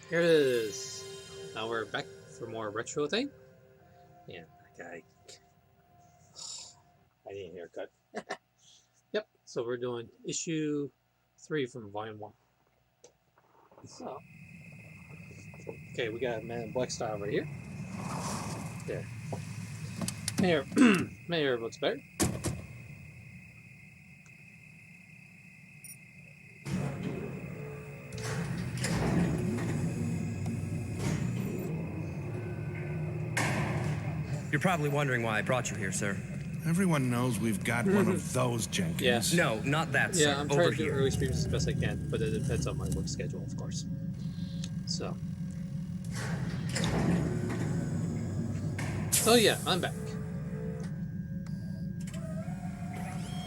Here it is. Now we're back for more retro thing. Yeah, I need a haircut. Yep. So we're doing issue 3 from volume 1. So, okay, we got Man in Black style right here. There. Here, here looks better. You're probably wondering why I brought you here, sir. Everyone knows we've got one of those, Jenkins. Yeah. No, not that, sir. Yeah, I'm Over trying to do here. early streams as best I can, but it depends on my work schedule, of course. So yeah, I'm back.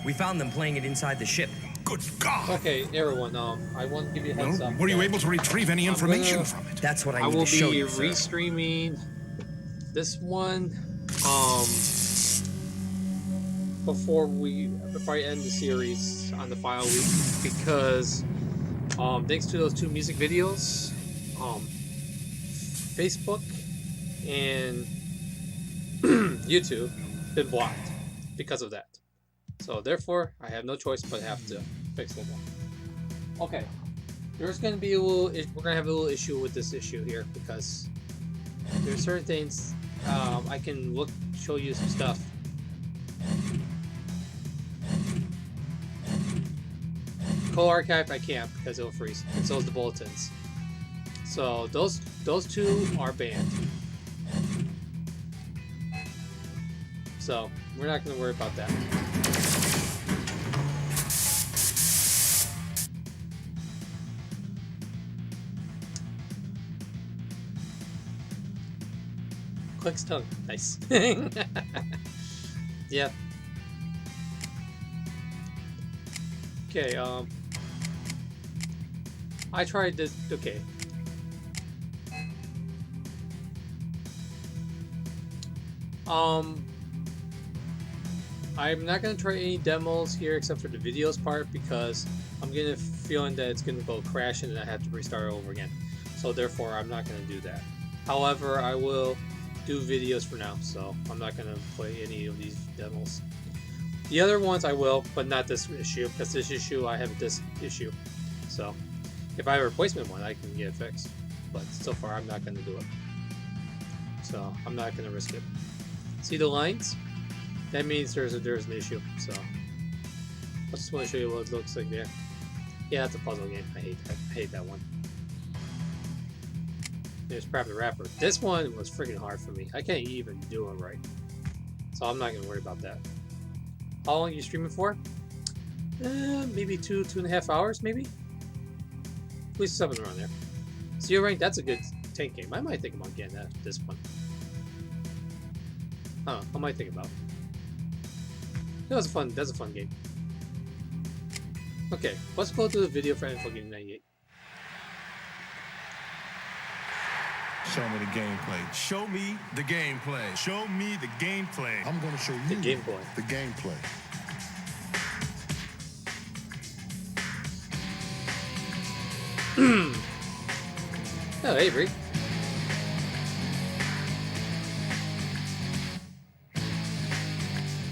We found them playing it inside the ship. Good God! Okay, everyone, I want to give you a heads up. Were you able to retrieve any information from it? That's what I I need will to show be you, sir. restreaming this one before I end the series on the file week, because thanks to those 2 music videos, Facebook and YouTube been blocked because of that. So therefore, I have no choice but have to fix them all. Okay, there's gonna be we're gonna have a little issue with this issue here, because there's certain things I can show you some stuff. Co-archive I can't because it'll freeze, and so is the bulletins. So those 2 are banned. So we're not going to worry about that. Clicks tongue, nice. Yeah. Okay, I tried this, okay. I'm not going to try any demos here except for the videos part, because I'm getting a feeling that it's going to go crashing and I have to restart over again. So therefore, I'm not going to do that. However, I will do videos for now, so I'm not going to play any of these demos. The other ones I will, but not this issue, because this issue I have this issue. So if I have a replacement one, I can get it fixed. But so far, I'm not going to do it. So I'm not going to risk it. See the lines? That means there's an issue. So I just want to show you what it looks like there. Yeah, that's a puzzle game. I hate that one. There's probably the Rapper. This one was freaking hard for me. I can't even do it right. So I'm not going to worry about that. How long are you streaming for? Maybe 2.5 hours, maybe? At least something around there. Zero rank, that's a good tank game. I might think about getting this one. Huh, I might think about it. That's a fun game. Okay, let's go to the video for Info Game 98. Show me the gameplay. Show me the gameplay. Show me the gameplay. I'm going to show The you gameplay. the gameplay. Oh, hey, Bree.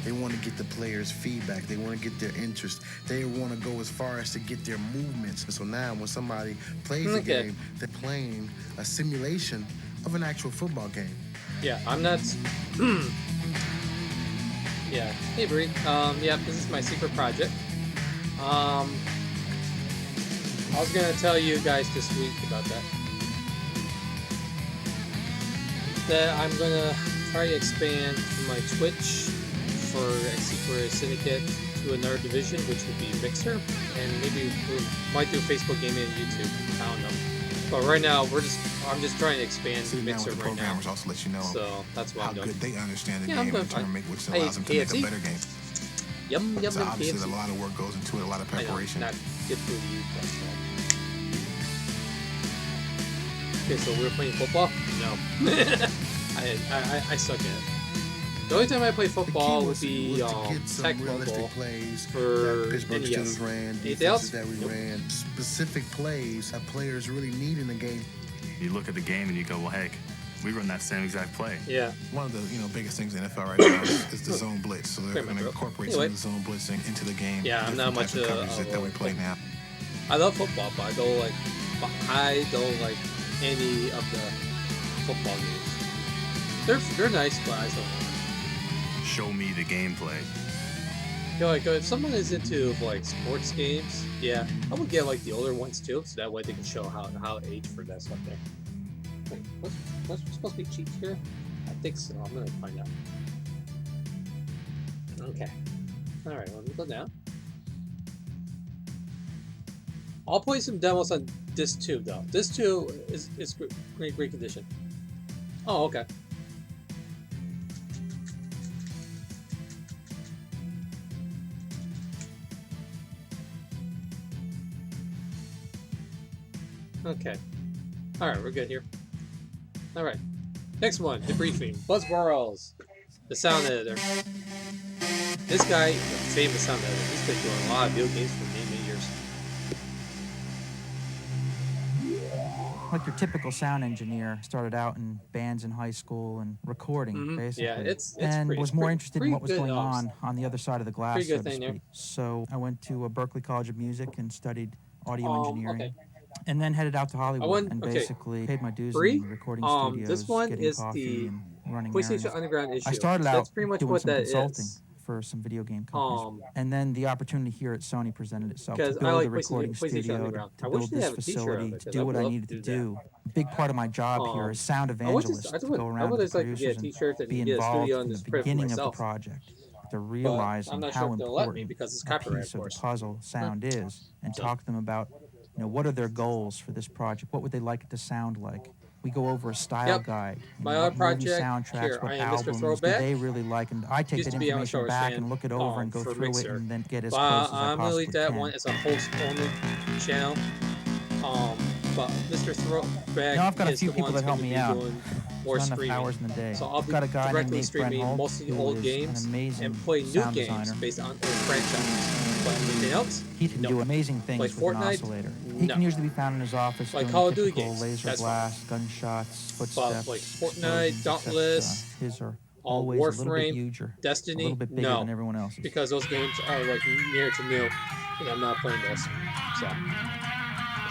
They want to get the players' feedback. They want to get their interest. They want to go as far as to get their movements. And so now when somebody plays a game, they're playing a simulation of an actual football game. Yeah, I'm not... Yeah, hey, Bree. Yeah, this is my secret project. I was going to tell you guys this week about that. That I'm going to try to expand my Twitch for a syndicate to another division, which would be Mixer, and maybe we might do Facebook gaming and YouTube. I don't know, but right now I'm just trying to expand Mixer right now. Also let you know so that's what how I'm doing. good they understand the Yeah, I'm game doing in turn, fine. which allows them to make a better game. Yum yum So yum. obviously, KFC. a lot of work goes into it, a lot of preparation. I know, not good food to eat. That's all. Okay, so we're playing football? No. I suck at it. The only time I play football would be Tech Football plays for that Pittsburgh NES. Steelers ran, Anything else? defenses that we Nope. ran, specific plays that players really need in the game. You look at the game and you go, well, heck, we run that same exact play. Yeah. One of the biggest things in NFL right now is the zone blitz. So they're going to incorporate some Anyway. of the zone blitzing into the game. Yeah, I'm not much of of coverage that we play now. I love football, but I don't like any of the football games. They're nice, but I just don't like them. Show me the gameplay. Yeah, like if someone is into like sports games, yeah, I would get like the older ones too, so that way they can show how age for that stuff there. Wait, what's supposed to be cheats here? I think so. I'm gonna find out. Okay. All right. Let me go down. I'll play some demos on Disc 2 though. Disc 2 is great condition. Oh, okay. Okay. Alright, we're good here. Alright. Next one, debriefing. Buzzballs. The sound editor. This guy, the famous sound editor, he's been doing a lot of video games for many years. Like your typical sound engineer, started out in bands in high school and recording, basically. Yeah, it's and pretty, was more interested in what was going good, on the other side of the glass, pretty so good to thing speak. there. So I went to Berkeley College of Music and studied audio engineering. Okay. And then headed out to Hollywood and okay. basically paid my dues Free? in recording studios, This one getting is coffee the and running PlayStation errands. Underground issue. I started So out that's pretty much doing what some that consulting is. for some video game companies. And then the opportunity here at Sony presented itself to Because build I like a recording PlayStation studio, Underground. I to wish build they this have a t-shirt of facility, it, to 'cause do I what would I love needed to to do do. A big part of my job here is sound evangelist, to go around to the producers and be involved from the beginning of the project, to realize I'm not how sure if they'll let me important because it's a copyright, piece of of the course. puzzle sound is, and So- talk to them about, what are their goals for this project? What would they like it to sound like? We go over a style guide. My what other movie project, soundtracks, here, what I am Mr. albums Throwback. do they really like? And I take Used that to be I'm a information Star Wars back fan, and look it over and go for through Mixer. it and then get as But close as I I'm gonna possibly leave that can. one as a host-only channel. But Mr. Throwback Now I've got a is few the people one that that's help going me to be out. doing There's more not enough streaming. hours in the day. So I'll I've be got a guy named directly Nate streaming Brenholtz, mostly who old is games an amazing and play new sound games designer. based on old franchises. But anything else? He can No. do amazing things Like with an Fortnite? oscillator. He No. can usually be found in his office Like doing Call of Duty typical games, laser that's fine. blast, gunshots, footsteps, like Fortnite, explosions, Dauntless, except, his are always a little bit Warframe, huger, Destiny, a little bit bigger no. than everyone else's. Because those games are like near to new, and I'm not playing those.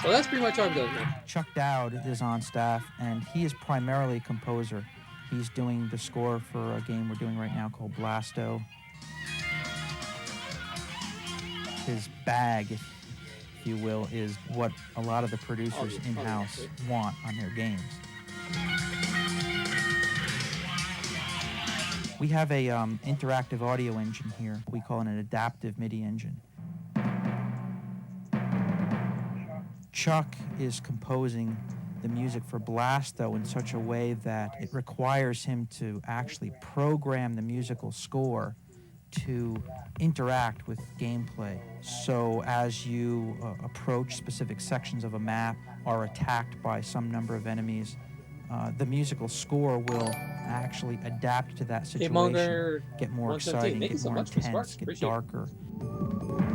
So that's pretty much all I'm doing now. Chuck Dowd is on staff, and he is primarily a composer. He's doing the score for a game we're doing right now called Blasto. His bag, if you will, is what a lot of the producers in-house want on their games. We have a interactive audio engine here. We call it an adaptive MIDI engine. Chuck is composing the music for Blasto in such a way that it requires him to actually program the musical score to interact with gameplay. So as you approach specific sections of a map, are attacked by some number of enemies, the musical score will actually adapt to that situation, get more exciting, get more intense, get darker.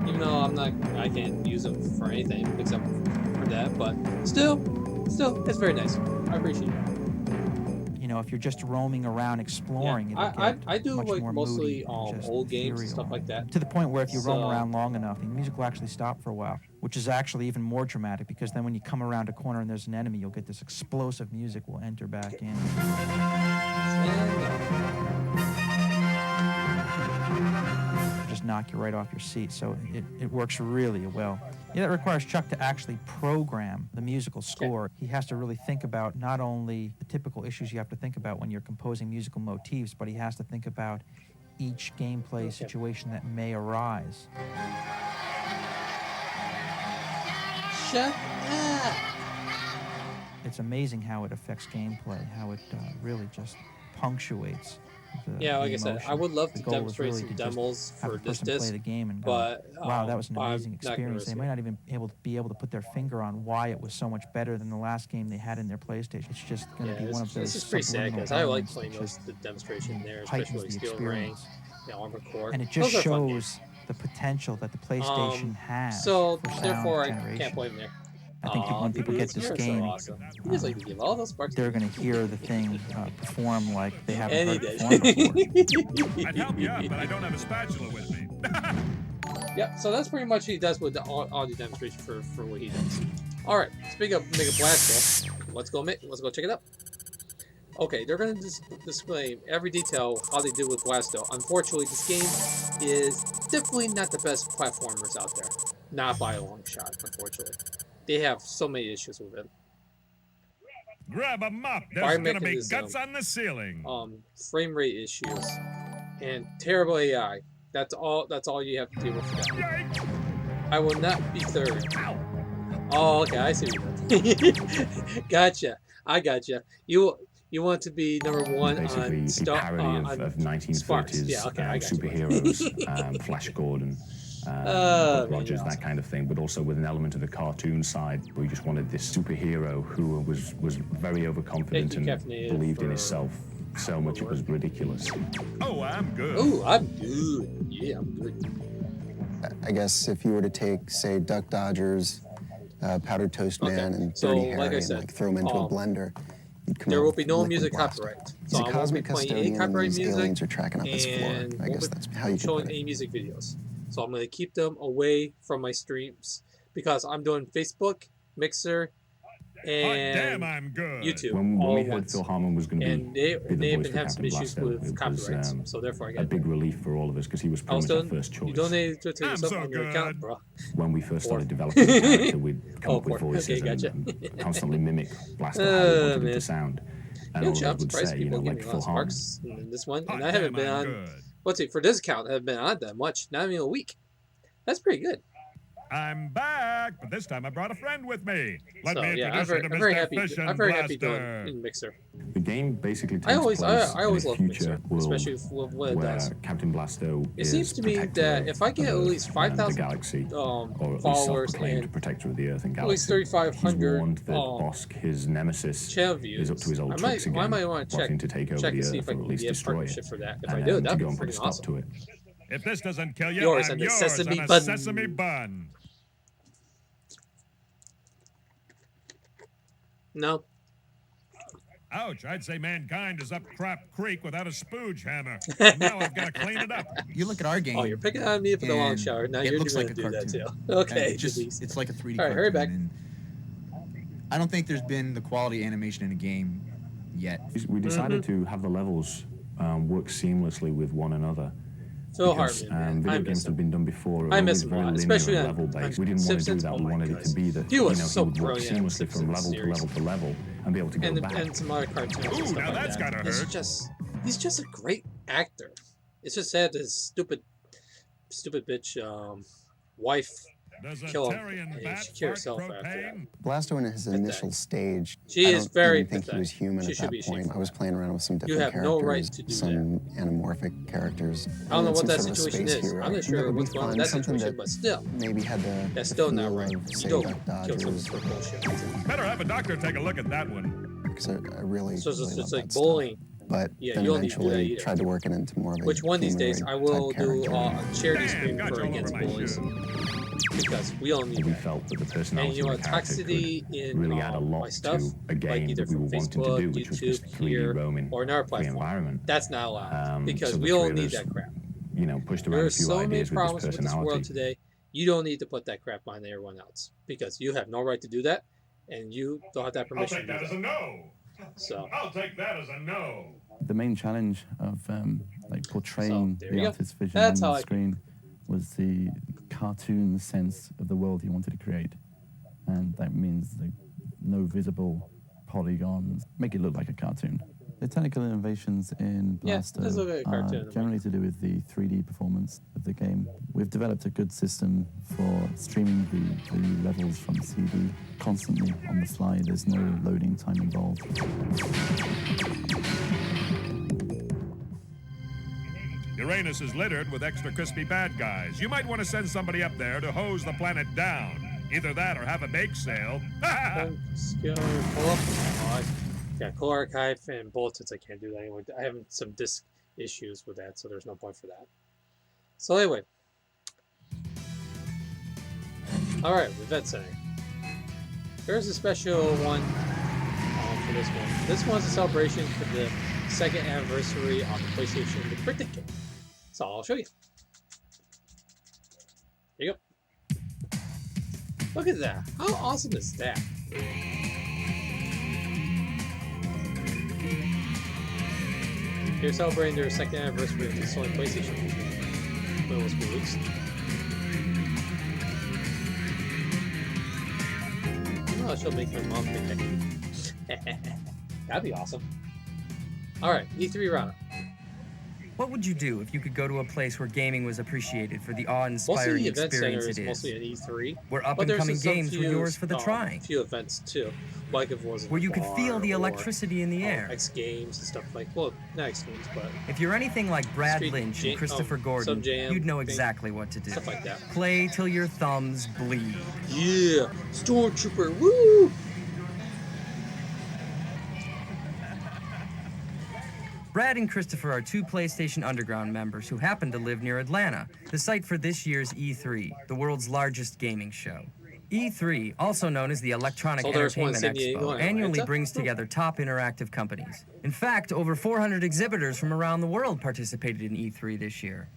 Even though I can't use them for anything except for that, but still, it's very nice. I appreciate it. If you're just roaming around exploring, it'll get I do much like more mostly moody and just old games and ethereal. stuff like that. To the point where if you roam around long enough, the music will actually stop for a while, which is actually even more dramatic because then when you come around a corner and there's an enemy, you'll get this explosive music will enter back in. Just knock you right off your seat, so it works really well. Yeah, that requires Chuck to actually program the musical score. He has to really think about not only the typical issues you have to think about when you're composing musical motifs, but he has to think about each gameplay situation that may arise. Shut up! It's amazing how it affects gameplay, how it really just punctuates Yeah, like the I said, emotion. I would love The to goal is demonstrate really some to just demos have for the this person play disc, the game and go, but wow, that was an I'm amazing not gonna experience. They risk might it. not even be able to put their finger on why it was so much better than the last game they had in their PlayStation. It's just going to be one of those This is pretty sad subliminal because I like elements playing that those just the demonstration there, heightens especially the Steel Ring, experience. Armored Core. And it just Those are fun shows the potential that the PlayStation has So for sound therefore, I generation. can't play them there. I think when people get this game, awesome. You just like to give all those sparks. they're going to hear the thing perform like they haven't And heard he it did. perform before. I'd help you out, but I don't have a spatula with me. Yeah, so that's pretty much what he does with the audio demonstration for what he does. Alright, speaking of Mega Blasto, let's go check it out. Okay, they're going to display every detail how they did with Blasto. Unfortunately, this game is definitely not the best platformers out there. Not by a long shot, unfortunately. They have so many issues with it. Grab a mop. There's Fire gonna be mechanism, guts on the ceiling. frame rate issues, and terrible AI. That's all you have to deal with for that. Yikes. I will not be third. Oh, okay, I see what you did. Gotcha. I gotcha. You want to be number one basically on a parody of 1930s yeah, okay, I got superheroes, Flash Gordon, Buck Rogers, that kind of thing, but also with an element of the cartoon side. We just wanted this superhero who was very overconfident and believed in himself so much it was ridiculous. Oh, I'm good. Oh, I'm good. Yeah, I'm good. I guess if you were to take, say, Duck Dodgers, Powdered Toast Man, and so, Dirty like Harry, I said, and throw them into a blender, you'd come there out will with be no Liquid music Blast. copyright. He's So a I won't be cosmic playing any custodian, and copyright these music, aliens are tracking up this floor. and I guess that's how you can showing put it. any music videos. So I'm going to keep them away from my streams because I'm doing Facebook, Mixer, Hot damn, and I'm good. YouTube When all we at heard once. Phil Hartman was going to And be they've the been voice for having some Captain issues Blasto, with it copyrights, was so therefore I a get big relief for all of us because he was pretty much our first choice. You donated to I'm yourself so on your good. account, bro. When we first started developing the character, we'd come Oh, up with poor. voices Okay, gotcha. and constantly mimic Blasto how we wanted it man. to sound. And You all know, of I'm us would surprised say, you people know, give like me a lot Phil of Hartman. sparks in this one, Hot and I haven't damn, been I'm on. good. Let's see, for this account, I haven't been on that much. Not even a week. That's pretty good. I'm back, but this time I brought a friend with me. Let So me yeah, introduce you to I'm very Mr. happy. Fission I'm very happy Blaster. doing in Mixer. The game basically takes I always place love in a Mixer, future world especially with what it where does. Captain Blasto It is seems to me protector that of if I get at Earth least and 5,000 the galaxy, or at least followers self-proclaimed and protector of the Earth and at least galaxy, 3,500 he's warned that Bosk, his nemesis, channel is views, up to his old I tricks again, might want to plotting to take over check the and see Earth if I or can at least get a destroy partnership it, for that. If I and do, to that'd be go and put a freaking stop awesome. to it. If this doesn't kill you, Yours I'm on the yours sesame on a bun. sesame bun. No. Ouch, I'd say mankind is up Crap Creek without a spooge hammer. And now I've got to clean it up. You look at our game. Oh, you're picking on me for the long and shower. Now it you're looks going like to a do that too. cartoon. Okay, It's like a 3D All right, cartoon. hurry back. And I don't think there's been the quality animation in a game yet. We decided to have the levels work seamlessly with one another. Phil Because Hartman, man. I video miss games him. have been done before. I Are miss always him a very lot, linear especially and on level-based. We didn't want to do Simpsons. that. Oh We my wanted it goodness. to be that He was he so would work brilliant in seamlessly from Simpsons level series. to level and be able to go back. And some other cartoons and Ooh, stuff now like that's that. gotta hurt. He's just a great actor. It's just sad his stupid bitch wife Does a kill him, Terrian and bat she killed fart herself after that. propane? Blasto in his initial stage, She I is don't very even think he was pathetic. human She at should that be ashamed point. of I was that. playing around with some You different have characters, no right to do some anamorphic characters. I don't know and what some that sort of a situation space is. hero. I'm not That sure would be what's going on in fun, that something situation, that but still, maybe had the that's still not feel right. of, You say, don't Duck kill someone Dodgers, for bullshit. Better have a doctor take a look at that one. because I really, So really it's love like that stuff. bowling. But Yeah, then you don't need to do that eventually either. tried to work it into more of a Which one these days I will humanoid do type a charity Damn, stream got for you all against over my bullies shoe. because we all need We that. felt that the And personality you know, of the character toxicity could in really add a my lot stuff, to a game like either that we from were wanting to Facebook, do, which was just YouTube, 3D here, roaming or another free platform. environment. That's not allowed because so the we all three of need us, that crap. You know, pushed around There a are few so many ideas with problems this with this world personality. today. You don't need to put that crap on everyone else because you have no right to do that, and you don't have that I'll permission take to that do as a that. no. So I'll take that as a no. The main challenge of like portraying So, there you the go. artist's vision That's on how the I- screen was the cartoon sense of the world he wanted to create, and that means like no visible polygons, make it look like a cartoon. The technical innovations in Yeah, Blasto it does look like a cartoon to are me. generally to do with the 3D performance of the game. We've developed a good system for streaming the levels from the CD constantly on the fly. There's no loading time involved. Uranus is littered with extra crispy bad guys. You might want to send somebody up there to hose the planet down. Either that or have a bake sale. skill pull up. Oh, yeah, Core Archive and bulletins. I can't do that anymore. I have some disk issues with that, so there's no point for that. So anyway, all right, with that saying, There's a special one for this one. This one's a celebration for the 2nd anniversary on the PlayStation with the birthday cake. So I'll show you. There you go. Look at that. How awesome is that? They're celebrating their 2nd anniversary of the Sony PlayStation when it was released. Oh, she'll make my mom make that. That'd be awesome. Alright, E3 roundup. What would you do if you could go to a place where gaming was appreciated for the awe-inspiring experience it is? Mostly an E3. Where up-and-coming games were yours for the trying. A few events too, like if it was where you could feel the electricity in the air. X Games and stuff like, well, not X Games, but if you're anything like Brad Lynch and Christopher Gordon, you'd know exactly what to do. Stuff like that. Play till your thumbs bleed. Yeah, Stormtrooper, woo! Brad and Christopher are 2 PlayStation Underground members who happen to live near Atlanta, the site for this year's E3, the world's largest gaming show. E3, also known as the Electronic Entertainment Expo, annually brings together top interactive companies. In fact, over 400 exhibitors from around the world participated in E3 this year.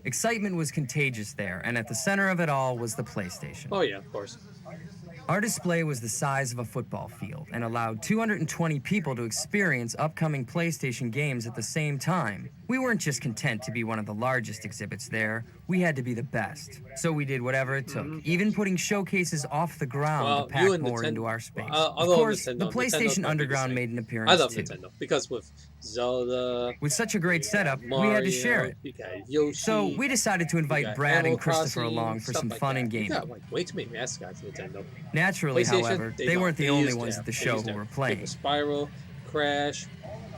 Excitement was contagious there, and at the center of it all was the PlayStation. Oh yeah, of course. Our display was the size of a football field and allowed 220 people to experience upcoming PlayStation games at the same time. We weren't just content to be one of the largest exhibits there, we had to be the best. So we did whatever it took, even putting showcases off the ground to pack more into our space. Of course, the PlayStation Underground made an appearance I love too. Nintendo, because with Zelda... With such a great setup, Mario, we had to share it. Yoshi, so we decided to invite Brad and Christopher along for some fun and gaming. You got like way too many mascots for Nintendo. Naturally, however, they weren't the only ones at the show who were playing. Spiral, Crash,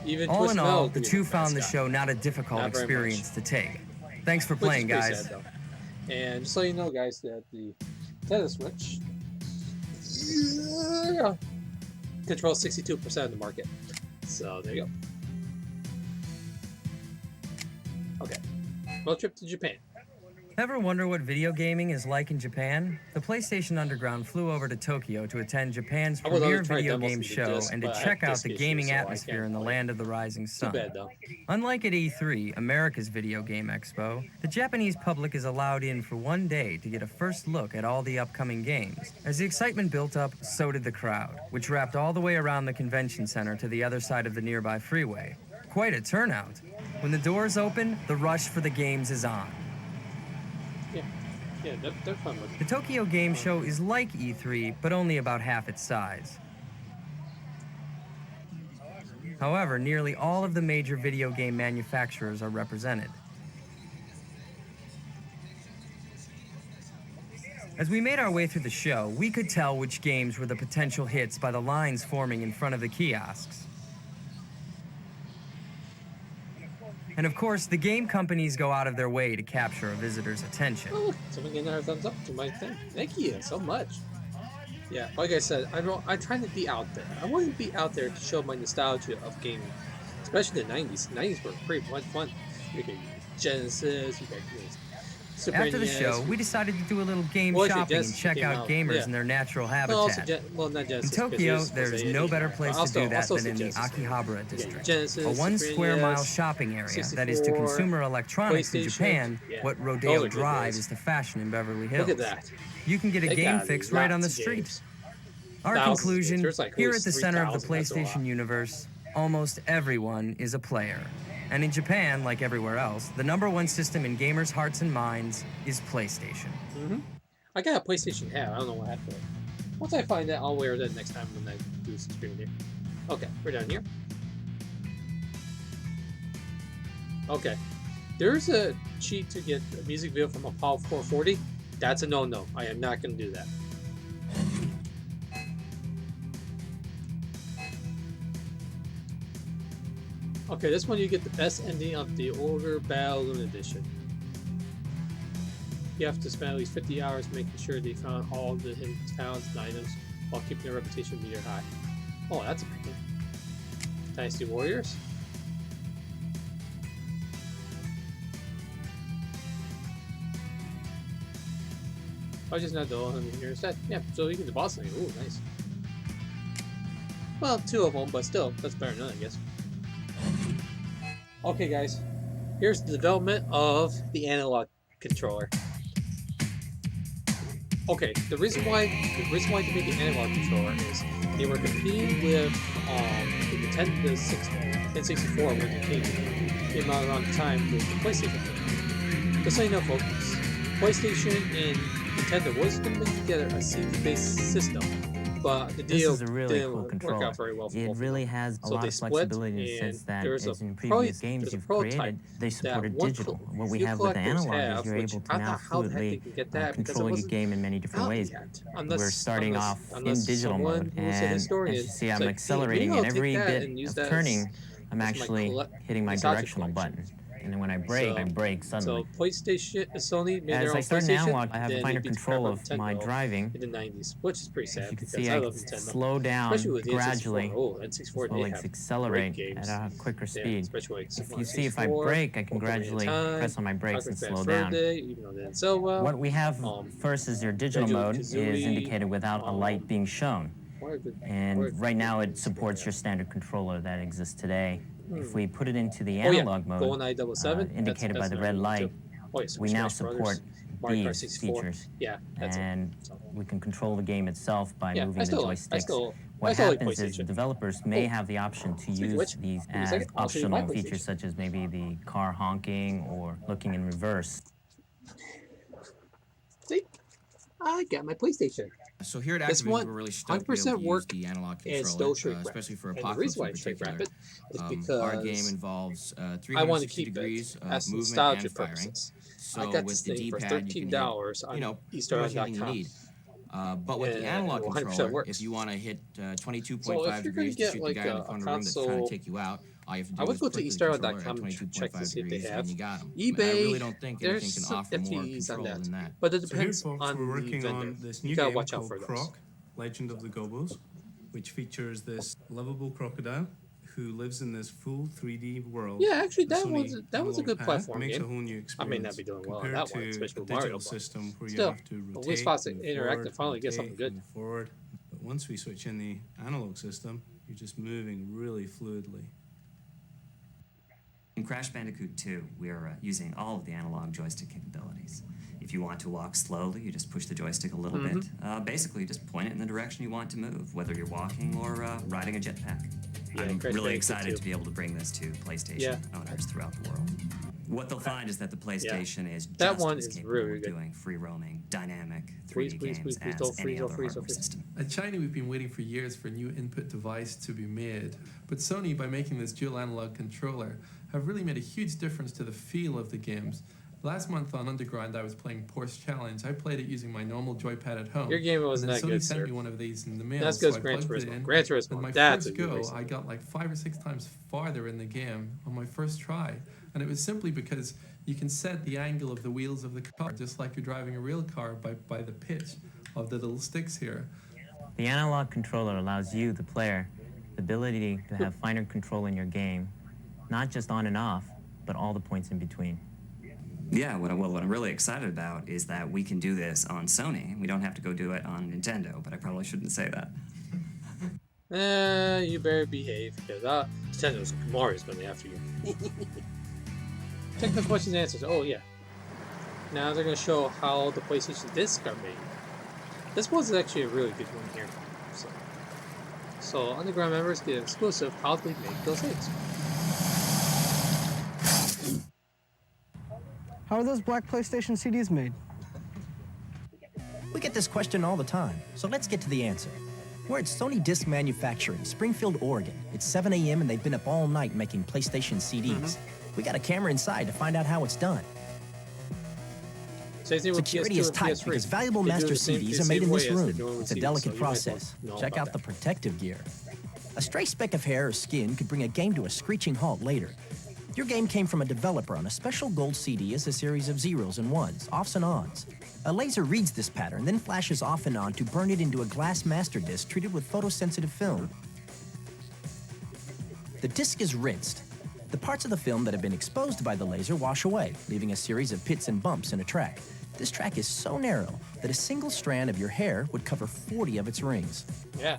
even all Twist in all, Metal the 2 found the show not a difficult experience to take. Thanks for playing, guys. Sad, and just so you know, guys, that the Nintendo Switch controls 62% of the market. So there you go. Okay, road trip to Japan. Ever wonder what video gaming is like in Japan? The PlayStation Underground flew over to Tokyo to attend Japan's premier video game show and to check out the gaming atmosphere in the land of the rising sun. Too bad, though. Unlike at E3, America's video game expo, the Japanese public is allowed in for one day to get a first look at all the upcoming games. As the excitement built up, so did the crowd, which wrapped all the way around the convention center to the other side of the nearby freeway. Quite a turnout. When the doors open, the rush for the games is on. Yeah, they're fun looking. The Tokyo Game Show is like E3, but only about half its size. However, nearly all of the major video game manufacturers are represented. As we made our way through the show, we could tell which games were the potential hits by the lines forming in front of the kiosks. And of course, the game companies go out of their way to capture a visitor's attention. Oh, someone getting their thumbs up to my thing. Thank you so much. Yeah, like I said, I'm trying to be out there. I want to be out there to show my nostalgia of gaming, especially the 90s. The 90s were pretty much fun. You got Genesis, you got Super After the NES. show, we decided to do a little game shopping and check out gamers in their natural habitat. Not Genesis, in Tokyo, there is no better place to do that than in the Akihabara district, a 1 square mile shopping area 64, that is to consumer electronics in Japan yeah. what Rodeo Drive is to fashion in Beverly Hills. Look at that. You can get a game fix right on the street. Our conclusion, here at the center of the PlayStation universe, almost everyone is a player. And in Japan, like everywhere else, the #1 system in gamers' hearts and minds is PlayStation. I got a PlayStation hat. I don't know what happened to it. Once I find that, I'll wear that next time when I do some streaming here. Okay, we're down here. Okay. There's a cheat to get a music video from Apollo 440. That's a no-no. I am not going to do that. Okay, this one you get the best ending of the Ogre Balloon Edition. You have to spend at least 50 hours making sure they found all the hidden talents and items while keeping their reputation meter high. Oh, that's a big one. Dynasty Warriors. I just not the one here instead. Yeah, so you get the boss thing. Ooh, nice. Well, 2 of them, but still, that's better than none, I guess. Okay, guys. Here's the development of the analog controller. Okay, the reason why they made the analog controller is they were competing with the Nintendo 64 when it came out around the time with the PlayStation thing. Just so you know, folks, PlayStation and Nintendo was going to make together a CD-based system, but the deal This is a really didn't cool work controller. out very well for It both really of them. has a So lot they of split, flexibility in the and sense that, there's as in a previous games you've created, they that supported one digital. What we few have with the collectors analog have, is you're which able to I don't now know how the heck they fluidly can get that because it control your wasn't game in many different out ways. yet. We're starting off in digital someone mode, who's a and historian as you see, I'm said, "Hey, accelerating, maybe and I'll take every that bit and use of that turning, I'm as my actually hitting my nostalgia directional collection." button. And then when I brake suddenly. So PlayStation, Sony made their As own I start in PlayStation, analog, I have then finer they beat the control crap out of my Nintendo driving. in the 90s, which is pretty sad As you can because see, I I love can Nintendo. slow down Especially with the gradually, N64. Oh, N64, as well they as have accelerate great games. at a quicker speed. Especially If you see, if I brake, I can gradually press on my brakes and slow down. Even though they didn't sell well. What we have first is your digital mode is indicated without a light being shown. And right now it supports your standard controller that exists today. If we put it into the analog mode, indicated by the red light, we now support these features. And we can control the game itself by moving the joysticks. What happens is the developers may have the option to use these as optional features, such as maybe the car honking or looking in reverse. See, I got my PlayStation. So here at Activision, we're really stoked to be able to use the analog controller, especially for Apocalypse in particular. Our game involves 360 degrees of movement and firing. So with the D-pad, you can hit, pretty much anything you need. But with the analog controller, if you want to hit 22.5 degrees to shoot the guy in the corner room that's trying to take you out, all you have to do is put the controller at 22.5 degrees and you got him. eBay, I really don't think anything can offer more control than that. But it depends so here, folks, on we're working the vendor. on this You new gotta game watch out called for those. Croc, Legend of the Gobos, which features this lovable crocodile who lives in this full 3D world. Yeah, actually, The that Sony was a good analog pad platform makes game. a whole new I may not experience be doing well on compared that one, to especially a with Mario. digital But system where still, you have to at rotate, least Fox move Interactive forward, finally gets something rotate, good. move forward. But once we switch in the analog system, you're just moving really fluidly. In Crash Bandicoot 2, we are using all of the analog joystick capabilities. If you want to walk slowly, you just push the joystick a little bit. Basically, just point it in the direction you want to move, whether you're walking or riding a jetpack. Yeah, I'm Crash really Bandicoot excited 2. to be able to bring this to PlayStation owners throughout the world. What they'll find is that the PlayStation is That just one as is capable really of good. doing free-roaming, dynamic 3D Please, games as don't any freeze, other don't hardware freeze. system. At China, we've been waiting for years for a new input device to be made. But Sony, by making this dual analog controller, have really made a huge difference to the feel of the games. Last month on Underground, I was playing Porsche Challenge. I played it using my normal joypad at home. Your game wasn't and then that Sony good, sent sir. me one of these in the mail. That's good as so I Gran plugged it Turismo. in. Gran Turismo, And my that's first a good go, racing I got like 5 or 6 times farther in the game on my first try. And it was simply because you can set the angle of the wheels of the car, just like you're driving a real car, by the pitch of the little sticks here. The analog controller allows you, the player, the ability to have finer control in your game, not just on and off, but all the points in between. Yeah, what I'm really excited about is that we can do this on Sony. We don't have to go do it on Nintendo, but I probably shouldn't say that. You better behave, because Nintendo's Mario's going to be after you. Check the questions and answers. Oh, yeah. Now they're going to show how the PlayStation discs are made. This was actually a really good one here. So Underground members get exclusive how they make those things. How are those black PlayStation CDs made? We get this question all the time, so let's get to the answer. We're at Sony Disc Manufacturing, Springfield, Oregon. It's 7 a.m. and they've been up all night making PlayStation CDs. We got a camera inside to find out how it's done. Security is tight because valuable master CDs are made in this room. It's a delicate process. Check out the protective gear. A stray speck of hair or skin could bring a game to a screeching halt later. Your game came from a developer on a special gold CD as a series of zeros and ones, offs and ons. A laser reads this pattern, then flashes off and on to burn it into a glass master disc treated with photosensitive film. The disc is rinsed. The parts of the film that have been exposed by the laser wash away, leaving a series of pits and bumps in a track. This track is so narrow that a single strand of your hair would cover 40 of its rings. Yeah.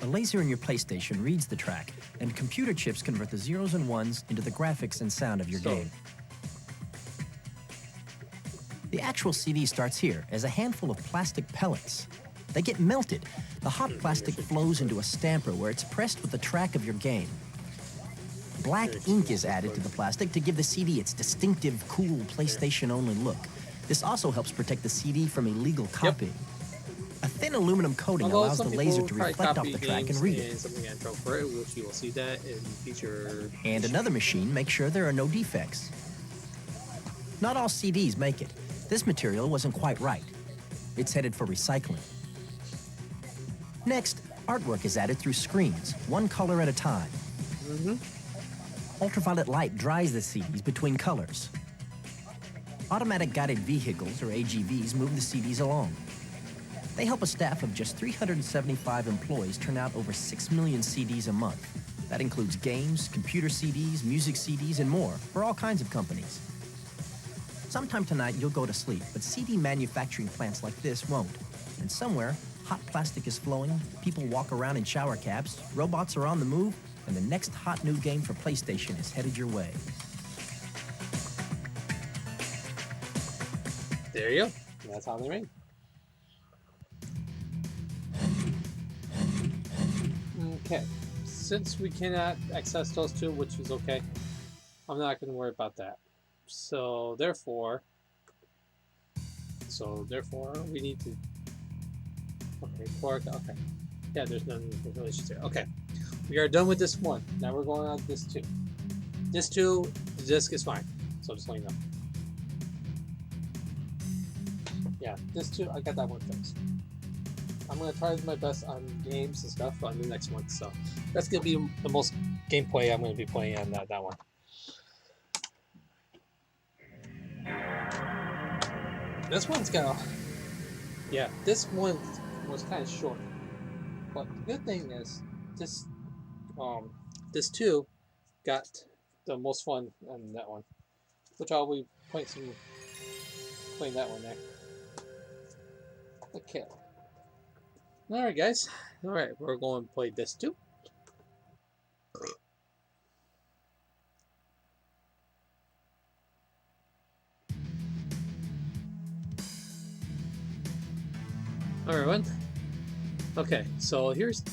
A laser in your PlayStation reads the track, and computer chips convert the zeros and ones into the graphics and sound of your game. The actual CD starts here as a handful of plastic pellets. They get melted. The hot plastic flows into a stamper where it's pressed with the track of your game. Black ink is added to the plastic to give the CD its distinctive, cool PlayStation-only look. This also helps protect the CD from illegal copying. A thin aluminum coating allows the laser to reflect off the track and read it. Which you will see that in future. And another machine makes sure there are no defects. Not all CDs make it. This material wasn't quite right. It's headed for recycling. Next, artwork is added through screens, one color at a time. Ultraviolet light dries the CDs between colors. Automatic guided vehicles, or AGVs, move the CDs along. They help a staff of just 375 employees turn out over 6 million CDs a month. That includes games, computer CDs, music CDs, and more for all kinds of companies. Sometime tonight, you'll go to sleep, but CD manufacturing plants like this won't. And somewhere, hot plastic is flowing, people walk around in shower caps, robots are on the move, and the next hot new game for PlayStation is headed your way. There you go. That's how they ring. Okay. Since we cannot access those two, which is okay, I'm not going to worry about that. So therefore, we need to. Okay, pork. Okay. Yeah, there's no issues there. Okay. We are done with this one. Now we're going on to this two. This two, the disc is fine. So just let you know. Yeah, this two, I got that one fixed. I'm going to try my best on games and stuff on the next one. So that's going to be the most gameplay I'm going to be playing on that one. This one's got a... Yeah, this one was kind of short. But the good thing is, this two got the most fun on that one. Which I'll be playing that one there. Okay. Alright guys. Alright, we're going to play this too. Alright everyone. Okay, so here's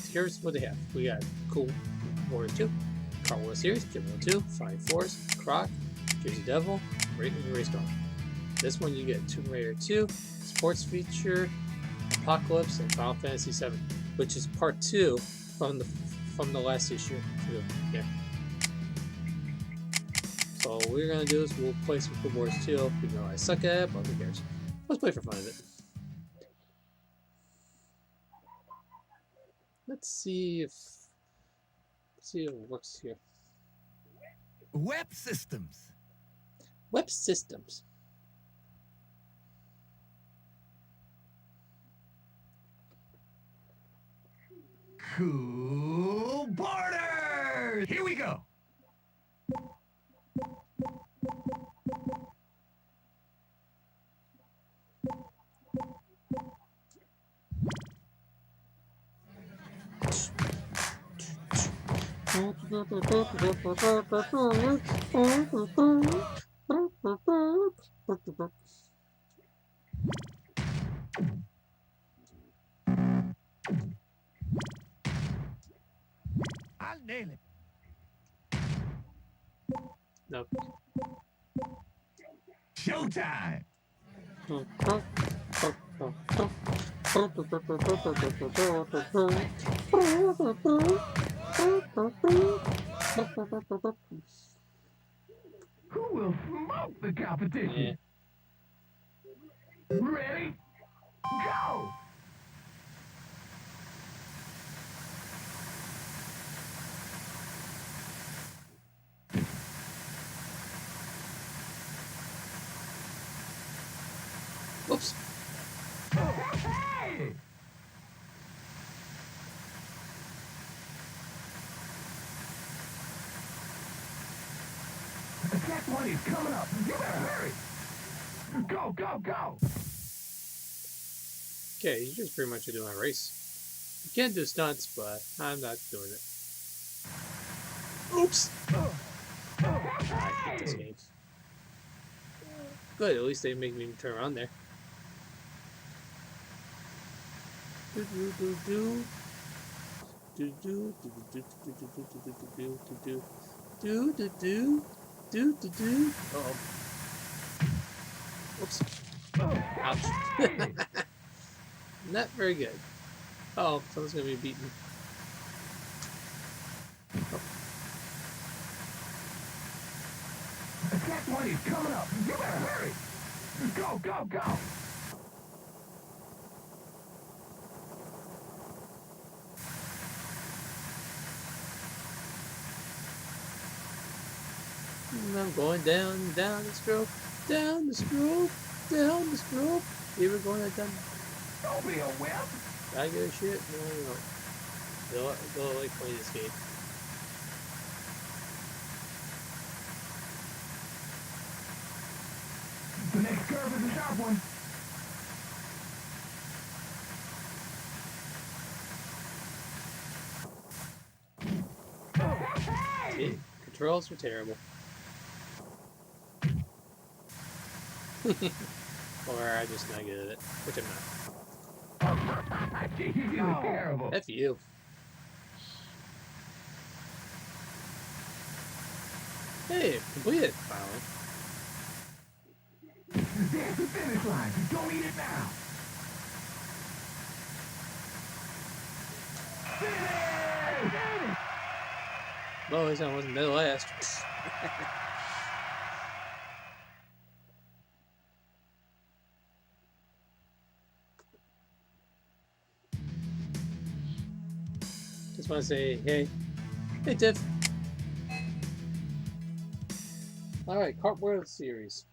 what they have. We got Cool Warrior 2, Car Wars Series, Criminal 2, Flying Force, Croc, Jersey Devil, Race Dog. This one you get Tomb Raider 2, Sports Feature, Apocalypse, and Final Fantasy 7, which is part 2 from the last issue. Yeah. So what we're gonna do is we'll play some Cool Wars 2, even though I suck at it, but who cares? Let's play for fun of it. Let's see if it works here. Web systems. Web systems. Cool borders. Here we go. I'll nail it. Nope. Showtime. Who will smoke the competition? Yeah. Ready? Go! Whoops. Hey! Attack one is coming up. You better hurry. Go, go, go! Okay, you just pretty much doing a race. You can do stunts, but I'm not doing it. Oops! I hate this game. Good, at least they make me turn around there. Do do do do. Do do do do do do do do do do do do do do do do. Uh-oh. Oops. Ouch. Not very good. Oh, someone's gonna be beaten. Oh. The checkpoint is coming up. You better hurry. Go, go, go. I'm going down, down the stroke, down the stroke, down the stroke. You ever going down? Don't be a whip. I get a shit? No. They'll like play this game. The next curve is a sharp one. See? Controls are terrible. Or I'm just not good at it, which I'm not. You're terrible. F you. Hey, completed finally. There's the finish line. Don't eat it now. Finish! Well, at least I wasn't dead last. Just want to say, hey, Tiff. All right, Kart World Series.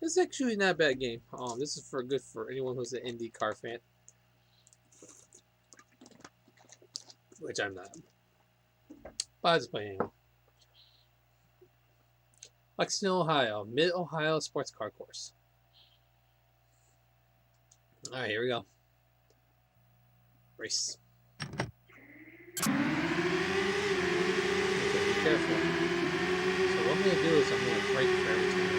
This is actually not a bad game. This is good for anyone who's an Indy car fan, which I'm not. But I just play anyway. Lexington, Ohio, Mid-Ohio Sports Car Course. All right, here we go. Race. Okay, be careful. So what I'm going to do is I'm going to brake for every time I do.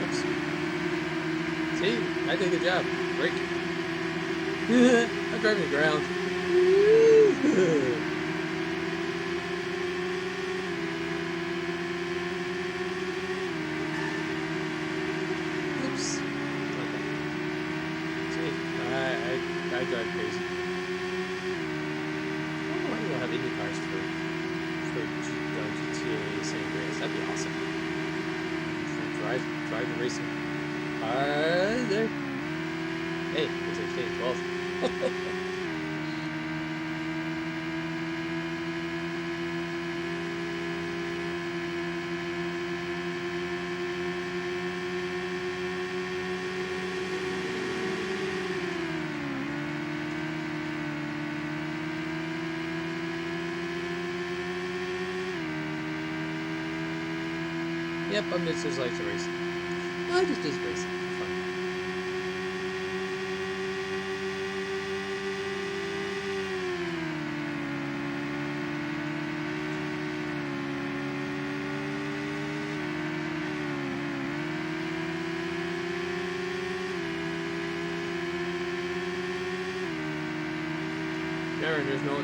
Oops. See? I did a good job. Brake. I'm driving the ground. I drive crazy. I don't know why you don't have any cars for GTA San Andreas. That'd be awesome. Drive the racing. There. Hey, it's a 12. Yep, I'm just like to racing. I just racing for fun.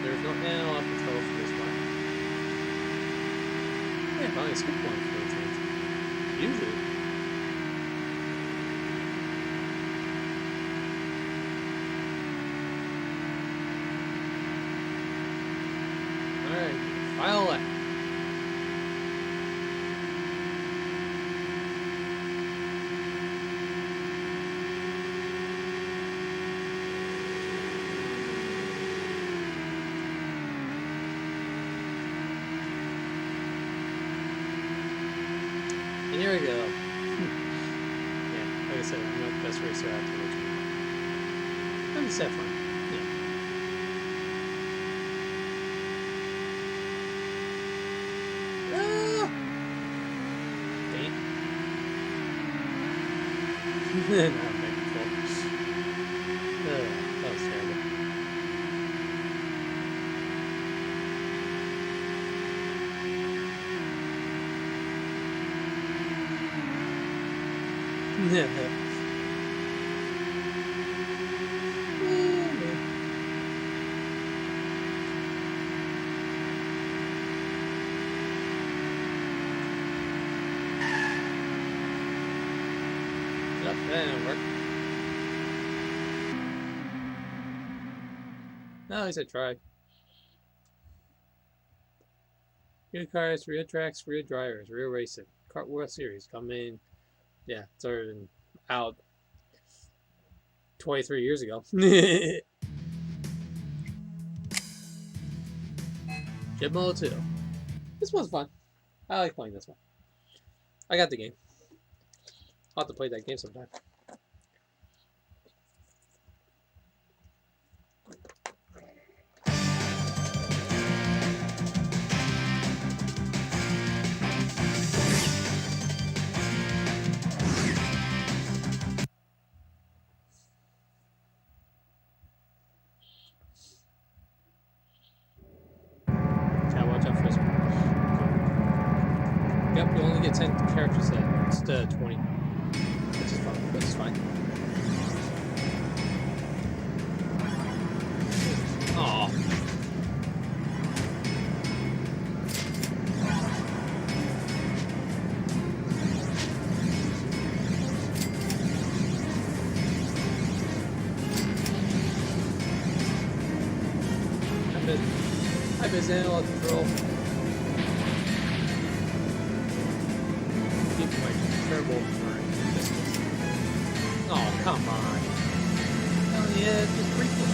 There's no analog control for this one. Yeah, probably skip one for a change. Usually. Alright, final lap. Here we go. Yeah, like I said, I'm not the best racer out there. I'm just having fun. Yeah. Ah! Dang. Not my controllers. That was terrible. Yep, that didn't work. No, at least I tried. Rear cars, rear tracks, rear drivers, rear racing. Kart World Series coming. Yeah, it's already been out 23 years ago. Gibmo 2. This one's fun. I like playing this one. I got the game. I'll have to play that game sometime. Yep, you only get 10 characters instead of 20. Which is fine. Which is fine. Aww. I've been analog control. Terrible oh, come on. Oh, yeah, it's just frequent.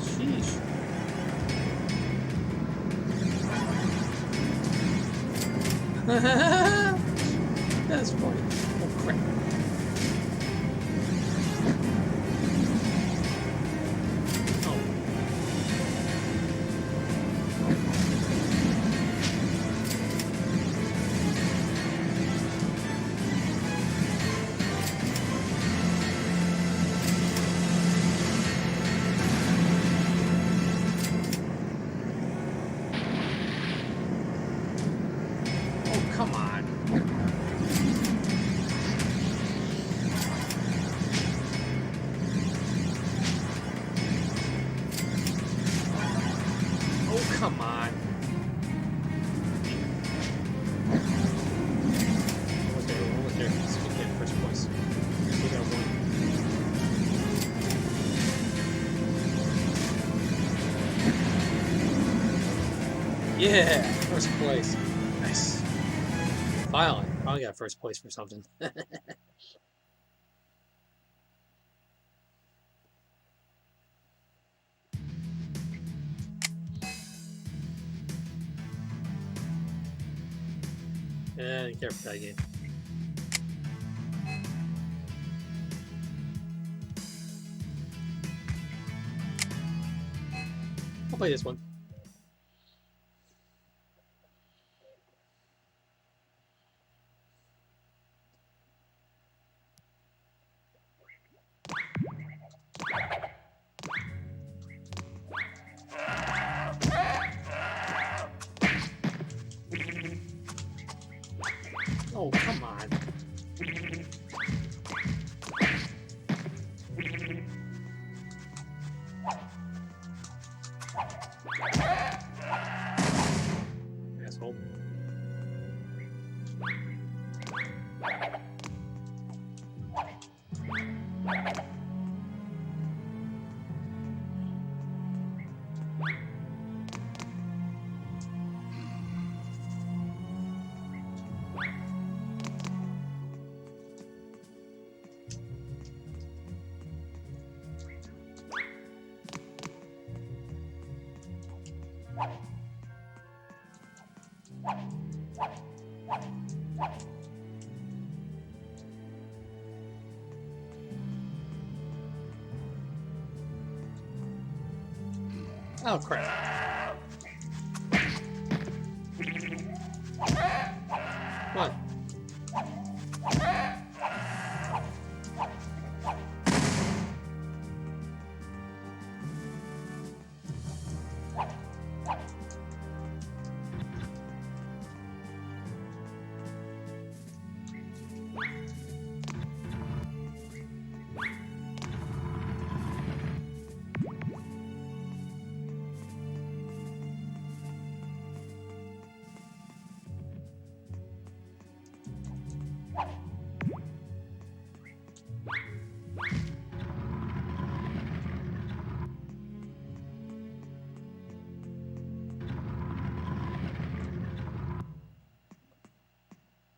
Sheesh. That's funny. Oh, crap. Come on. Oh, come on. Almost there, almost there. Let's get first place. We got one. Yeah, first place. Nice. Finally got first place for something. Yeah, I didn't care for that game. I'll play this one. Oh, come on. Oh, crap. Come on.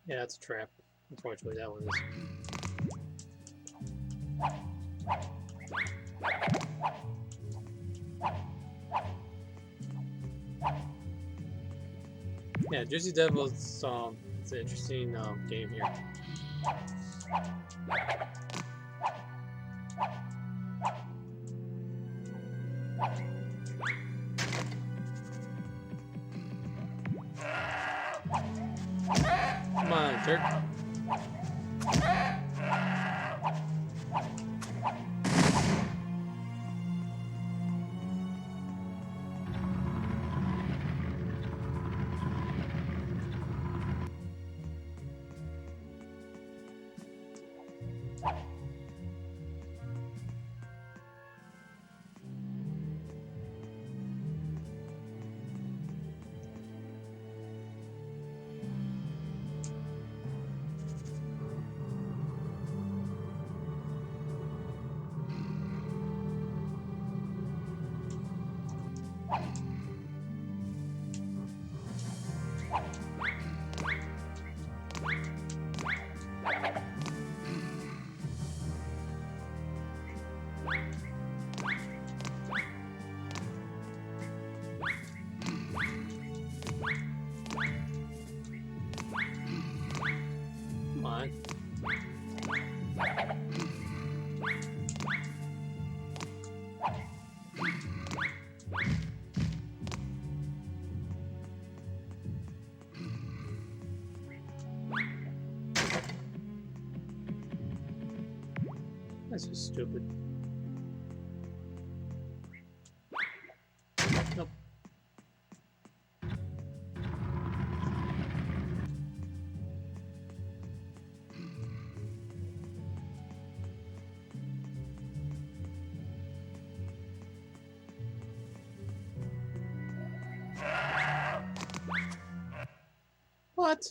Yeah, it's a trap. Unfortunately, that one is. Yeah, Jersey Devils, it's an interesting game here. Come on, Turk. Come on. That's just stupid. Nope. What?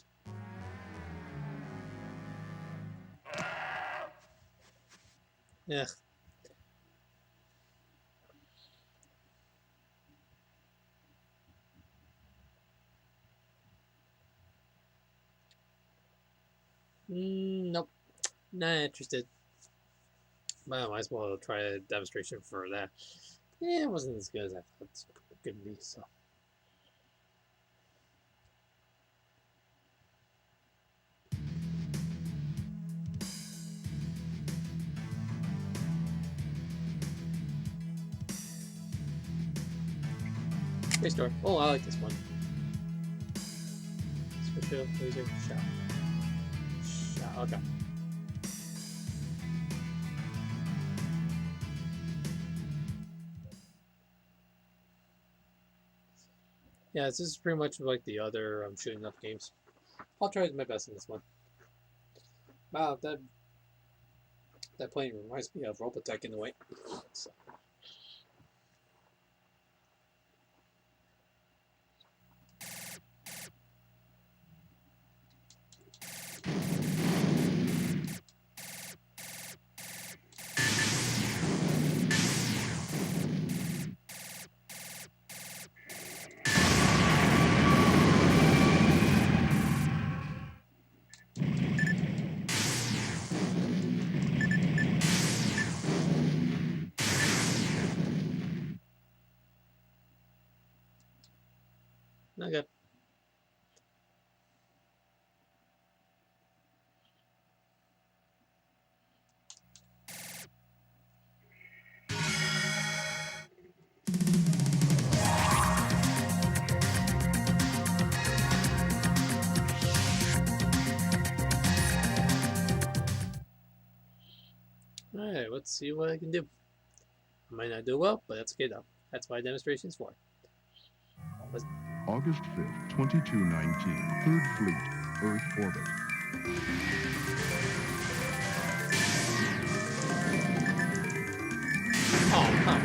Yeah. Nope. Not interested. But I might as well try a demonstration for that. Yeah, it wasn't as good as I thought it could be, so. Great store. Oh, I like this one. Switch it up, laser, shot. Shot, okay. Yeah, this is pretty much like the other shooting up games. I'll try my best in this one. Wow, that plane reminds me of Robotech in a way. So. Okay. let's see what I can do. I might not do well, but that's okay though. That's what demonstration's for. August 5th, 2219, 3rd Fleet, Earth orbit. Oh, come on.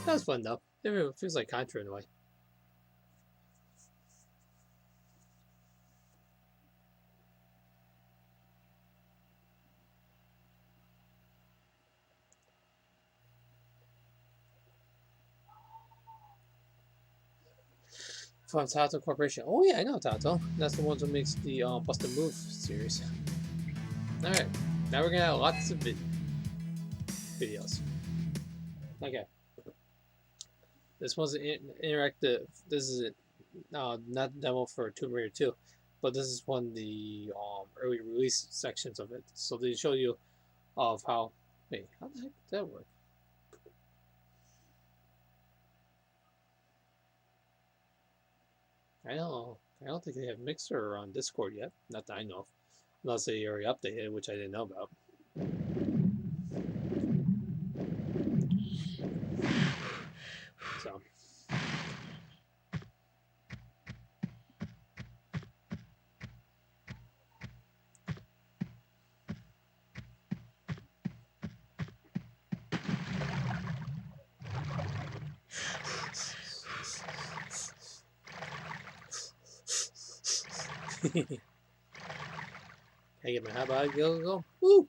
That was fun though. It feels like Contra in a way. From Tato Corporation. Oh yeah, I know Tato. That's the ones who makes the Bust a Move series. Alright, now we're gonna have lots of videos. Okay. This one's interactive. This is not the demo for Tomb Raider 2, but this is one of the early release sections of it. So they show you of how. Wait, how the heck did that work? I don't think they have Mixer on Discord yet. Not that I know of, unless they already updated, which I didn't know about. So. I get my hot body go. Woo!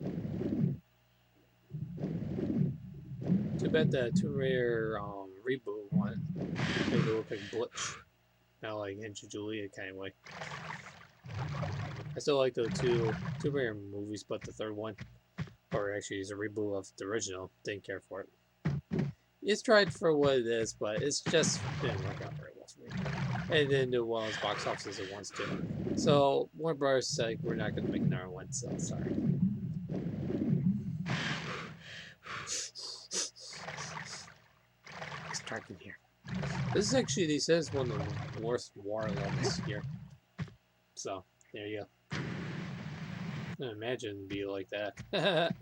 Too bad the Tomb Raider reboot one. Maybe it look like Butch. Not like Ninja Julia kind of way. I still like the two Tomb Raider movies, but the third one, or actually is a reboot of the original, didn't care for it. It's tried for what it is, but it's just didn't work out very well for me. And then the well as box office it wants to. So Warner Bros. Said we're not going to make another one, so sorry. It's dark in here. This is actually, they said, one of the worst war levels here. So there you go. I can imagine it'd be like that.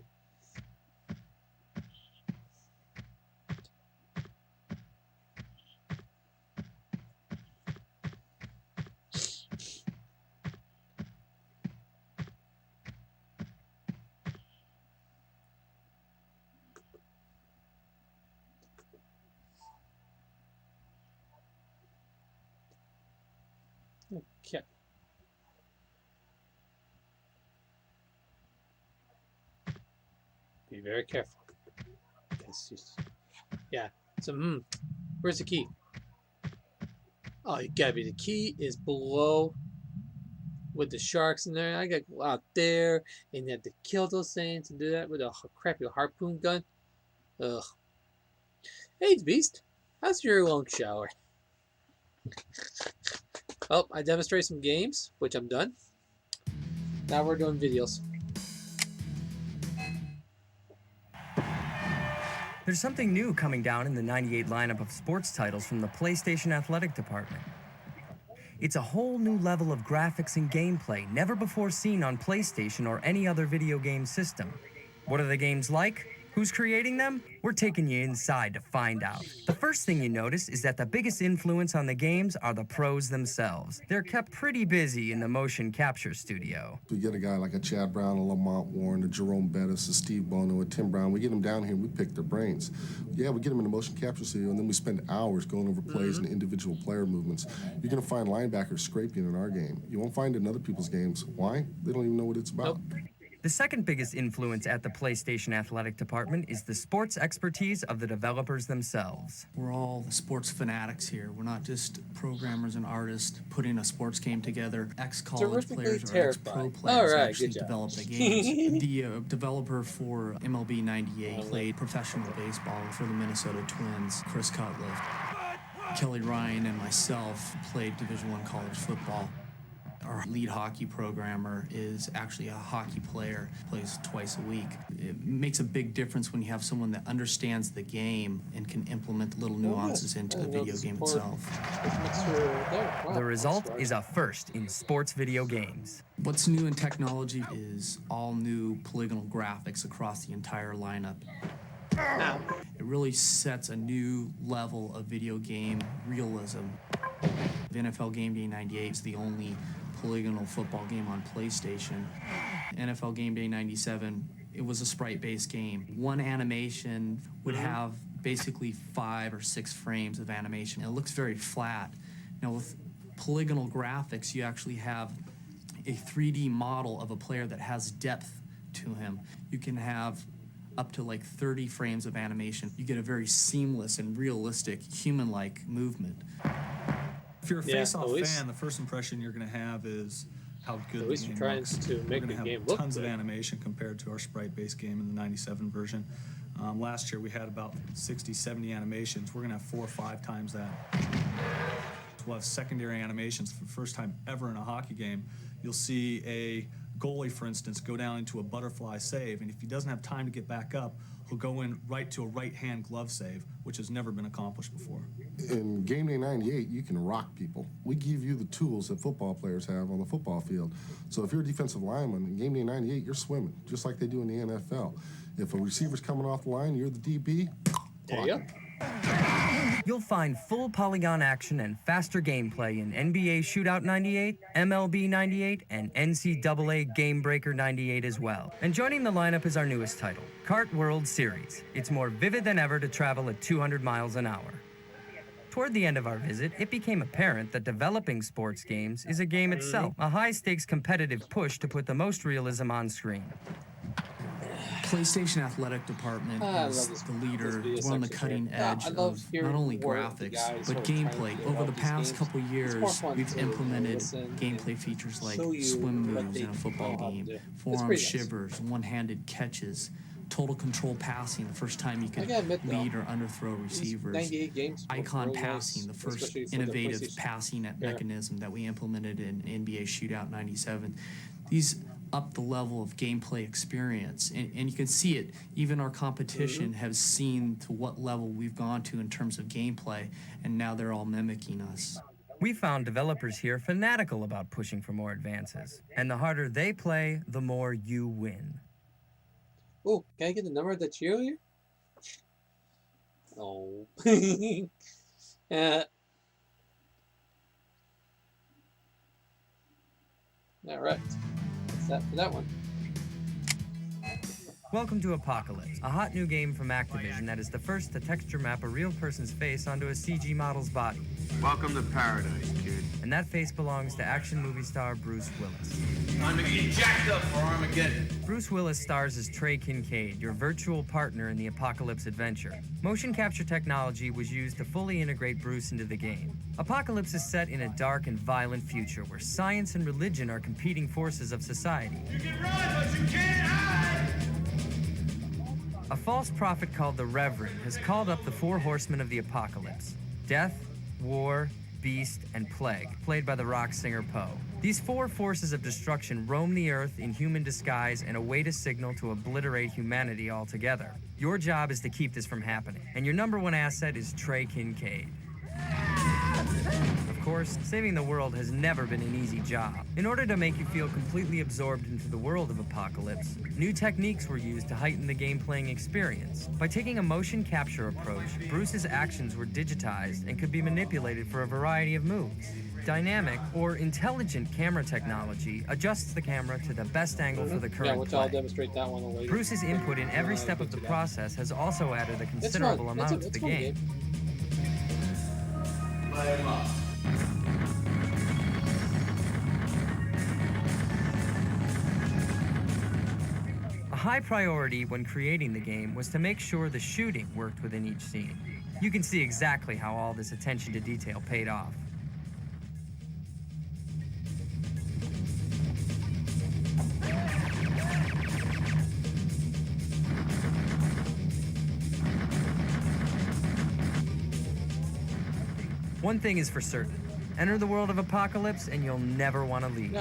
Okay. Be very careful. Yeah. So, where's the key? Oh, you gotta be. The key is below with the sharks in there. I gotta go out there and you have to kill those things and do that with a crappy harpoon gun. Ugh. Hey, Beast. How's your long shower? Oh, I demonstrated some games, which I'm done. Now we're doing videos. There's something new coming down in the 98 lineup of sports titles from the PlayStation Athletic Department. It's a whole new level of graphics and gameplay never before seen on PlayStation or any other video game system. What are the games like? Who's creating them? We're taking you inside to find out. The first thing you notice is that the biggest influence on the games are the pros themselves. They're kept pretty busy in the motion capture studio. We get a guy like a Chad Brown, a Lamont Warren, a Jerome Bettis, a Steve Bono, a Tim Brown. We get them down here and we pick their brains. Yeah, we get them in the motion capture studio and then we spend hours going over plays and individual player movements. You're gonna find linebackers scraping in our game. You won't find it in other people's games. Why? They don't even know what it's about. Nope. The second biggest influence at the PlayStation Athletic Department is the sports expertise of the developers themselves. We're all sports fanatics here. We're not just programmers and artists putting a sports game together. Ex-college players or ex-pro players actually develop the games. The developer for MLB 98 played professional baseball for the Minnesota Twins, Chris Cutliff. Kelly Ryan and myself played Division I college football. Our lead hockey programmer is actually a hockey player, plays twice a week. It makes a big difference when you have someone that understands the game and can implement little nuances into the video game itself. The result is a first in sports video games. What's new in technology is all new polygonal graphics across the entire lineup. It really sets a new level of video game realism. The NFL Game Day 98 is the only polygonal football game on PlayStation. NFL Game Day 97, it was a sprite-based game. One animation would have basically 5 or 6 frames of animation. It looks very flat. Now with polygonal graphics, you actually have a 3D model of a player that has depth to him. You can have up to like 30 frames of animation. You get a very seamless and realistic, human-like movement. If you're a face-off fan, the first impression you're going to have is how good the game looks. To make We're going the to game have look tons good. of animation compared to our sprite-based game in the 97 version. Last year we had about 60, 70 animations. We're going to have 4 or 5 times that. We'll have secondary animations for the first time ever in a hockey game. You'll see a goalie, for instance, go down into a butterfly save, and if he doesn't have time to get back up, he'll go in right to a right-hand glove save, which has never been accomplished before. In Game Day 98, you can rock people. We give you the tools that football players have on the football field. So if you're a defensive lineman, in Game Day 98, you're swimming, just like they do in the NFL. If a receiver's coming off the line, you're the DB. There you go. You'll find full polygon action and faster gameplay in NBA Shootout 98, MLB 98, and NCAA Game Breaker 98 as well. And joining the lineup is our newest title, Kart World Series. It's more vivid than ever to travel at 200 miles an hour. Toward the end of our visit, it became apparent that developing sports games is a game itself, a high-stakes competitive push to put the most realism on screen. PlayStation Athletic Department is the leader. We're on the cutting edge of not only graphics, but gameplay. Over the past couple years, we've implemented gameplay features like swim moves in a football game, forearm shivers, one-handed catches, total control passing, the first time you could lead or underthrow receivers, icon passing, the first innovative passing mechanism that we implemented in NBA Shootout 97. These up the level of gameplay experience, and you can see it. Even our competition has seen to what level we've gone to in terms of gameplay, and now they're all mimicking us. We found developers here fanatical about pushing for more advances, and the harder they play, the more you win. Oh, can I get the number of the cheerleader? Oh. All right. That's that for that one. Welcome to Apocalypse, a hot new game from Activision that is the first to texture map a real person's face onto a CG model's body. Welcome to paradise, kid. And that face belongs to action movie star Bruce Willis. Time to get jacked up for Armageddon. Bruce Willis stars as Trey Kincaid, your virtual partner in the Apocalypse adventure. Motion capture technology was used to fully integrate Bruce into the game. Apocalypse is set in a dark and violent future where science and religion are competing forces of society. You can run, but you can't hide! A false prophet called the Reverend has called up the 4 horsemen of the apocalypse: death, war, beast, and plague, played by the rock singer Poe. These 4 forces of destruction roam the earth in human disguise and await a signal to obliterate humanity altogether. Your job is to keep this from happening, and your #1 asset is Trey Kincaid. Of course, saving the world has never been an easy job. In order to make you feel completely absorbed into the world of Apocalypse, new techniques were used to heighten the game-playing experience. By taking a motion capture approach, Bruce's actions were digitized and could be manipulated for a variety of moves. Dynamic or intelligent camera technology adjusts the camera to the best angle for the current play. I'll demonstrate that one later. Bruce's input in every step of the process has also added a considerable amount to the game. A high priority when creating the game was to make sure the shooting worked within each scene. You can see exactly how all this attention to detail paid off. One thing is for certain. Enter the world of Apocalypse and you'll never want to leave.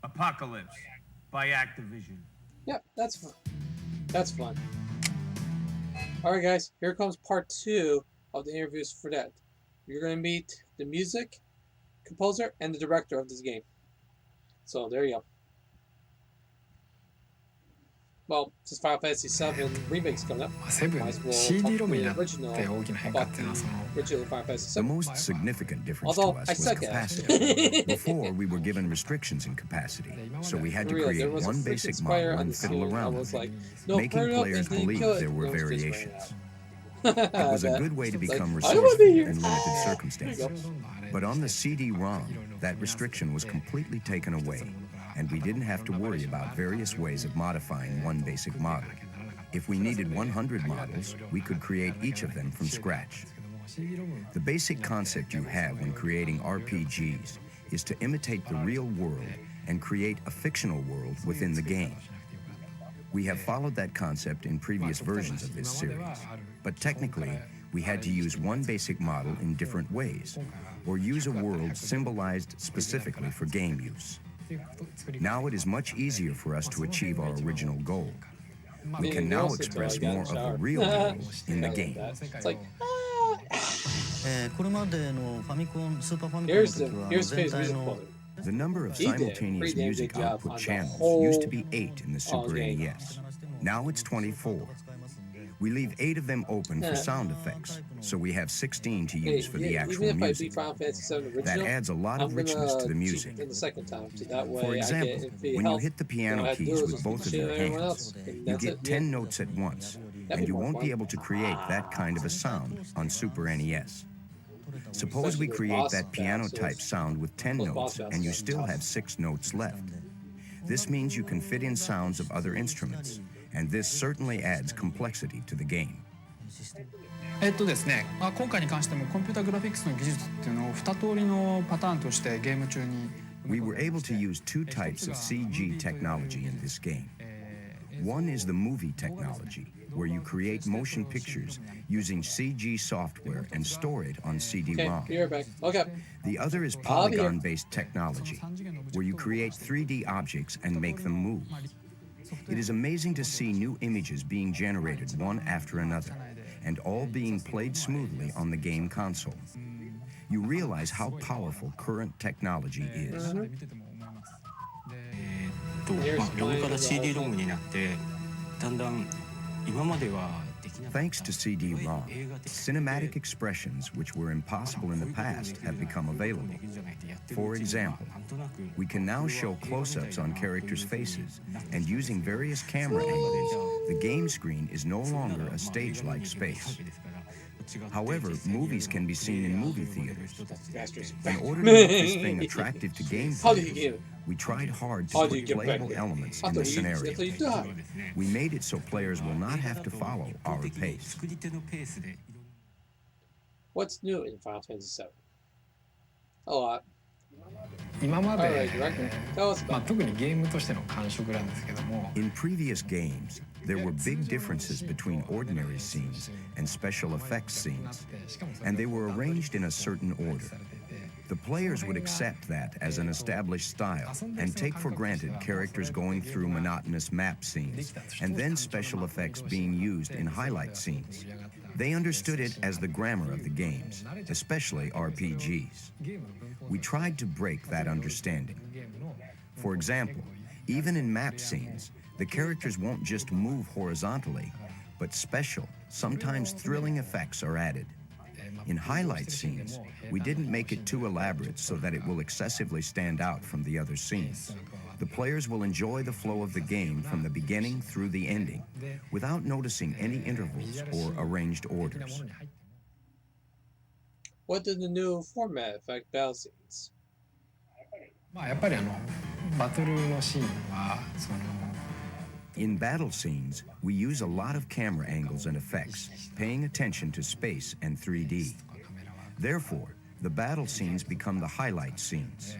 Apocalypse by Activision. Yep, that's fun. That's fun. Alright guys, here comes part 2 of the interviews for that. You're going to meet the music composer and the director of this game. So there you go. Well, since Final Fantasy VII Remake's coming up, might as well CD talkロムにto the なって original 大きな変化っていうのはその original Final Fantasy The VII. most significant difference Although, to us I was suck at capacity. it. Before, we were given restrictions in capacity, so we had to For real, there create was a one freaking basic spire model on and the fiddle scene. I around was with like, it, no, making burn it up players and then believe kill it. there were No, it's just variations. ran out. It was a That- good way to it's like, become I don't want to be here. resourceful in limited There you circumstances. go. But on the CD-ROM, that restriction was completely taken away, and we didn't have to worry about various ways of modifying one basic model. If we needed 100 models, we could create each of them from scratch. The basic concept you have when creating RPGs is to imitate the real world and create a fictional world within the game. We have followed that concept in previous versions of this series, but technically, we had to use one basic model in different ways, or use a world symbolized specifically for game use. Now it is much easier for us to achieve our original goal. We can now express more of the real world in the game. It's like, これまでのファミコン、スーパーファミコンの here's 時 the は here's 全 Faye's 体 music の quality. The number of He did a simultaneous pretty damn music good job output on the channels whole used to be 8 in the Super game. NES. Now it's 24. We leave 8 of them open for sound effects, so we have 16 to use for the Even actual if I beat music. Final Fantasy VII original, That adds a lot of I'm richness gonna to the cheat music. in the second time, so that way For I example, get infinite when you health. hit the All I piano have to do keys is with just both of cheat your on everyone hands, else, and you that's get it. 10 notes at once, That'd and be you more won't fun. be able to create that kind of a sound on Super NES. Suppose we Especially with create boss that piano-type battles. sound with 10 Those boss notes, and you battles are still tough. have 6 notes left. This means you can fit in sounds of other instruments, and this certainly adds complexity to the game. ですね、今回に関してもコンピュータグラフィックスの技術っていうのを2通りのパターンとしてゲーム中に We were able to use 2 types of CG technology in this game. One is the movie technology, where you create motion pictures using CG software and store it on CD-ROM. Okay, be right back. Okay. The other is I'll be here. polygon-based technology, where you create 3D objects and make them move. It is amazing to see new images being generated one after another, and all being played smoothly on the game console. You realize how powerful current technology is. ロムから CD ロムになってだんだん今までは Thanks to CD-ROM, cinematic expressions which were impossible in the past have become available. For example, we can now show close-ups on characters' faces, and using various camera angles, the game screen is no longer a stage-like space. However, movies can be seen in movie theaters. In order to make this thing attractive to game players, we tried hard to put playable elements in the scenario. We made it so players will not have to follow our pace. What's new in Final Fantasy VII? A lot. 今まで、 Alright, director. Tell us about it. 特にゲームとしての感触なんですけども In previous games, There were big differences between ordinary scenes and special effects scenes, and they were arranged in a certain order. The players would accept that as an established style and take for granted characters going through monotonous map scenes and then special effects being used in highlight scenes. They understood it as the grammar of the games, especially RPGs. We tried to break that understanding. For example, even in map scenes, the characters won't just move horizontally, but special, sometimes thrilling effects are added. In highlight scenes, we didn't make it too elaborate so that it will excessively stand out from the other scenes. The players will enjoy the flow of the game from the beginning through the ending, without noticing any intervals or arranged orders. What did the new format affect battle scenes? In battle scenes, we use a lot of camera angles and effects, paying attention to space and 3D. Therefore, the battle scenes become the highlight scenes.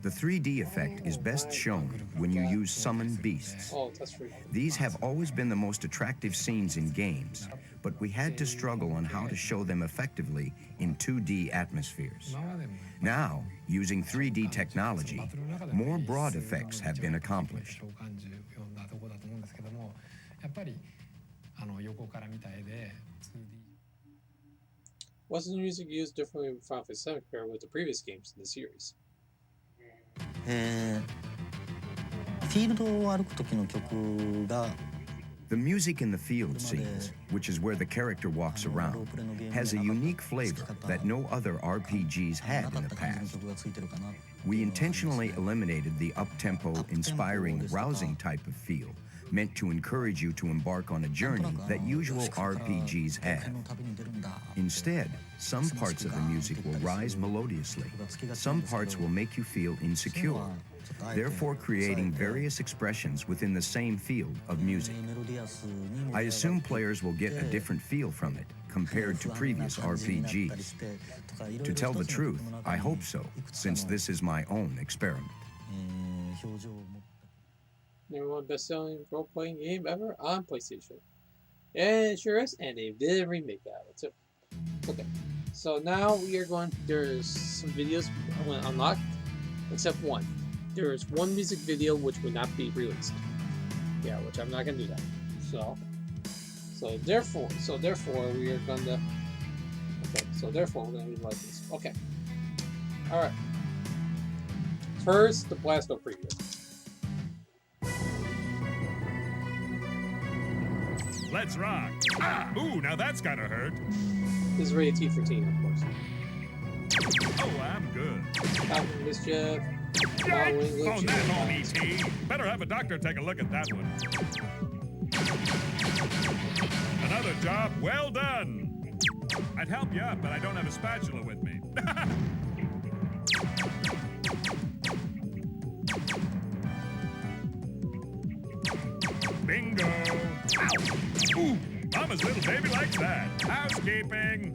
The 3D effect is best shown when you use summoned beasts. These have always been the most attractive scenes in games, but we had to struggle on how to show them effectively in 2D atmospheres. Now, using 3D technology, more broad effects have been accomplished. Was the music used differently in Final Fantasy VII compared with the previous games in the series? The music in the field scenes, which is where the character walks around, has a unique flavor that no other RPGs had in the past. We intentionally eliminated the up-tempo, inspiring, rousing type of feel, meant to encourage you to embark on a journey that usual RPGs have. Instead, some parts of the music will rise melodiously. Some parts will make you feel insecure, therefore creating various expressions within the same field of music. I assume players will get a different feel from it compared to previous RPGs. To tell the truth, I hope so, since this is my own experiment. Number one best-selling role-playing game ever on PlayStation. And it sure is, and they did a remake out of it too. Okay, so now we are going. There's some videos I want to unlock, except one. There is one music video which would not be released. Yeah, which I'm not gonna do that. So therefore we are gonna. Okay, so therefore we're gonna like this. Okay. All right. First, the Blasto preview. Let's rock. Ah, ooh, now that's gotta hurt. This is rated T for teen, of course. Oh, I'm good. Falcon Mischief. Phone that home, E.T. Better have a doctor take a look at that one. Another job well done. I'd help you out, but I don't have a spatula with me. Bingo! Ow! Ooh! Mama's little baby likes that. Housekeeping!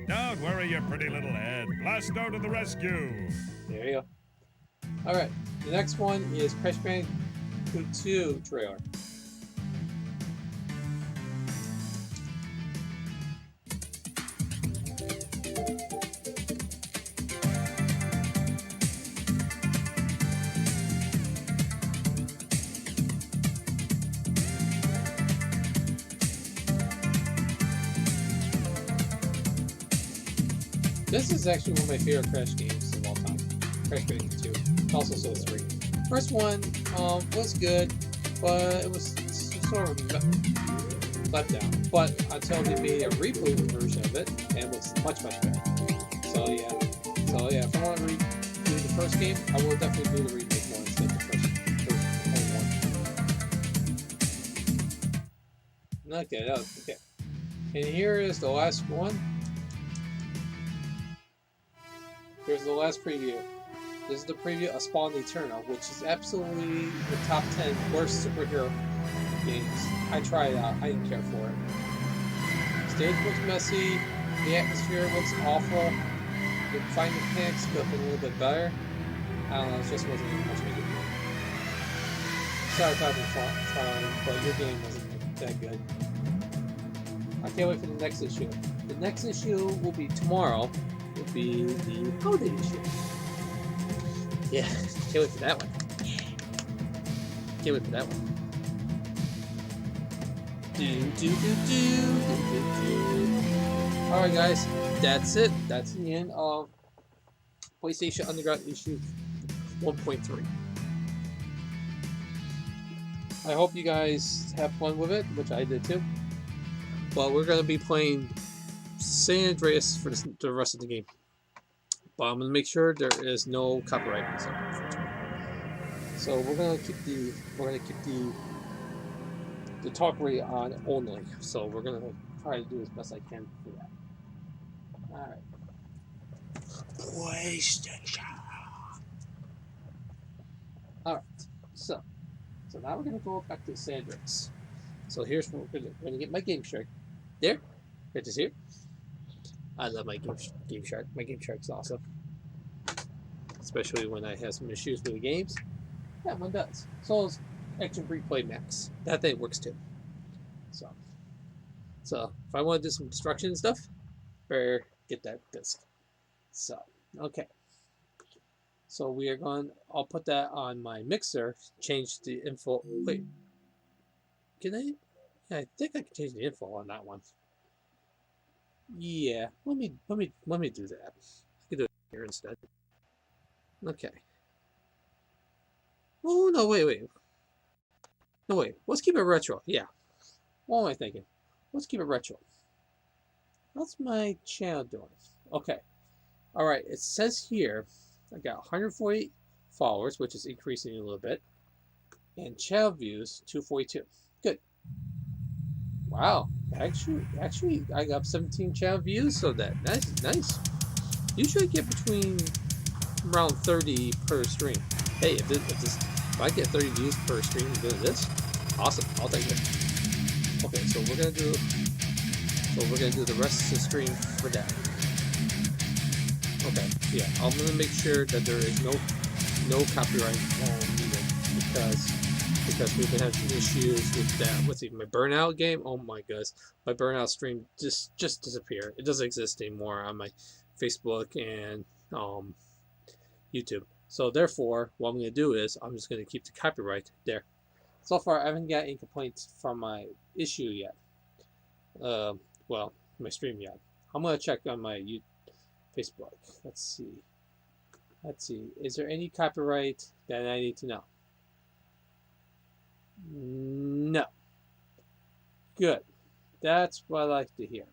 Don't worry your pretty little head. Blasto to the rescue! There you go. Alright, the next one is Crash Bandicoot 2 trailer. This is actually one of my favorite Crash games of all time. Crash Bandicoot 2. Also Soul 3. First one was good, but it was sort of let down. But until they made a reboot version of it, and it was much better. So yeah, if I want to redo the first game, I will definitely do the remake one instead of the first one. Okay, okay. And here is the last one. Here's the last preview. This is the preview of Spawn Eternal, which is absolutely the top 10 worst superhero games. I tried it out. I didn't care for it. The stage looks messy. The atmosphere looks awful. The fighting mechanics could have been a little bit better. I don't know. It just wasn't much of a good game. Sorry if I was fine, but your game wasn't that good. I can't wait for the next issue. The next issue will be tomorrow. Will be the holiday issue. Yeah, can't wait for that one. Can't wait for that one. Alright guys, that's it. That's the end of PlayStation Underground issue 1.3. I hope you guys have fun with it, which I did too. But we're going to be playing San Andreas for the rest of the game. But I'm going to make sure there is no copyright music. So we're going to keep the talk rate on only. So we're going to try to do as best I can for that. Alright. PlayStation. Alright. So now we're going to go back to San Andreas. So here's what we're going to get my Game Shark. There. It is here. I love my Game Shark. My Game Shark's awesome. Especially when I have some issues with the games. That one does. So is Action Replay Max. That thing works too. So if I want to do some destruction and stuff, better get that disc. So, okay. So we are I'll put that on my mixer, change the info. Wait. Can I? Yeah, I think I can change the info on that one. Yeah, let me do that. I can do it here instead. Okay. Oh no, wait. No wait. Let's keep it retro. Yeah. What am I thinking? Let's keep it retro. How's my channel doing? Okay. All right. It says here I got 148 followers, which is increasing a little bit, and channel views 242. Good. Wow. Actually, I got 17 channel views, so nice. Usually get between around 30 per stream. Hey, if I get 30 views per stream doing this, awesome. I'll take it. Okay, so we're gonna do the rest of the stream for that. Okay, yeah, I'm gonna make sure that there is no copyright needed because we've been having issues with that. Let's see, my Burnout game. Oh my goodness, my Burnout stream just disappeared. It doesn't exist anymore on my Facebook and YouTube. So therefore, what I'm going to do is I'm just going to keep the copyright there. So far, I haven't got any complaints from my issue yet. Well, my stream yet. I'm going to check on my Facebook. Let's see. Is there any copyright that I need to know? No. Good. That's what I like to hear.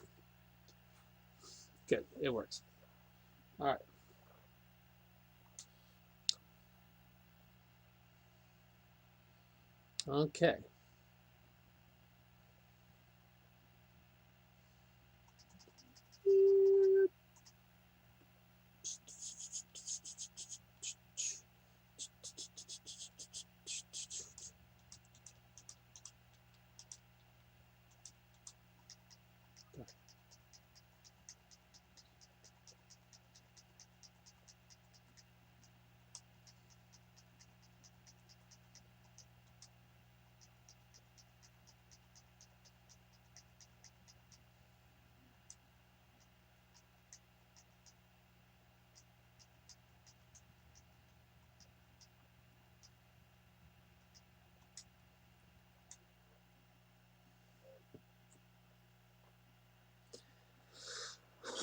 Good. It works. All right. Okay.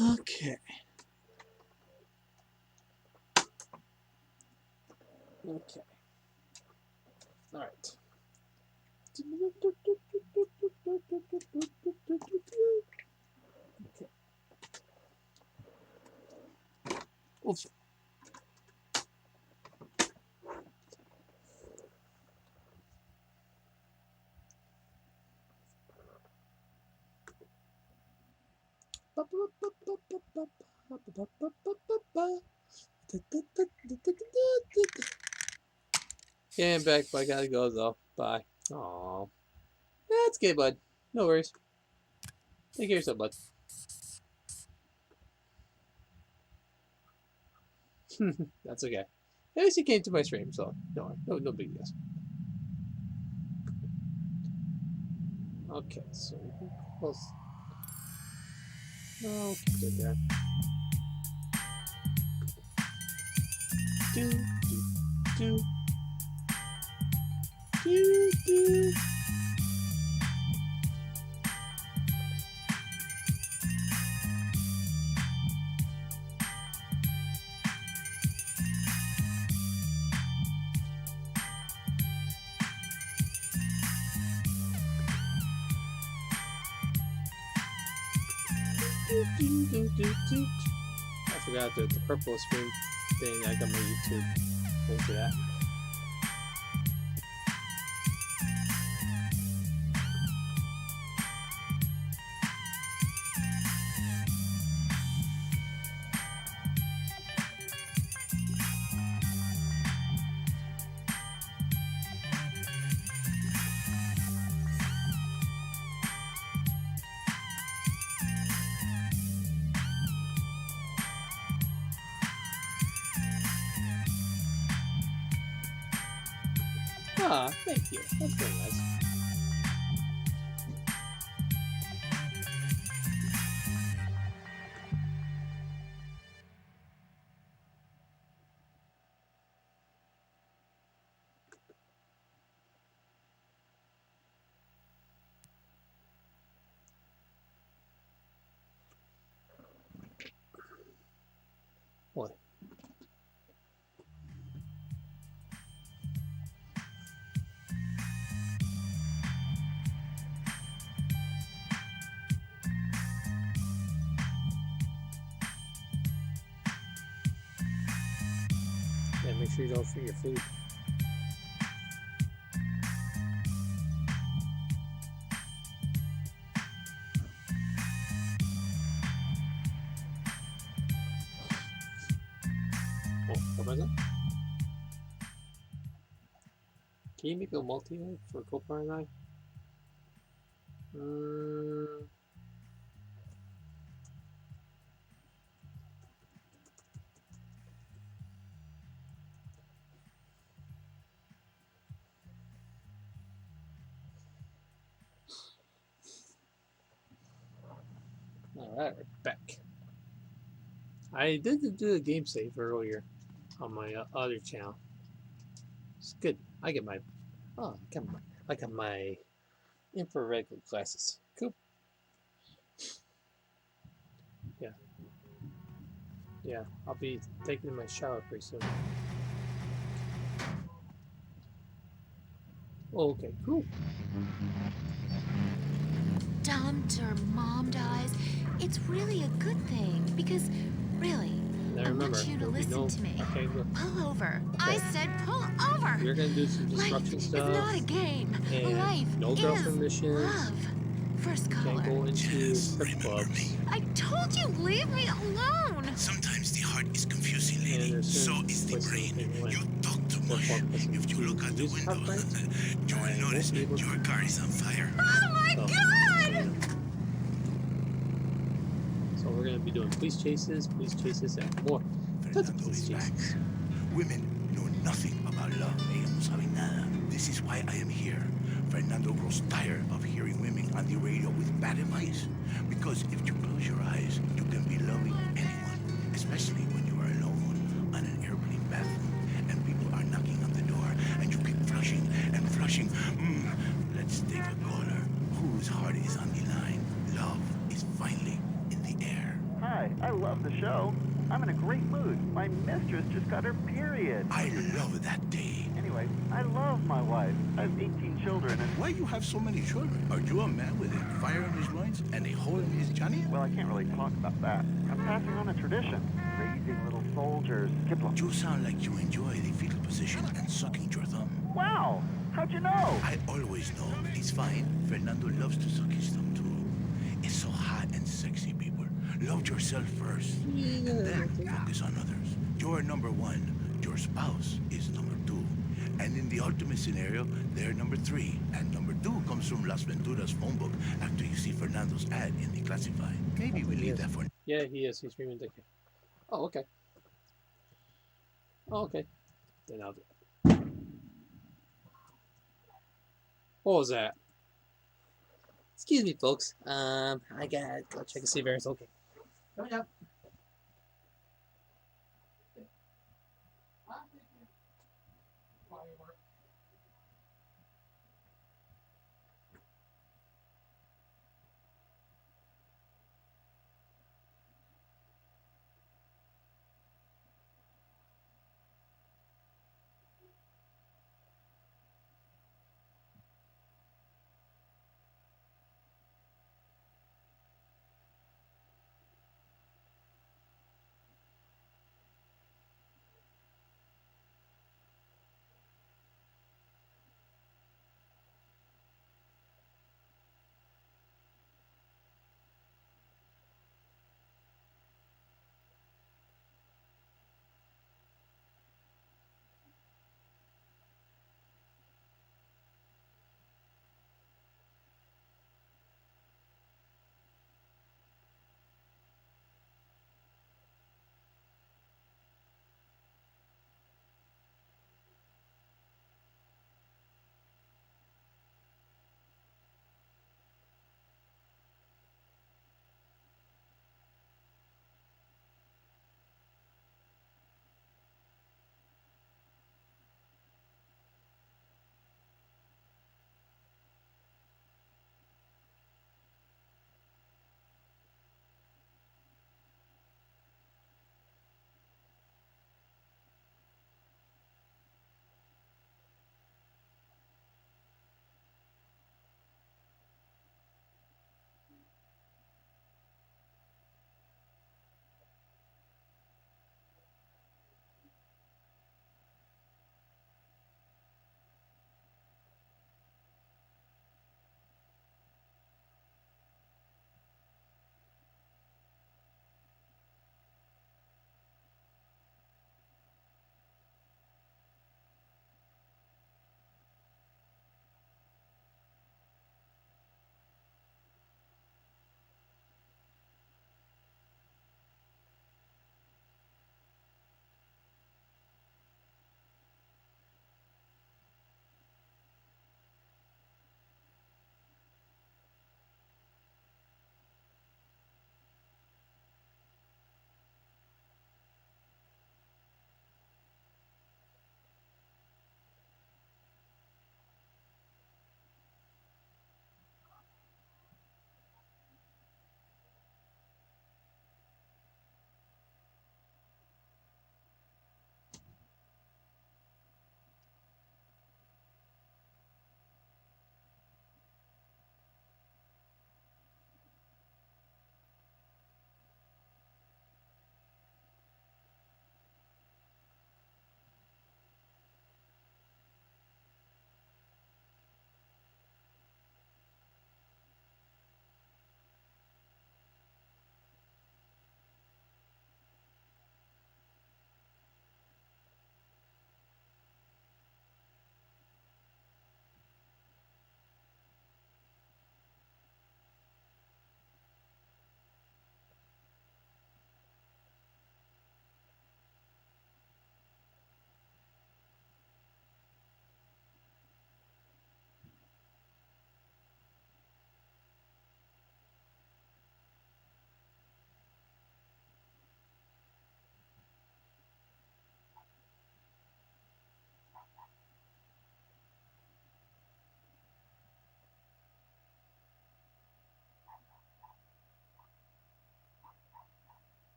Okay. Okay. All right. Okay. Oops. Yeah, I'm back, but I gotta go though. Bye. Aww. That's okay, bud. No worries. Take care of yourself, bud. That's okay. At least he came to my stream, so no big deal. Okay, so close. No, keep it there. Do, do, do, do, do. I forgot the purple screen thing. I got my YouTube link for that. Ah, thank you. That's very nice. Boy. Yeah, make sure you don't forget your food. Oh, what was that? Can you make a multi for Copar and I? Alright, we're back. I did do a game save earlier on my other channel. It's good. I got my infrared glasses. Cool. Yeah. Yeah, I'll be taking my shower pretty soon. Oh, okay, cool. Dumped or mom dies, it's really a good thing because, really, I want you to listen to me. Okay, pull over. Okay. I said pull over. You're gonna do some destruction stuff. It's not a game. And life no girlfriend is missions. love. First color. Can't go into strip clubs. I told you, leave me alone. Sometimes the heart is confusing, lady. So is the brain. You talk too much. If you look out the window, you will notice your car is on fire. Oh my God! So we're gonna be doing police chases, and more. Tons of police chases. Women know nothing about love. Ellos no saben nada. This is why I am here. Fernando grows tired of hearing women on the radio with bad advice. Because if you close your eyes, you can be loving anyone, especially when you are alone on an airplane bathroom and people are knocking on the door and you keep flushing and flushing. Let's take a caller whose heart is on the line. Love is finally in the air. Hi, I love the show. I'm in a great mood. My mistress just got her period. I love that day. Anyway, I love my wife. I have 18 children and... Why you have so many children? Are you a man with a fire in his loins and a hole in his Johnny? Well, I can't really talk about that. I'm passing on a tradition. Raising little soldiers. Kipling. You sound like you enjoy the fetal position and sucking your thumb. Wow! How'd you know? I always know. It's fine. Fernando loves to suck his thumb too. It's so hot and sexy, people. Love yourself first. And then focus on others. You're number one. Your spouse is number two. And in the ultimate scenario, they're number three. And number two comes from Las Venturas phone book after you see Fernando's ad in the classified. Maybe we leave that for... Yeah, he is. He's streaming the game. Oh, okay. Oh, okay. Then I'll do it. What was that? Excuse me, folks. I gotta go check and see if everything's okay. Coming up.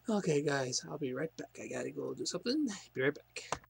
Okay, guys, I'll be right back. I gotta go do something. Be right back.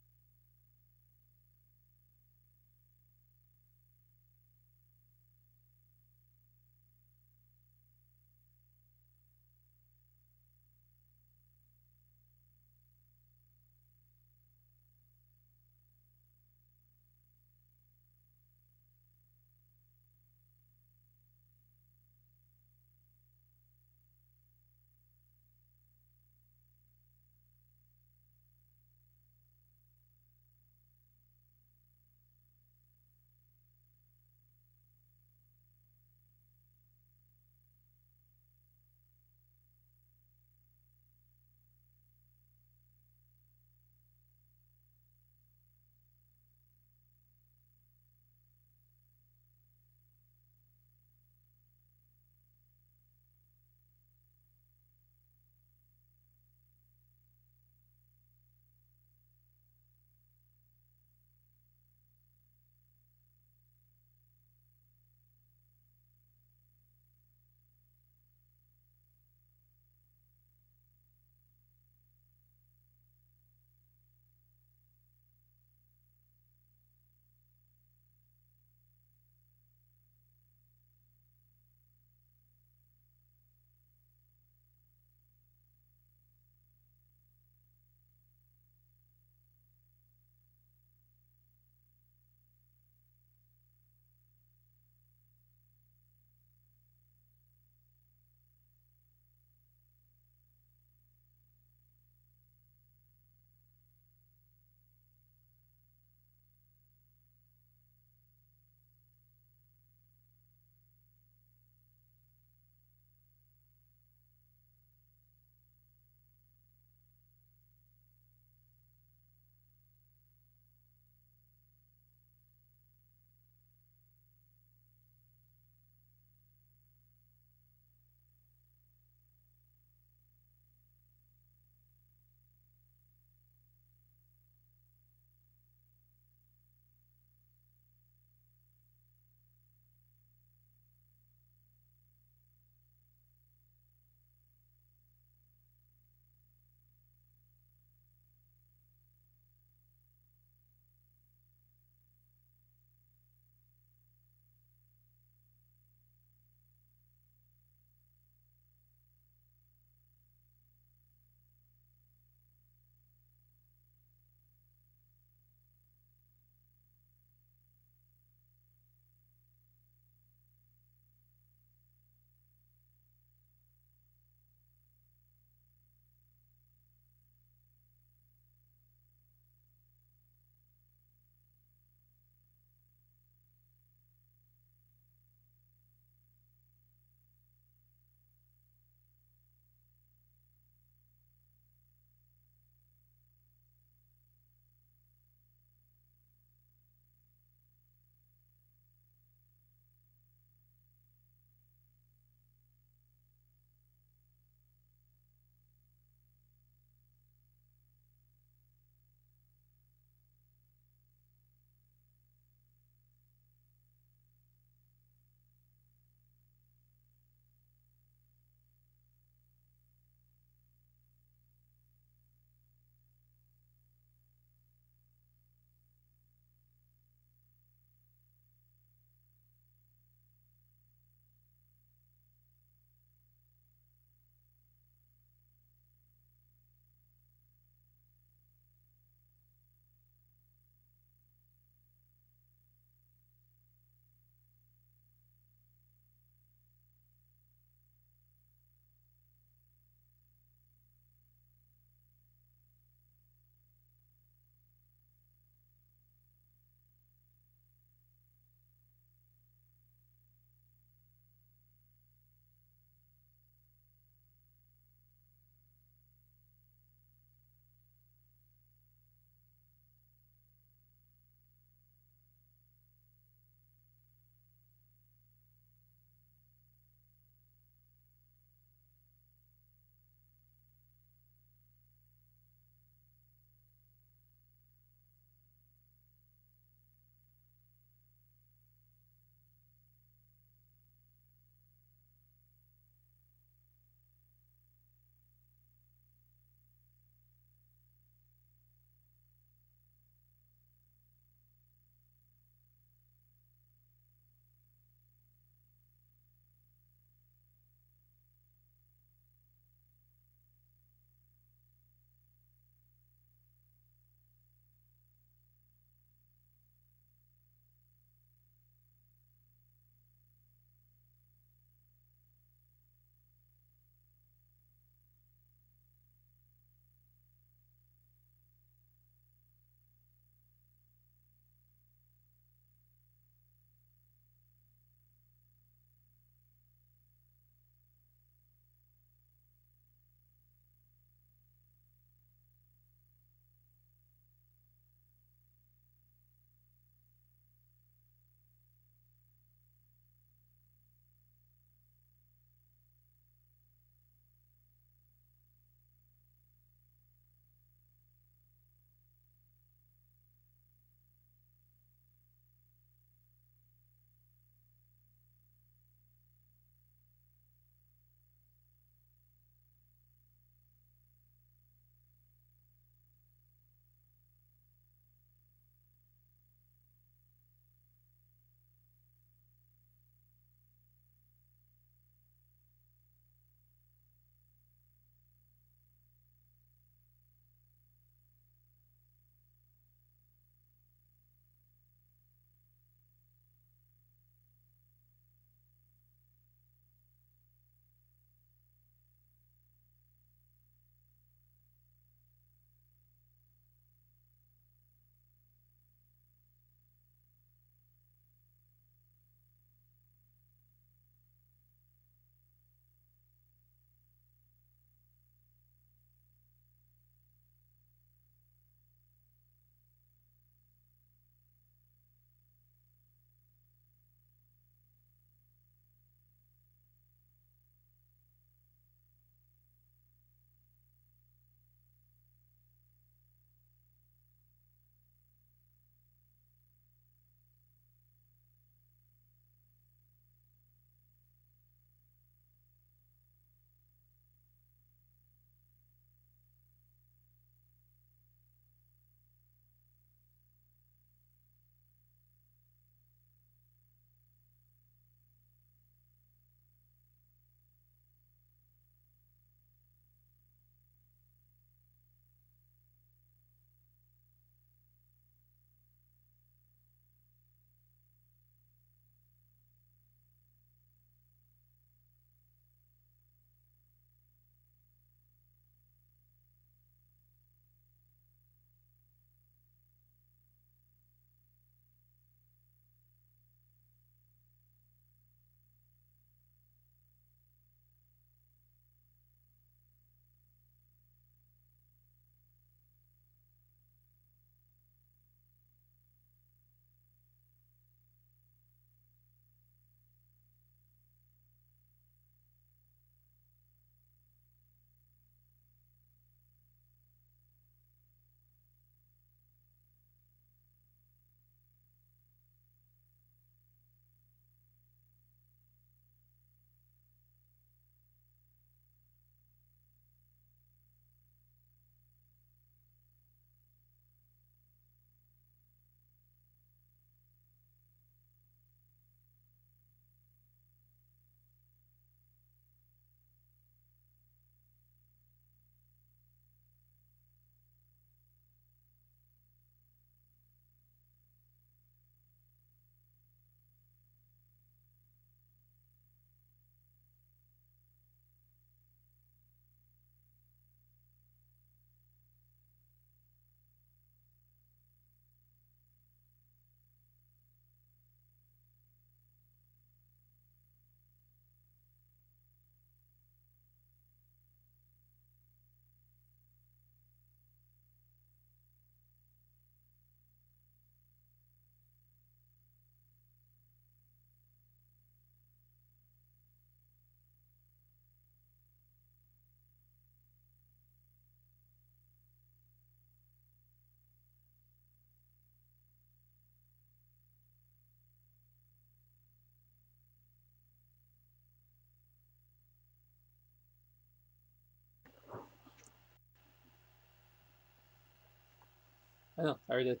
I know, I already did.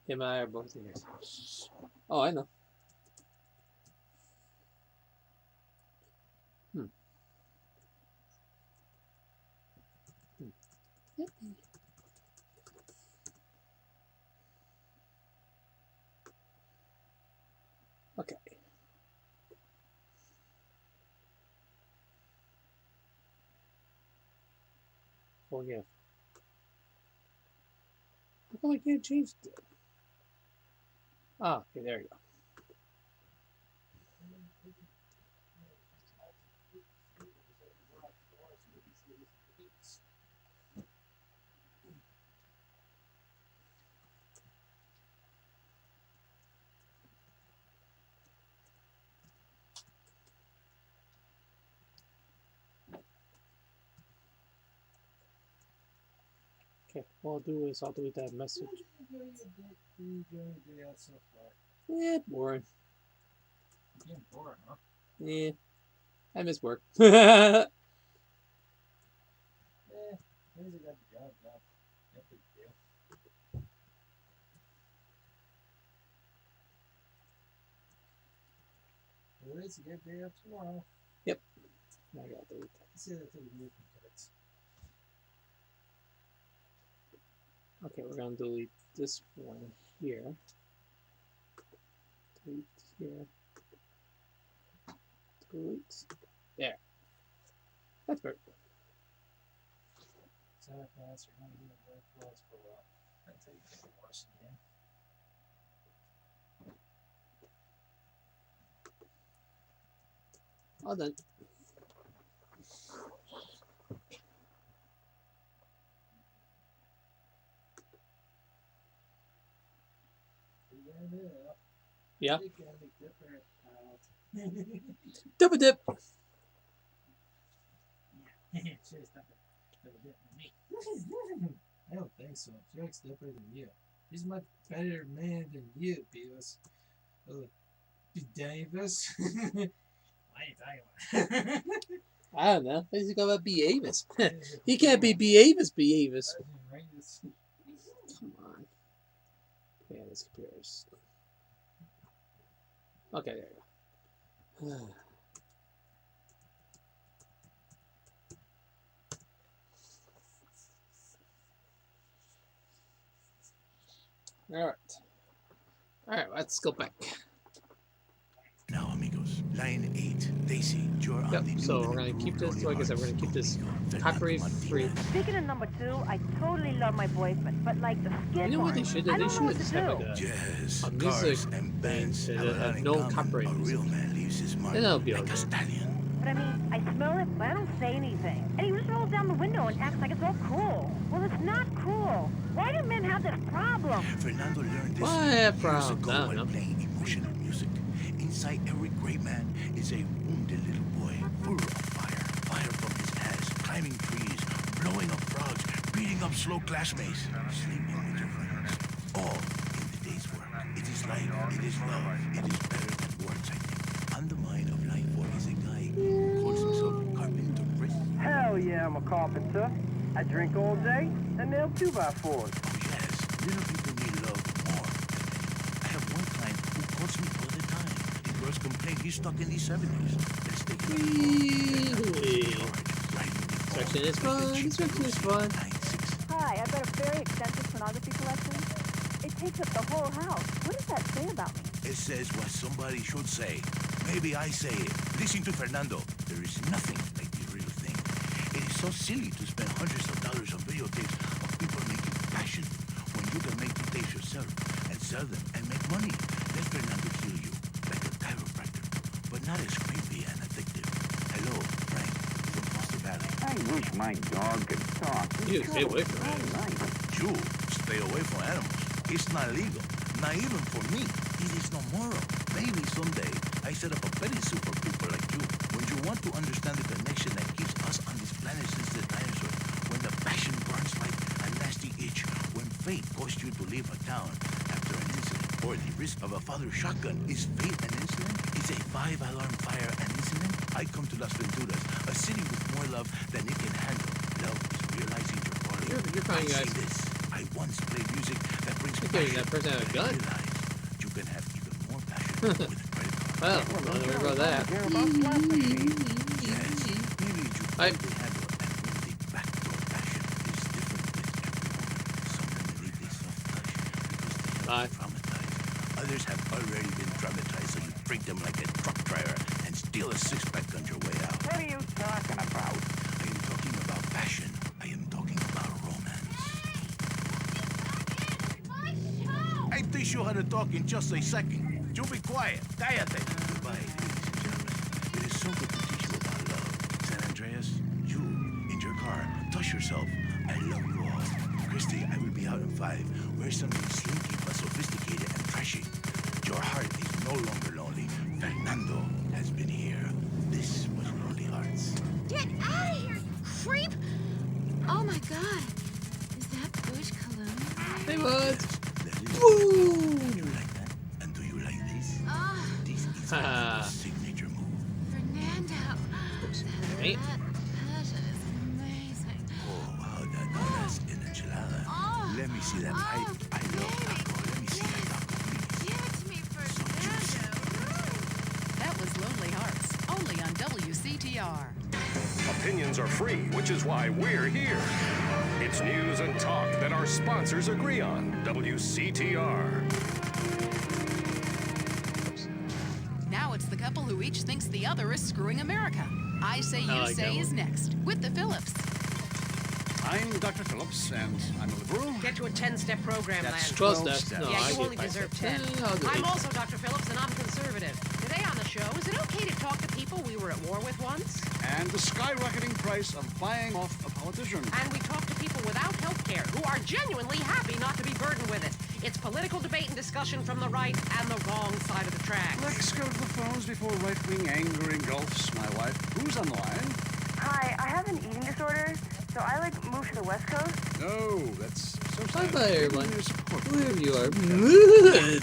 Him and I are both in here. Oh, I know. Okay. Oh yeah. How come I can't change it? Ah, okay, there you go. Okay, what I'll do is I'll delete that message. Yeah, boring. Boring, huh? Yeah, I miss work. Yeah, I got the job done. No big deal. Well, it's a good day up tomorrow. Yep. I gotta delete that. See that thing moving cuts. Okay, we're gonna delete this one here. Delete here. Delete. There. That's perfect. Santa Claus are only doing work for us for a while. Until you get worse again. All done. Yeah. Double dip. I don't think so. Jack's different than you. He's much better man than you, Beavis. Davis. Why are you talking about? I don't know. He's going about Beavis. He can't be Beavis. Come on. Yeah, this computer's. Okay, there you go. Alright. Alright, let's go back. Now, amigos, line 8, Daisy, you're on the So we're gonna keep this, like I said, we're gonna keep this copyright free. Speaking of number 2, I totally love my boyfriend, but like the skid You know what they mark, should do? They should just have like a music thing that have no copyright music. And that'll be okay. But I mean, I smell it, but I don't say anything. And he just rolls down the window and acts like it's all cool. Well, it's not cool. Why do men have this problem? Fernando learned this Why years ago while playing emotional music. Inside every great man is a wounded little boy, full of fire. Fire from his ass, climbing trees, blowing up frogs, beating up slow classmates, sleeping with your friends. All in the day's work. It is life, it is love, it is better than words, I think. On the mind of life for is a guy who calls himself Carpenter Chris. Hell yeah, I'm a carpenter. I drink all day and nail 2x4s. Oh yes, little people need love more than anyone. I have one client who calls me all the time. The girls complain he's stuck in the 70s. Let's take it. Instruction is fun. Instruction is fun. Hi, I've got a very extensive pornography collection. It takes up the whole house. What does that say about me? It says what somebody should say. Maybe I say it. Listen to Fernando. There is nothing like the real thing. It is so silly to spend hundreds of dollars on videotapes of people making fashion when you can make the tapes yourself and sell them and make money. Let Fernando heal you like a chiropractor, but not as creepy and addictive. Hello, Frank from Foster Valley. I wish my dog could talk. You stay away from animals. You stay away from animals. It's not legal. Not even for me. It is no moral. Maybe someday I set up a petting zoo for people like you. When you want to understand the connection that keeps us on this planet since the dinosaurs, when the passion burns like a nasty itch, when fate caused you to leave a town after an incident, or the risk of a father's shotgun. Is fate an incident? Is a 5-alarm fire an incident? I come to Las Venturas, a city with more love than it can handle. Love is realizing your falling You're fine, guys. I once played music that brings passion. That person had a gun. You can have even more passion with credit card. Well, don't worry about that. Yes, maybe you probably have your athletic backdoor passion is different with everyone. Some need this soft touch because they have traumatized. Others have already been traumatized, so you treat them like a truck driver and steal a six-pack on your way out. What are you talking about? I am talking about passion. I am talking about romance. I teach you how to talk in just a second. You be quiet. Cállate. Goodbye, ladies and gentlemen. It is so good to teach you about love. San Andreas, you, in your car, touch yourself. I love you all. Christy, I will be out in 5. Wear something slinky but sophisticated and trashy. Your heart is no longer lonely. Fernando has been here. This was Lonely Hearts. Get out of here, you creep! Oh my god. Is that Bush Cologne? Hey, bud. Woo! Do you like that? And do you like this? Oh, This is my signature move. Fernando. Right? That is amazing. Oh, wow, that's an enchilada. Oh, Let me see that pipe. I love taco. Let me see that taco, please. give it to me, Fernando. That was Lonely Hearts, only on WCTR. Opinions are free, which is why we're here. It's news and talk that our sponsors agree on. WCTR. Now it's the couple who each thinks the other is screwing America. I Say You like Say that is next, with the Phillips. I'm Dr. Phillips, and I'm a liberal. Get to a 10-step program, That's lad. 12 steps. No, yeah, I you get only 5 deserve steps. 10. I'll do I'm 8 also Dr. Phillips, and I'm conservative. Today on the show, is it okay to talk to people we were at war with once? And the skyrocketing price of buying off a politician. And we talk to people without health care who are genuinely happy not to be burdened with it. It's political debate and discussion from the right and the wrong side of the track. Let's go to the phones before right-wing anger engulfs my wife. Who's on the line? Hi, I have an eating disorder, so I moved to the West Coast. No, that's so sad. Bye-bye, everyone. Wherever you are.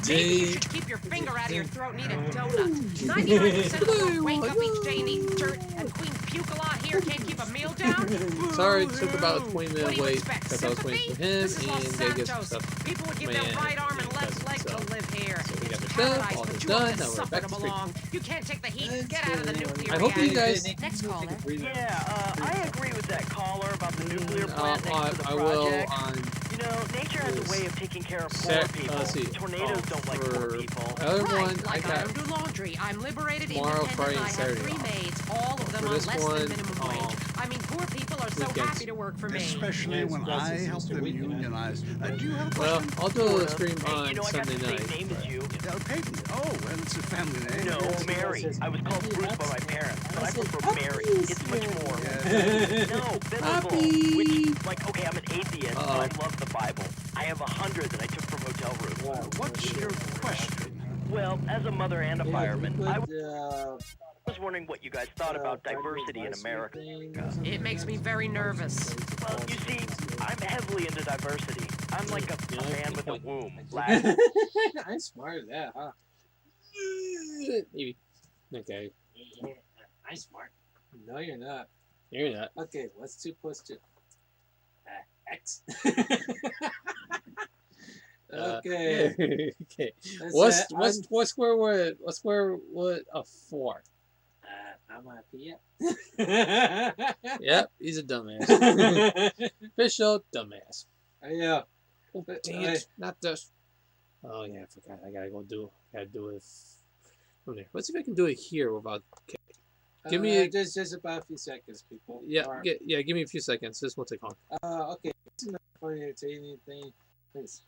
Maybe you should keep your finger out of your throat and eat a donut. 99% of them wake up each day and eat dirt, and Queen Puke-a-Lot here can't keep a meal down. Sorry, it took about 20 What minutes do you wait expect? because I was waiting for him This is Los and they get some Santos. stuff. People would give their right arm and left leg to live here. So we got It's the paradise, stuff, all but is you have done. to Now we're suffer back to to street. belong. You can't take the heat. Get out of the nuclear I hope you reactor. guys. Next caller. Yeah, I agree with that caller about the nuclear plant next to the I will project. on. You know, nature has a way of taking care of poor people. Let's see. Tornadoes don't like poor people. Other Right, one, like I I got don't do laundry. I'm liberated, tomorrow, independent. Friday, I and have Saturday 3 off. maids, all of them For on this less one, than minimum wage. I mean, poor people are so weekends. happy to work for me. Especially when I help them unionize. Do you have a Well, question? I'll do a stream Hey, on you know, I got Sunday the same night. name as you. Peyton. Oh, well, it's a family name. No, Mary. I was called Bruce by my parents, but I prefer Mary. It's much more. No, biblical. Which, like, okay, I'm an atheist, but I love the Bible. I have 100 that I took from hotel rooms. What's your question? Well, as a mother and a fireman, I was wondering what you guys thought about diversity in America. It makes me very nervous. Well, you see, I'm heavily into diversity. I'm like a man with a womb. Lad. I'm smart at that, huh? Maybe. Okay. I'm smart. No, you're not. You're not. Okay, what's 2 plus 2? X. Okay. Okay. What's square root? What's square root of 4? I'm on P. Yep, he's a dumbass. Official dumbass. Yeah. Oh, dang it! Not this. Oh yeah, I forgot. I gotta do it from there. Let's see if I can do it here without. Okay. Give me just about a few seconds, people. Yeah, give me a few seconds. This won't take long. Okay. This is not funny to say anything. Is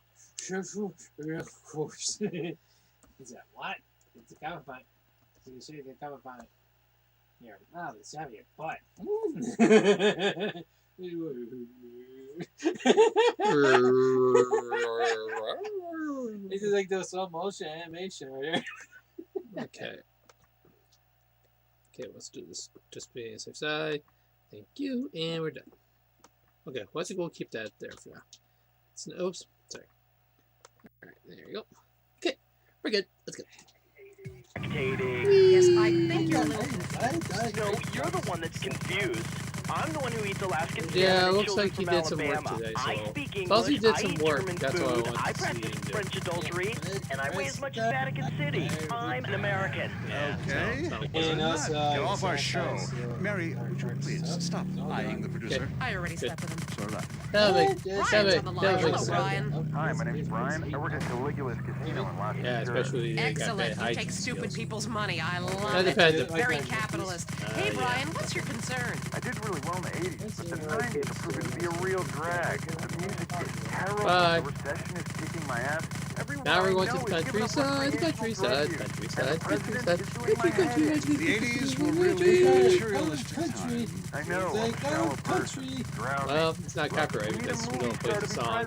that what? It's a cover font. So you see the cover font. Here, now let's have your butt. This is like the slow motion animation right here. Okay. Okay, let's do this. Just be on the safe side. Thank you, and we're done. Okay, let's go keep that there for now. Oops, sorry. All right, there you go. Okay, we're good. Let's go. Yes, I think you're a little No, you're the one that's confused. I'm the one who eats Alaskan salmon Yeah, it and looks children like he from did some Alabama. work today, I so speak as long as he English, did I some eat work, German that's what I food, want I to see practice him do. French adultery, and I weigh as much as Vatican City. I'm an American. Okay. And Not also, get off our so show. fast, Mary, would you please stop eyeing the producer? I already slept with him. So did I. Brian's on the line. Hello, Brian. Hi, my name's Brian. I work at Caligula's Casino in Los Yeah, especially the Excellent. You take stupid people's money. I love That it. depends. Very capitalist. Hey, yeah. Brian, what's your concern? I did really well in the 80s, but the 90s are proving to be a real drag. The music is terrible. Bye. The recession is kicking my ass. Everyone Now we're I going know to the is giving up countryside, recreational countryside, drug use. countryside, And the president countryside, is doing my head in. The 80s were really a materialistic time. I know, I'm a shallow person. Drowning. Well, it's not copyright because we don't play the song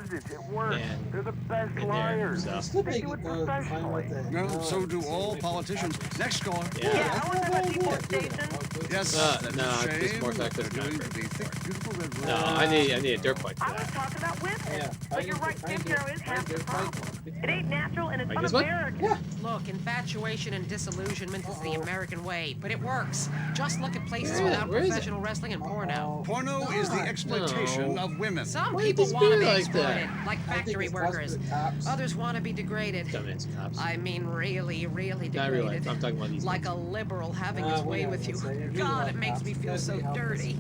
and They're the best in there, liars. so. They do it professionally. Well, so do all politicians. Next caller. Yeah. I want to have deforestation. Yes. No, that's a it's shame, more like but this doing copyright. the thick, beautiful red rose. No, I need a dirt bike for I was that. talking about women. But you're right, Jim Carroll is half the problem. It ain't natural and it's Like this one? un-American. Look, infatuation and disillusionment is the American way, but it works. Just look at places Yeah, without where is it? professional wrestling and porno. Porno is the exploitation of women. Some Why did people this want to be be like exploited, that? like factory workers. Others want to be degraded. Dumbass cops. I mean, really, really Not real degraded. life. I'm talking about these. Like a liberal having his way with you. God, it makes me feel so dirty.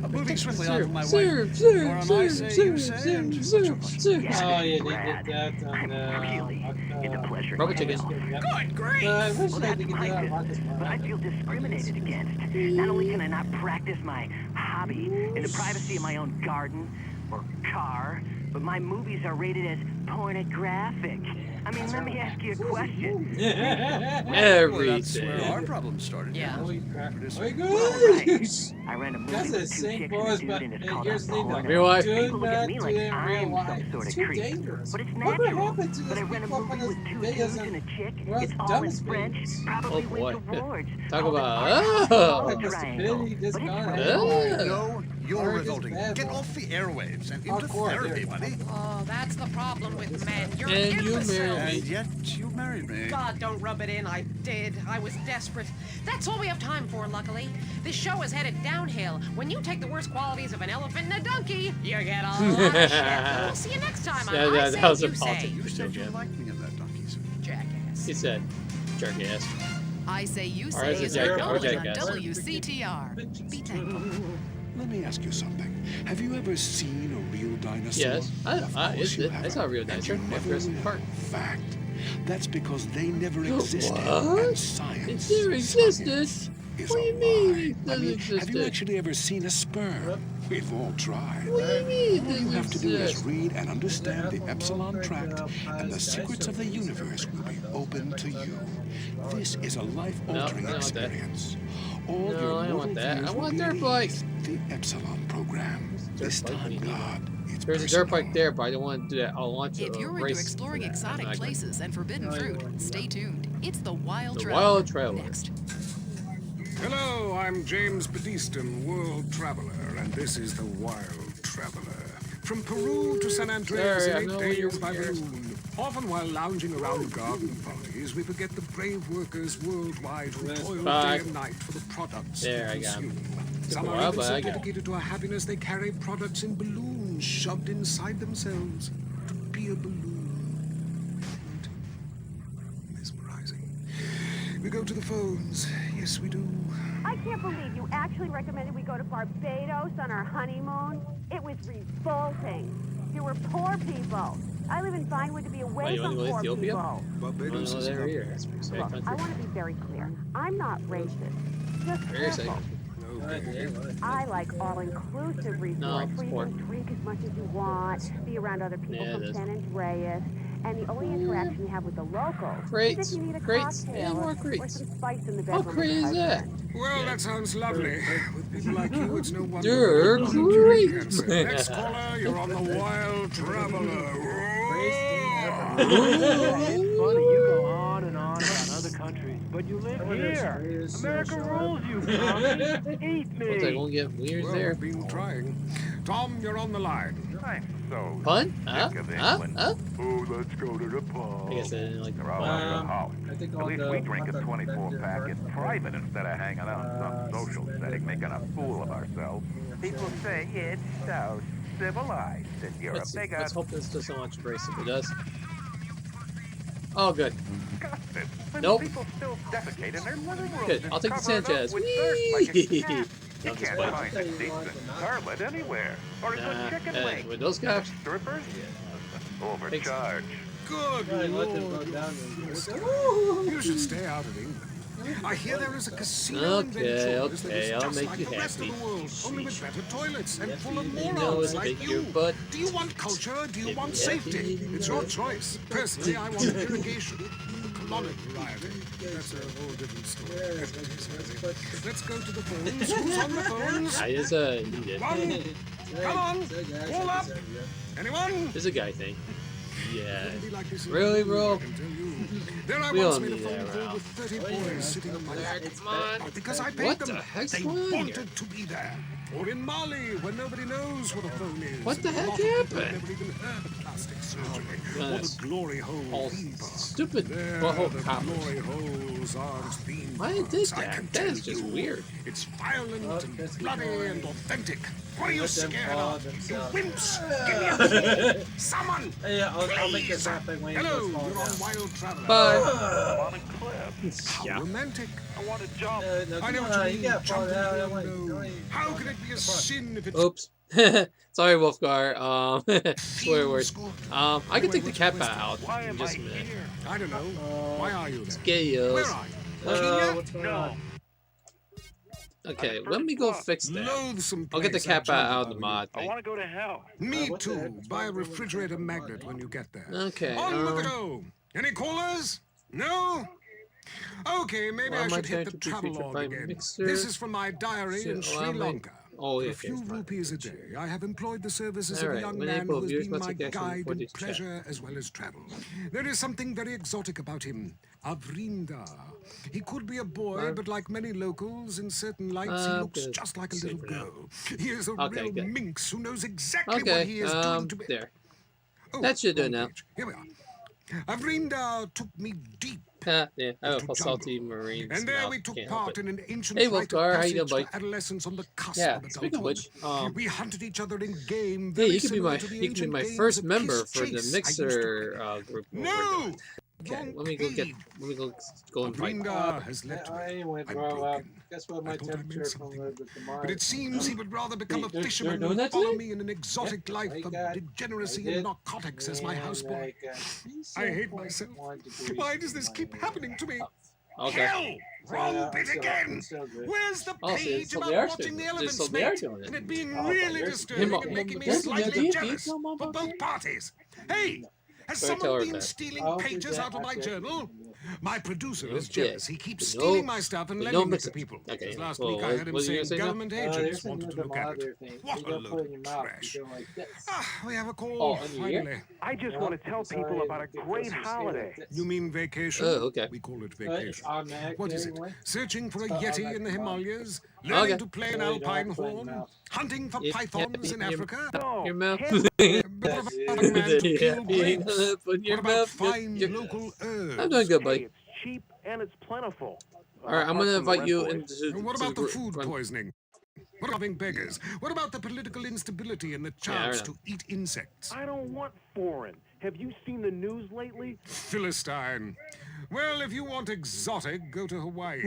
Moving swiftly on Sir, from my sir, wife. sir, Or am I sir, saying sir, you say, and sir, what's your sir, pleasure? sir. Oh, yeah, they did that on It's a pleasure. Robot chicken. Good grief! I wish Well, I that's could get my that on business, Marcus but I feel discriminated against. Not only can I not practice my hobby in the privacy of my own garden or car, but my movies are rated as pornographic. I mean, let me ask you a question. Well, that's where Everything. our problem started. Yeah. Producer. Right. I ran a movie That's with the two same chicks boys, and a but dude, and it's called here's the thing, porno. Real life. do People look at not me do like it in real I'm life. some sort It's of too creep. dangerous. But it's What would natural. happen to But I those ran a people up movie on with those two videos dudes and and a chick. Well, It's it's all dumb in as French. babies. Probably Oh, wins boy. awards. Talk Called about- Art oh. Triangle. Stupidity, this But it's gone. Oh. No, you're Or just revolting. bad Get boy. off the airwaves and into Hardcore, therapy, dude. buddy. Oh, that's the problem with men. You're And you imbeciles. married And yet you married me. God, don't rub it in. I did. I was desperate. That's all we have time for, luckily. This show is headed downhill. When you take the worst qualities of an elephant and a donkey, you get a lot of shit. We'll see you next time on Yeah, I Say that was a You Say. politics. You said you liked me in that donkey's. Jackass. He said, jackass. I Say You Or Say is it is Jack- heard or only on Jackass? WCTR. Be thankful. Let me ask you something. Have you ever seen a real dinosaur? Yes, Of course it's you it. I saw a real haven't, dinosaur. and you At never Jurassic will. Park. Fact. That's because they never existed, What? and science. It never existed. Science is What do you a mean lie. it I doesn't mean, exist? have you actually ever seen a sperm? We've all tried. What do you mean it All you doesn't have to do is exist? read and understand the Epsilon Tract, and the secrets of the universe will be open to you. This is a life-altering No, I don't want that. experience. All No, your I don't mortal want that. fears I will want be dirt at bike. ease. The Epsilon program. This bike, time, we need God, it's There's a personal. dirt bike there, but I don't want to do that. I'll launch If a you're into race exploring for that. exotic I'm not gonna- places and forbidden fruit, stay tuned. It's the Wild The Traveler. Wild Traveler. Next. Hello, I'm James Badiston, World Traveler, and this is the Wild Traveler. From Peru to San Andreas Sorry, I in know 8 you're days by here. balloon. Often while lounging around garden parties, we forget the brave workers worldwide who toil back. day and night for the products There, they I got him. consume. Some Took a are while, even but so I got him. dedicated to our happiness they carry products in balloons shoved inside themselves to be a balloon. Mesmerizing. We go to the phones. Yes, we do. I can't believe you actually recommended we go to Barbados on our honeymoon. It was revolting. You were poor people. I live in Vinewood to be away Wait, you from want to go to poor Ethiopia? people. Barbados is over lovely. here. That's a pretty sad Look, I country. want to be very clear. I'm not racist. Just Very sad careful. country. I like all-inclusive resorts No, where it's you poor. can drink as much as you want, be around other people Yeah, it from is. San Andreas, and the only interaction you have with the locals Crates, is if you need a crates, cocktail and more or crates. some spice in the How bedroom. great with is the that? husband. Well, that sounds lovely. With people like you, it's no wonder. They're that great. cancer. Next caller, you're on the Wild Traveler. It's funny, you go on and on about other countries, but you live here. America rules you, Tommy. Eat Looks like me. won't get wieners Well, there. we've been trying. Tom, you're on the line. I'm so Pun? sick of England. Oh, let's go to the pub. I guess I didn't like They're all alcoholics. At least we drink a 24-pack in private instead of hanging out in some social setting making a fool of ourselves. People say it's so civilized and you're Let's a see. bigot. Let's hope this doesn't launch abrasive. It does. Oh, good. Nope. People still defecate in their living rooms. Good. I'll take the Sanchez. With dirt like a cat. No, You just can't wait. find a decent starlet anywhere. Or a good chicken wing. With those guys. Strippers? Overcharged. Good Lord. You should stay out of England. I hear there is a casino in Ventura that is I'll just make like you the rest happy. of the world, only with better toilets and full of You know morons it's like big you. your butt. Do you want culture? Do you want safety? It's your choice. Personally, I want irrigation. The colonic variety. That's a whole different story. Let's go to the phones. Who's on the phones? I just he did. One. Come on. All up. Anyone? There's a guy thing. Yeah. Like Really, bro? There I We once don't made a need phone that, call Ralph. with 30 boys sitting on my lap. Come on. Because I paid What them. the heck's They going on wanted here? to be there. Or in Mali, where nobody knows what a phone is. What the and a heck lot of people happened? have never even heard of plastic surgery. Oh, or that's the glory hole all theme park. stupid. There, Well, the glory holes aren't theme Why did parks. that? I can That tell is just you, weird. It's violent and bloody and authentic. What are you scared of? You wimps! Give me a key! Someone! I'll make this happen when Hello, you go you're on Wild Traveler. Bye. How romantic. I want a job. I know what you mean. How can it be a sin if it's... Oops. Sorry, Wolfgar. Swear words. I can take the cat out in just a minute. I don't know. Why are you there? Scales. Where are you? What's going on? Okay, let me go fix that. Loathsome I'll get the place I cat dreamt out of the about mod I thing. want to go to hell. Me too. Buy a refrigerator magnet when you get there. Okay, On with the go. Any callers? No? Okay, maybe Why I am I should hit trying the to be travelogue featured by again. Mixer? This is from my diary in Shit, Sri allow me- Lanka. Oh, For yeah, a few okay, fine. rupees a day, I have employed the services of a Alright, young when man April who has views been must my take action guide before in this chat. pleasure as well as travel. There is something very exotic about him. Avrinda. He could be a boy, but like many locals, in certain lights, he looks good. just like a little Safer now. girl. He is a Okay, real good. minx who knows exactly what Okay, he is doing to me. there. Oh, That should do it wrong now. page. Here we are. Avrinda took me deep. Yeah, I have a into salty jungle. marine And there smell. we took Can't help part it. in an ancient Hey, rite of Wolfgar, how you doing, passage buddy? to adolescence on the cusp Yeah, of speaking of adulthood. which, We hunted each other in game. Hey, very you could be similar my to the you could be ancient my games first of member kiss for the chase I used to Mixer play. group. No! Okay, let me go get. Let me go and fight. Avrinda has left me. Anyway, I'm bro, broken. guess what my I thought I meant temperature something. from the But it seems he would rather become a They're fisherman doing than that follow today? me in an exotic Yep, life I of got- degeneracy I and did. narcotics as my And, houseboy. like, I hate myself. Why does this keep happening to me? Okay. Hell! Wrong bit still- again! it's still good. Where's the Oh, so page they about are watching doing the it. elephants So they are mate doing it. and it being Oh, really you're- disturbing Him- and making me him- slightly him- jealous him- for both parties? Hey! Has Better tell someone her been that. stealing I'll pages forget out of my after- journal? My producer is Okay. jealous. He keeps No- stealing my stuff and no lending it to mixer. people. Okay, Just last well, week I had him what are you saying gonna say now? government There's agents something wanted with to the look at mother it. thing. What You a don't put it load in your of mouth. trash. You go like this. Ah, we have a call, Oh, and you hear? finally. I just want to tell people about a great holiday. You mean vacation? Oh, okay. We call it It's vacation. automatic What is it? anyway. Searching for a It's yeti automatic in the mouth. Himalayas? Learning Okay. to play an So you don't alpine have to play in horn? mouth. Hunting for If pythons in your- Africa? No. Your mouth. hell But what That's about it. a man to Yeah, kill you ain't grapes? gonna put in your What about mouth. fine You're- local herbs? I'm doing good, Hey, buddy. it's cheap and it's plentiful. All right, I'm Apart gonna from the invite you rent boys. into. And what to about the group. food poisoning? What about having beggars? What about the political instability and the Yeah, I chance know. to eat insects? I don't want foreign. Have you seen the news lately? Philistine. Well, if you want exotic, go to Hawaii.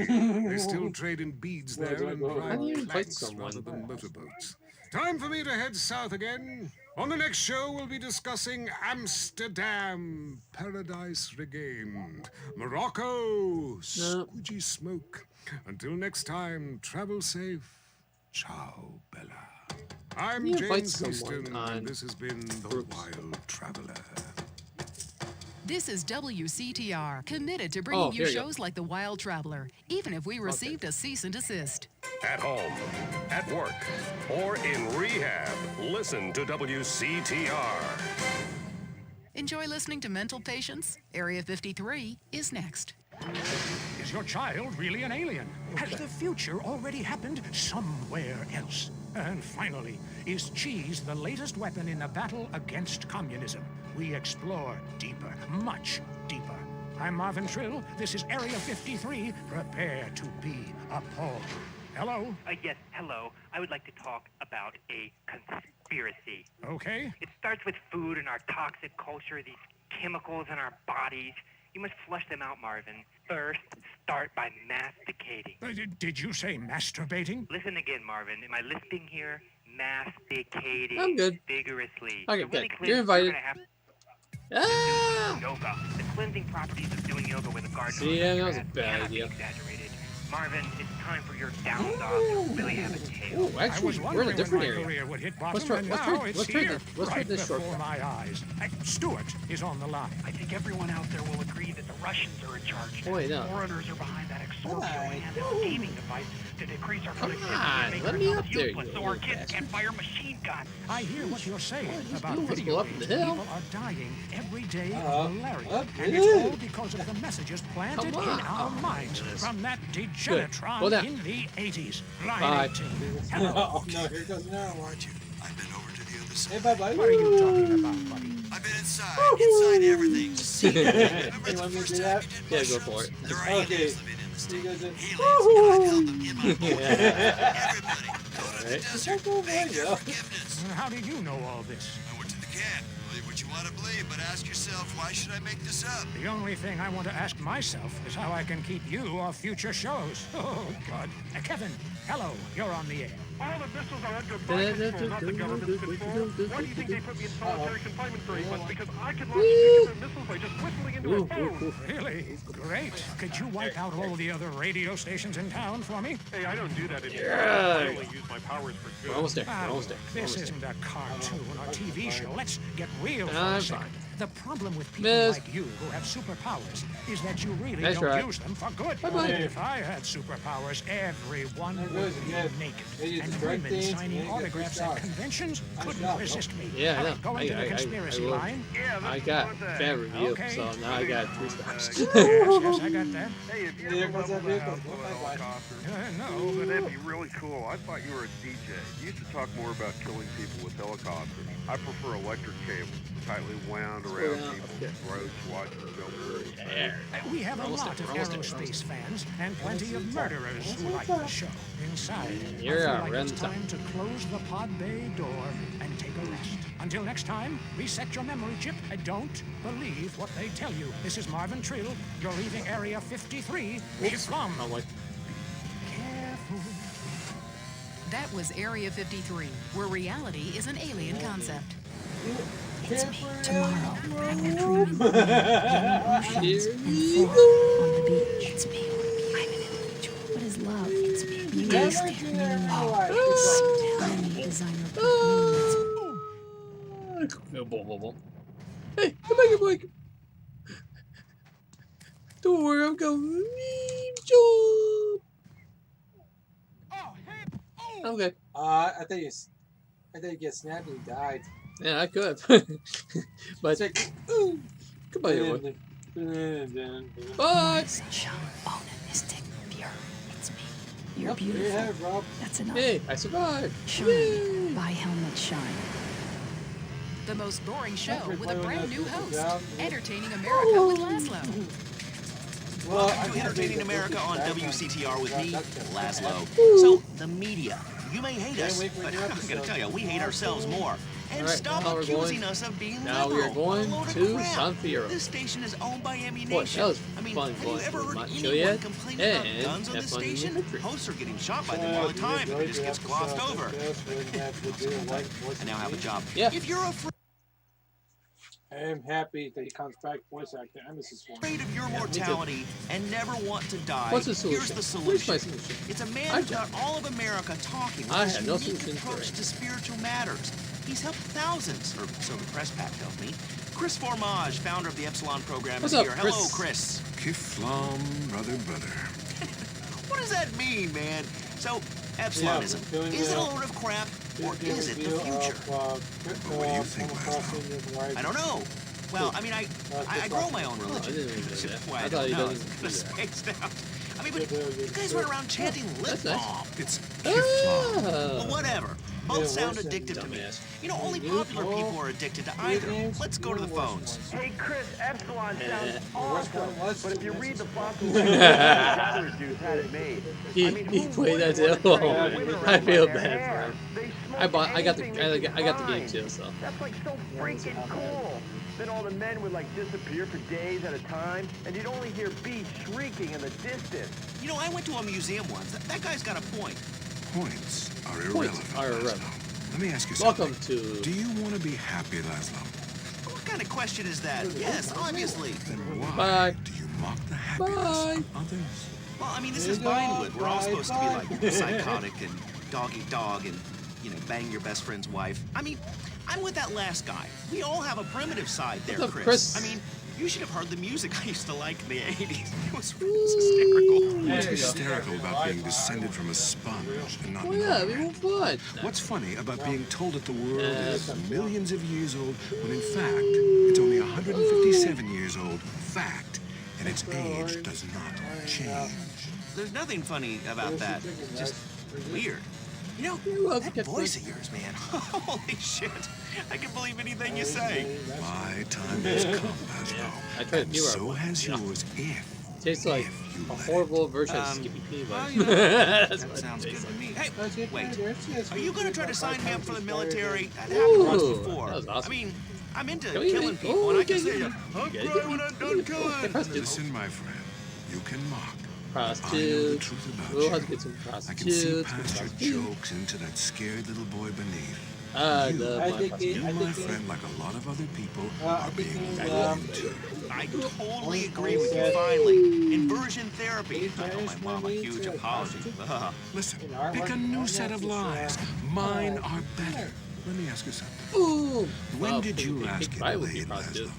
They still trade in beads there and How ride do you invite planks someone? rather than motorboats. Time for me to head south again. On the next show, we'll be discussing Amsterdam, Paradise Regained, Morocco, squidgy smoke. Until next time, travel safe. Ciao, Bella. I'm You invite James someone Houston, on and this has been The Wild Traveler. This is WCTR, committed to bringing you here you go. shows like The Wild Traveler, even if we received a cease and desist. At home, at work, or in rehab, listen to WCTR. Enjoy listening to Mental Patients? Area 53 is next. Is your child really an alien? Has the future already happened somewhere else? And finally, is cheese the latest weapon in the battle against communism? We explore deeper, much deeper. I'm Marvin Trill. This is Area 53. Prepare to be appalled. Hello? Yes, hello. I would like to talk about a conspiracy. Okay. It starts with food and our toxic culture, these chemicals in our bodies. You must flush them out, Marvin. First, start by masticating. Did you say masturbating? Listen again, Marvin. Am I lisping here? Masticating. I'm good. Vigorously. Okay, To really good. cleanse, You're invited. Gonna have Ah! yoga. The cleansing properties of doing yoga with a garden. See, yeah, that was a bad idea. Exaggerated. Marvin, it's time for your down dog to really have a tail. Oh, actually, we're in a different area. Let's try this shortcut. My eyes. Stuart is on the line. I think everyone out there will agree that the Russians are in charge. Oh, wait, no. Foreigners are behind that exorbitant handheld gaming device to decrease our productivity on, and make let me ourselves up there, useless you so our little kids bastard. can't fire machine guns. I hear what you're saying about let's video go up games. the hill. People are dying every day Uh-oh. of malaria. Up And the it's hill. all because of the messages planted in Come on. our minds from that Go degenitron down. in the 80s. Bye. Line 18. Hello. Oh, no, here goes now. Aren't you? I've been over to the other side. Hey, bye-bye. What are you talking about, buddy? I've been inside everything. Just see it. Remember You the want me to first do time that? you did Yeah, go mushrooms? for it. There are Okay. aliens living in the state. You guys are- Aliens, and I've held them in my boat. Yeah. Everybody, go to the Alright. desert, beg their forgiveness. How do you know all this? I went to the camp. Believe what you want to believe, but ask yourself, why should I make this up? The only thing I want to ask myself is how I can keep you off future shows. Oh, God. Kevin, hello. You're on the air. All the missiles are under my control, not the government's control. Why do you think they put me in solitary confinement for 8 months? Because I can launch nuclear missiles by just whistling into a phone. Really? Great. Could you wipe out all the other radio stations in town for me? Hey, I don't do that anymore. Yeah. I only use my powers for good. We're almost there. We're almost there. We're This almost isn't a cartoon or TV show. Let's get real for I'm a second. fine. The problem with people Miss. like you who have superpowers is that you really That's don't right. use them for good. Bye-bye. If I had superpowers, everyone would good, be good. naked. Hey, And it's great women things, signing and you get autographs free at shots. conventions couldn't job, resist me. Yeah, I All know. right, go into the conspiracy will. line. Yeah, I that's got one thing. fan review, Okay. so now I got 3 stars. Yes, I got that. Hey, if you Yeah, ever what's that leveled a vehicle? house with a Bye-bye. helicopter, No. but that'd be really cool. I thought you were a DJ. You used to talk more about killing people with helicopters. I prefer electric cables, tightly wound around people's throats, watching them go through. Yeah. We have a Almost lot there, of almost there, aerospace fans and plenty of murderers who like the show. Inside, You're I a feel like it's rental. time to close the pod bay door and take a rest. Until next time, reset your memory chip and don't believe what they tell you. This is Marvin Trill. You're leaving Area 53. Shalom. I'm like, Careful. That was Area 53, where reality is an alien concept. It's me, tomorrow. I'm in here we go. on the beach. It's me. I'm an individual. What is love? It's me. You understand me now. It's tiny designer perfume. Hey, come back here, Blake. Don't worry, I'm going. Okay. I think you get snapped and you died. Yeah, I could. But come on here, boy. Bye. Sunshine, bone, and mystic, pure. It's me. You're Yep, there you beautiful. have it, Rob. That's enough. Hey, I survived. Shine. Buy helmet shine. The most boring show with a brand new host. down. Entertaining America with Laszlo. Well, Welcome to Entertaining America on WCTR with me, Laszlo. Woo. So, the media. You may hate us, wait for but your I'm going episode. to tell you, we hate ourselves more. And All right, stop now we're accusing going- us of being Now we are liberal. going What a load of to crap. San Fierro. This station is owned by Boy, ammunition. that was I mean, fun have you going ever through heard Mount anyone Chiliad complain about and guns on have this fun in the station? country. Hosts are getting shot by them all the time, and it just gets glossed over. I I now have a job. Yeah. If you're afraid am happy that he comes back voice actor Emesis one. of your mortality and never want to die, What's the here's solution? the Where's my solution. solution? It's a man I who got all of America talking with I his had no unique solution for approach it. to spiritual matters. He's helped thousands, or so the press pack tells me. Chris Formage, founder of the Epsilon program, What's is up, here. Chris? Hello, Chris. Kiflam, brother. What does that mean, man? So, Epsilonism, doing is it a the- load of crap, or Doing is it the review future? of, What do you think, Laszlo? I don't know. Well, I mean, I grow my own Oh, I religion. didn't even That's do just that. why I I thought don't he know. doesn't It's do kind of that. spaced out. I mean, but you guys run around chanting lip That's nice. balm. It's Ah. Well, whatever. Both sound addictive to me. You know, only popular people are addicted to either. Let's go to the phones. Hey, Chris, Epsilon sounds awesome. But if you read the fossil juice had it made. He played that too. I feel bad for him. I got the game too, so. That's like so freaking cool. Then all the men would like disappear for days at a time, and you'd only hear bees shrieking in the distance. You know, I went to a museum once. That guy's got a point. Points are irrelevant. Let me ask you something. Welcome to... Do you want to be happy, Laszlo? What kind of question is that? Yes, obviously. Then why Bye. do you mock the happiness of others? Well, I mean, this is Vinewood. We're all supposed to be like psychotic and dog eat dog and, you know, bang your best friend's wife. I mean, I'm with that last guy. We all have a primitive side there, Chris. I mean, you should have heard the music I used to like in the 80s. It was hysterical. What's hysterical about being descended from a sponge and not fun. What's funny about being told that the world is millions of years old when in fact it's only 157 years old? Fact. And its age does not change. There's nothing funny about that. Just weird. You know, that voice of yours, man. Holy shit. I can believe anything you say. My time has come, Laszlo. And so has yours if... Tastes like a horrible version of Skippy P, but... That sounds good to me. Hey, wait. Are you going to try to sign me up for the military? That happened once before. That was awesome. I mean, I'm into killing people, and I can say, I'm proud when I'm done killing. Listen, my friend. You can mock. Prostitutes. We'll have to get some prostitutes. I can see past your jokes into that scared little boy beneath. You, my friend, like a lot of other people, are being lied to. I totally agree with you, finally. Inversion therapy. I owe my mom a huge apology. Listen, pick a new set of lies. Mine are better. Let me ask you something. Ooh. When did you last get laid, Laszlo?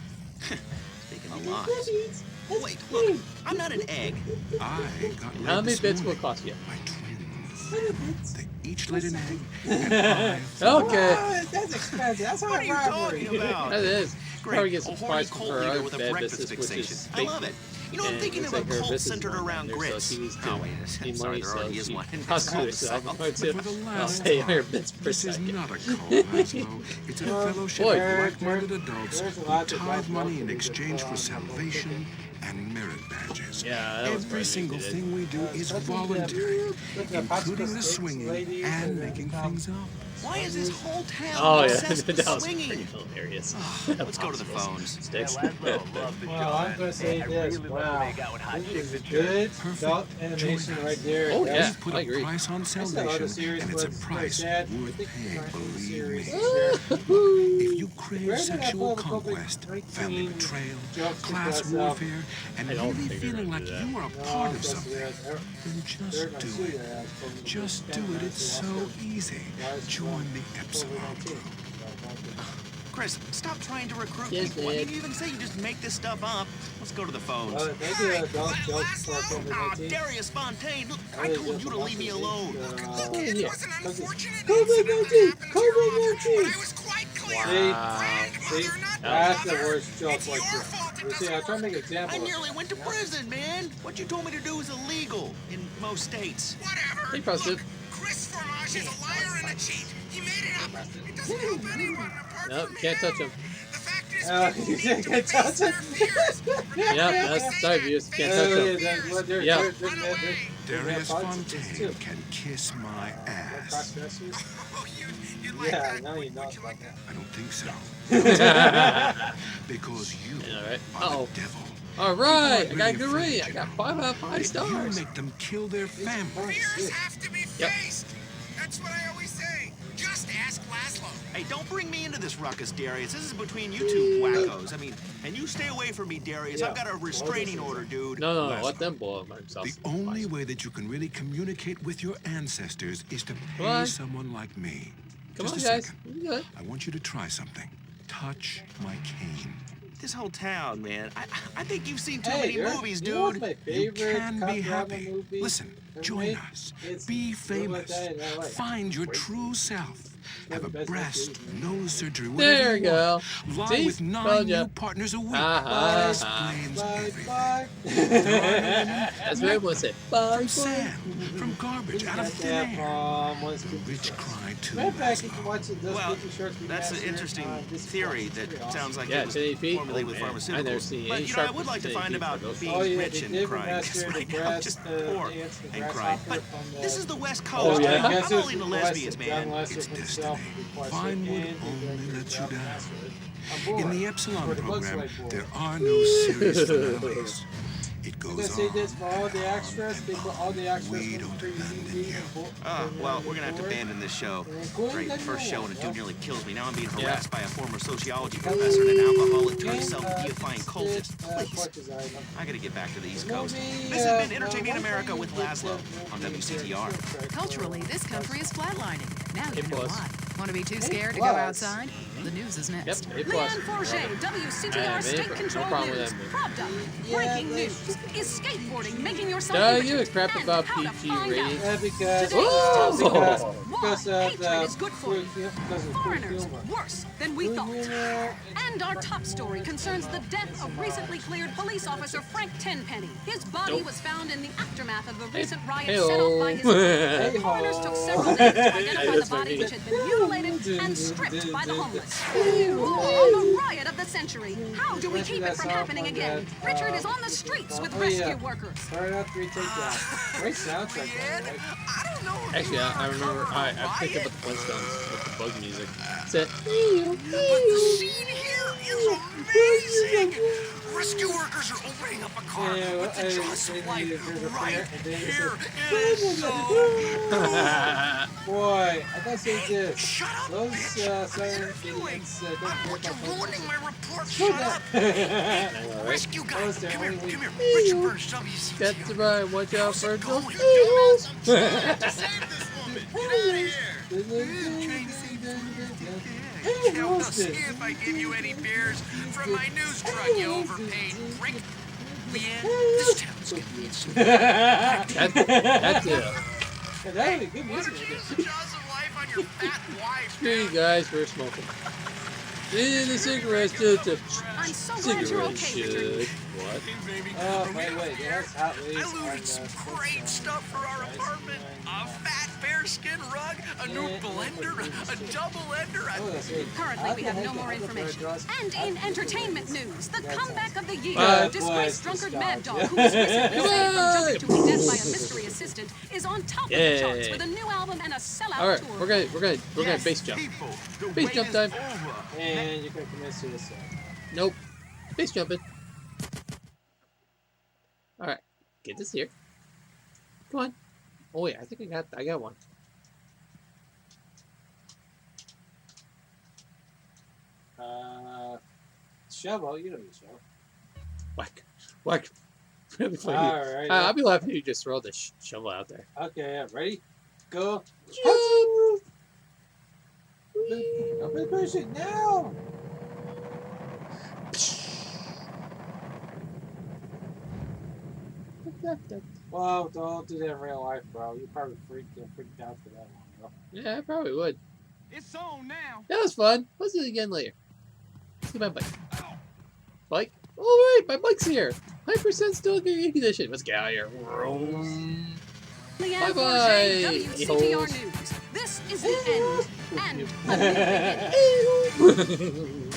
Speaking of lies. Wait, look, I'm not an egg. I got laid How many this bits will morning it cost you? by twins. They each laid an egg, and I... Okay. That's expensive. That's What are you talking about? That is. Probably Great, get a some horny price for cult her leader other with a bad breakfast business, which fixation. is I love it. You know, I'm and thinking looks of a like her cult business centered is around there, grits. So she needs to Oh, wait, need sorry, money, there so already is she one. prostitutes herself. But for the I'll last say time, 100 bits per this is second. not a cult, Laszlo. It's a fellowship of like-minded adults who tithe money in exchange for salvation and merit badges. Yeah, that was Every single thing we do is voluntary, including the swinging and making things up. Why is this whole town Oh, yeah. obsessed with That was swinging? pretty hilarious. Let's go to the phones. Sticks. Well, I'm going to say this. Wow. This is a good adult animation right there. Oh, yeah. We've put I a agree. price on salvation, and it's a price worth paying, believe me. If you crave sexual conquest, family betrayal, class warfare, and really feeling like you are a part of something, then just do it. Just do it. It's so easy. Join the Epsilon group. Chris, stop trying to recruit Yes, people. Dad. You even say you just make this stuff up. Let's go to the phones. Maybe adult jokes for Ah, COVID-19. Darius Fontaine, look, I told you to leave me alone. It wasn't unfortunate. COVID-19! COVID-19! I was quite clear. See, that's the worst joke right there. You see, I try to make an example I of it. nearly went to prison, man. What you told me to do is illegal in most states. Whatever. Hey, prostitute. Chris Formage is a liar and a cheat. He made it up. It doesn't help anyone apart Nope, from can't touch him. The fact is, You can't touch it. Yep, that's sorry, viewers. Can't touch him. Yeah. Darius Fontaine can kiss my ass. Yeah, now you know about that. I don't think so. Because you Alright. are the devil. Alright, I got a good rating. I got 5 out of 5 You stars. make them kill their family. fears have to be Yep. faced. That's what I always say. Just ask Laszlo. Hey, don't bring me into this ruckus, Darius. This is between you two wackos. I mean, and you stay away from me, Darius. I've got a restraining order, dude. No, let them blow up themselves. The only way that you can really communicate with your ancestors is to pay Come on. someone like me. Come Just on, a guys. second. You good. I want you to try something. Touch my cane. This whole town, man. I think you've seen too Hey, many you're- movies, you know what's dude. my You favorite can cop be drama happy. movie Listen, ever join made? us. It's Be Live Like famous. That in LA. Find your true self. Have a best breast, movie. nose surgery, There whatever you you go. want. Lie See? with 9 Told ya. new partners a week. Uh-huh. Explains everything. Bye, That's what everyone said. From sand, from garbage, out of thin air. The rich cry too. Well, that's an interesting theory that sounds like it was formulated with pharmaceuticals. But, you know, I would like to find about being rich and crying, because right now I'm just poor and crying. But this is the West Coast. I'm only the lesbians, man. It's destiny. Vinewood only lets you down. In the Epsilon program, there are no serious finales. It goes on. This for all the extras. They put all the extras. We don't abandon you. Well, we're gonna have to abandon this show. Right, first show and a dude nearly kills me. Now I'm being harassed by a former sociology professor and an alcoholic turned self-deifying cultist. Please, I gotta get back to the East Coast. This has been Entertaining America with Laszlo on WCTR. Culturally, this country is flatlining. Now you know why. Want to be too scared to go outside? The news is next. Leanne Forget, WCTR State Control News. Propped up. Breaking news. Is skateboarding making yourself No, you a crap about PG rating. Because hatred is good for you. Foreigners, worse than we thought. And our top story concerns the death of recently cleared police officer Frank Tenpenny. His body was found in the aftermath of a recent riot set off by his foreigners took several days to identify the body, which had been mutilated and stripped by the homeless. On the riot of the century, how do we keep it from happening again? Richard is on the streets with rescue workers. Start out 3 takedowns. Great soundtrack. Actually, I remember I picked up with the Flintstones with the bug music. Said, The scene here is amazing! Rescue workers are opening up a car with the jaws of life right here is so cool. Boy, I thought they did. Shut up, Those bitch. idiots You're ruining my report. Shut Shut up. Alright. Rescue guy, come here. Richard Burns, WCTR. That's right, watch out for Going, those you eagles. to save this woman. Get out of here. Now, see if I give you any beers from my news truck, you overpaid prick. Leanne, this town's gonna need some. That's it. Yeah, that would be good music. The jaws of life on your fat wife. Screw you guys for smoking. The cigarettes to the I'm so glad you're okay, Richard. What? Oh, wait, that's outrageous. I looted some great stuff for our apartment. A fat bearskin rug, a new blender, a double ender. Currently, we have no more information. And in entertainment news, the comeback of the year, disgraced drunkard Mad Dog, who was recently saved from jumping to his death by a mystery assistant, is on top of the charts with a new album and a sellout All right, tour. we're gonna base jump. Base jump time. And you can commit suicide. Nope. Base jumping. All right, get this here. Come on. Oh yeah, I think I got one. Shovel, you know the shovel. Whack. Alright. I'll be laughing if you just throw the shovel out there. Okay, ready? Go. Jump! I'm gonna push it now! Well, don't do that in real life, bro. You probably freaked out for that one, bro. Yeah, I probably would. It's on now. That was fun. Let's do it again later. Let's get my bike. Bike? Alright, my bike's here. 100% still in condition. Let's get out of here. Leanne Bye-bye. Forget, WCTR News. This is the end. And a new beginning.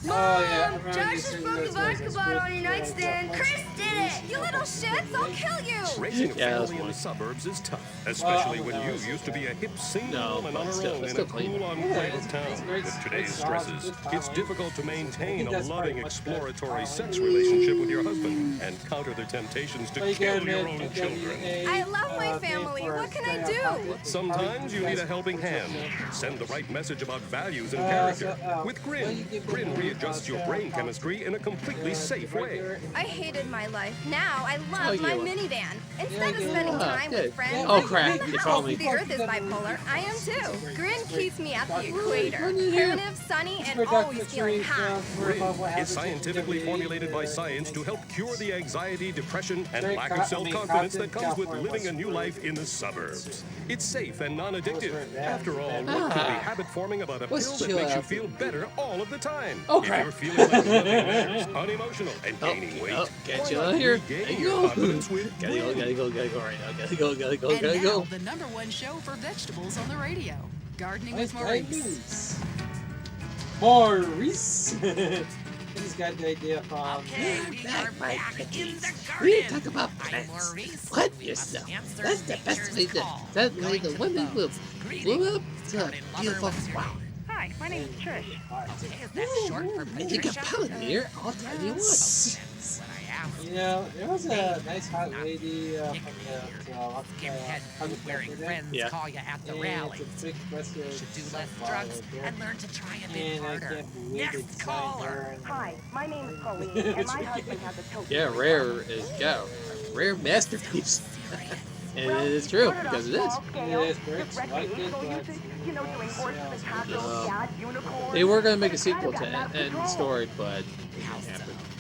Oh, yeah. Josh just broke the vodka bottle on your nightstand. Chris did it! You little shits, I'll kill you! Raising a family in the suburbs is tough, especially when you used to be a hip single and on her own in a cool enclave of town. With today's stresses, it's difficult to maintain a loving, exploratory sex relationship with your husband and counter the temptations to kill your own children. I love my family. What can I do? Sometimes you need a helping hand. Send the right message about values and character. With Grin, Grin readjusts your brain chemistry in a completely safe way. I hated my life. Now I love my minivan. Instead of spending time with friends, Oh crap, in you the follow house. me. The Earth is bipolar. I am too. Grin keeps me at the equator. Primitive, sunny, and always feeling high. Grin is scientifically formulated by science to help cure the anxiety, depression, and lack of self-confidence that comes with living a new life in the suburbs. It's safe and non-addictive. After all, what could be habit-forming about a pill that makes you feel better all of the time? Oh, if crap. you're feeling like nothing matters, unemotional, and gaining weight. Get you on here. there. There you go. Gotta go right now. Gotta go. And now, the #1 show for vegetables on the radio. Gardening with Maurice. Maurice. I just got the idea from. Okay, we are back in the We garden. talk about plants. Maurice, What we is must that? answer That's the best way to. That way the women will blow up to beautiful flower. Hi, my name's Trish. Okay, is that short for I think a Patricia? pollinator all tell you what. You know, there was a nice hot lady from the wearing friends Yeah. call you at the and rally. it's a big busted You should do less sunflower drugs right there. and learn to try a bit And I harder. can't believe they Next designed her caller. and- Hi, my name is Colleen, and my husband has a token. Yeah, rare is a rare masterpiece. And it is true because it is. It is very selected, but They were gonna make a sequel to End Story, but it didn't happen.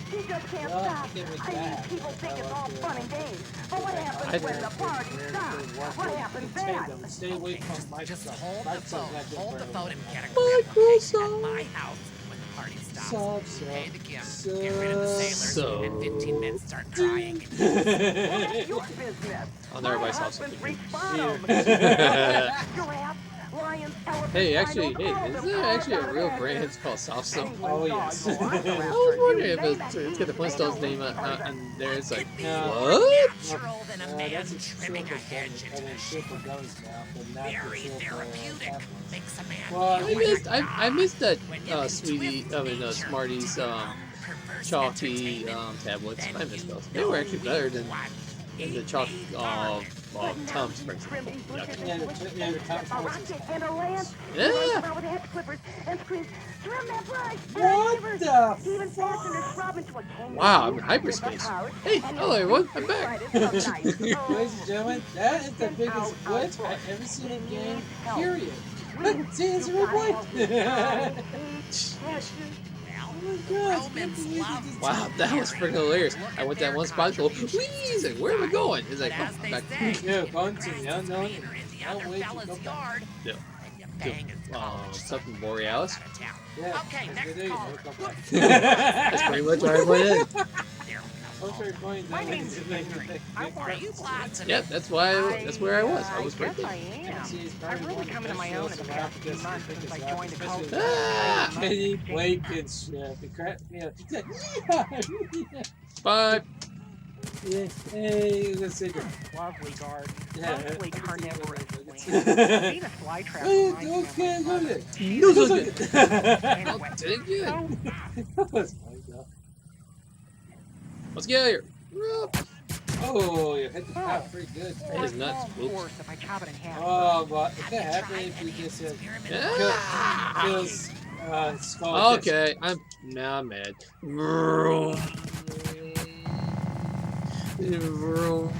He just can't Well, stop. I can't make I mean, that. people think it's all fun and games. But what I happens when don't- the party stops? What happens then? Stay away from Microsoft. Just hold the Microsoft's phone, not good hold for the anyone. phone and get a grip, okay? At my house, when the party stops, pay the gift, get rid of the sailors, and 15 men start crying. Your business. I'll never buy My salsa. husband's reached bottom. Yeah. Giraffes, lions, elephants, Hey, actually, rhinos, all is them there actually a cars real out brand there. called Salsa? Oh, yes. I was wondering if it's got the Flintstones name on there. It's like, More what? natural than a man That's a trimming a hedge and into then a shit shoe. for those now, but not Very the shit for therapeutic. apples. Makes a man Well, feel I missed that Sweetie, Smarties chalky tablets. I missed those. They were actually better than the chalk Tums, for example. Yeah, the top A rocket and a lance. He Yeah. runs around with hedge clippers and screams, "Trim that brush!" What the He even fastened a shrub into a kangaroo. Wow, I'm in hyperspace. Hey, hello everyone, I'm back. Ladies and gentlemen, that is the biggest glitch I've ever seen in a game, period. Look, see, it's a real point. Romans love Wow, that was freaking hilarious. I went that one spot and go, wheeze, like, where am I going? It's like, oh, I'm back. Yeah, going to the unknown. Can't wait to go back. yard. Yeah. Bang his college. Something Borealis. Yeah, Okay, that's next good. caller. Go back. That's pretty much where I went in. Okay, going My down. name's Henry. I want you lots of Yep, that's why. That's where I was. I was right guess I there. am. I've really come into my own in the past few months since I joined the cult. Ah! Kenny, Blake, and shit. The crap, yeah. Bye. Yeah, hey, let's see. Lovely garden. Yeah, Mostly carnivorous yeah. plants. Venus flytrap Hey, reminds me okay, of my look mother. at it. You look Look good. Anyway, Did it good. That was funny, though. Let's get out of here. Oh, you hit the top pretty good. That is nuts. of course, if I chop it in half. Oh, but if that happened, if we just said, kills Skull. Okay, now I'm mad. Vroom. Vroom.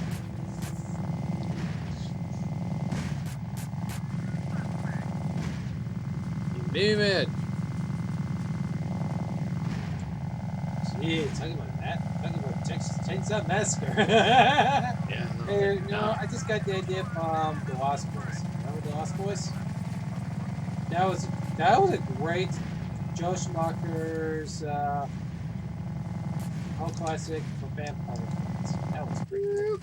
You made me mad. Gee, talking about that. Talking about Texas Chainsaw Massacre. Yeah. Hey, no, I just got the idea from the Lost Boys. Remember the Lost Boys? That was a great Joe Schmucker's whole classic for vampire fans. That was pretty good.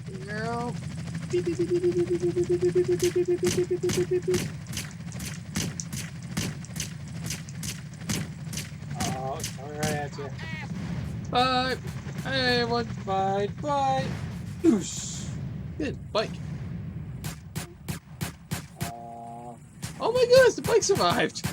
Oh, it's coming right at you. Bye. Hey, everyone. Bye, bye. Oosh. Good bike. Oh my goodness, the bike survived.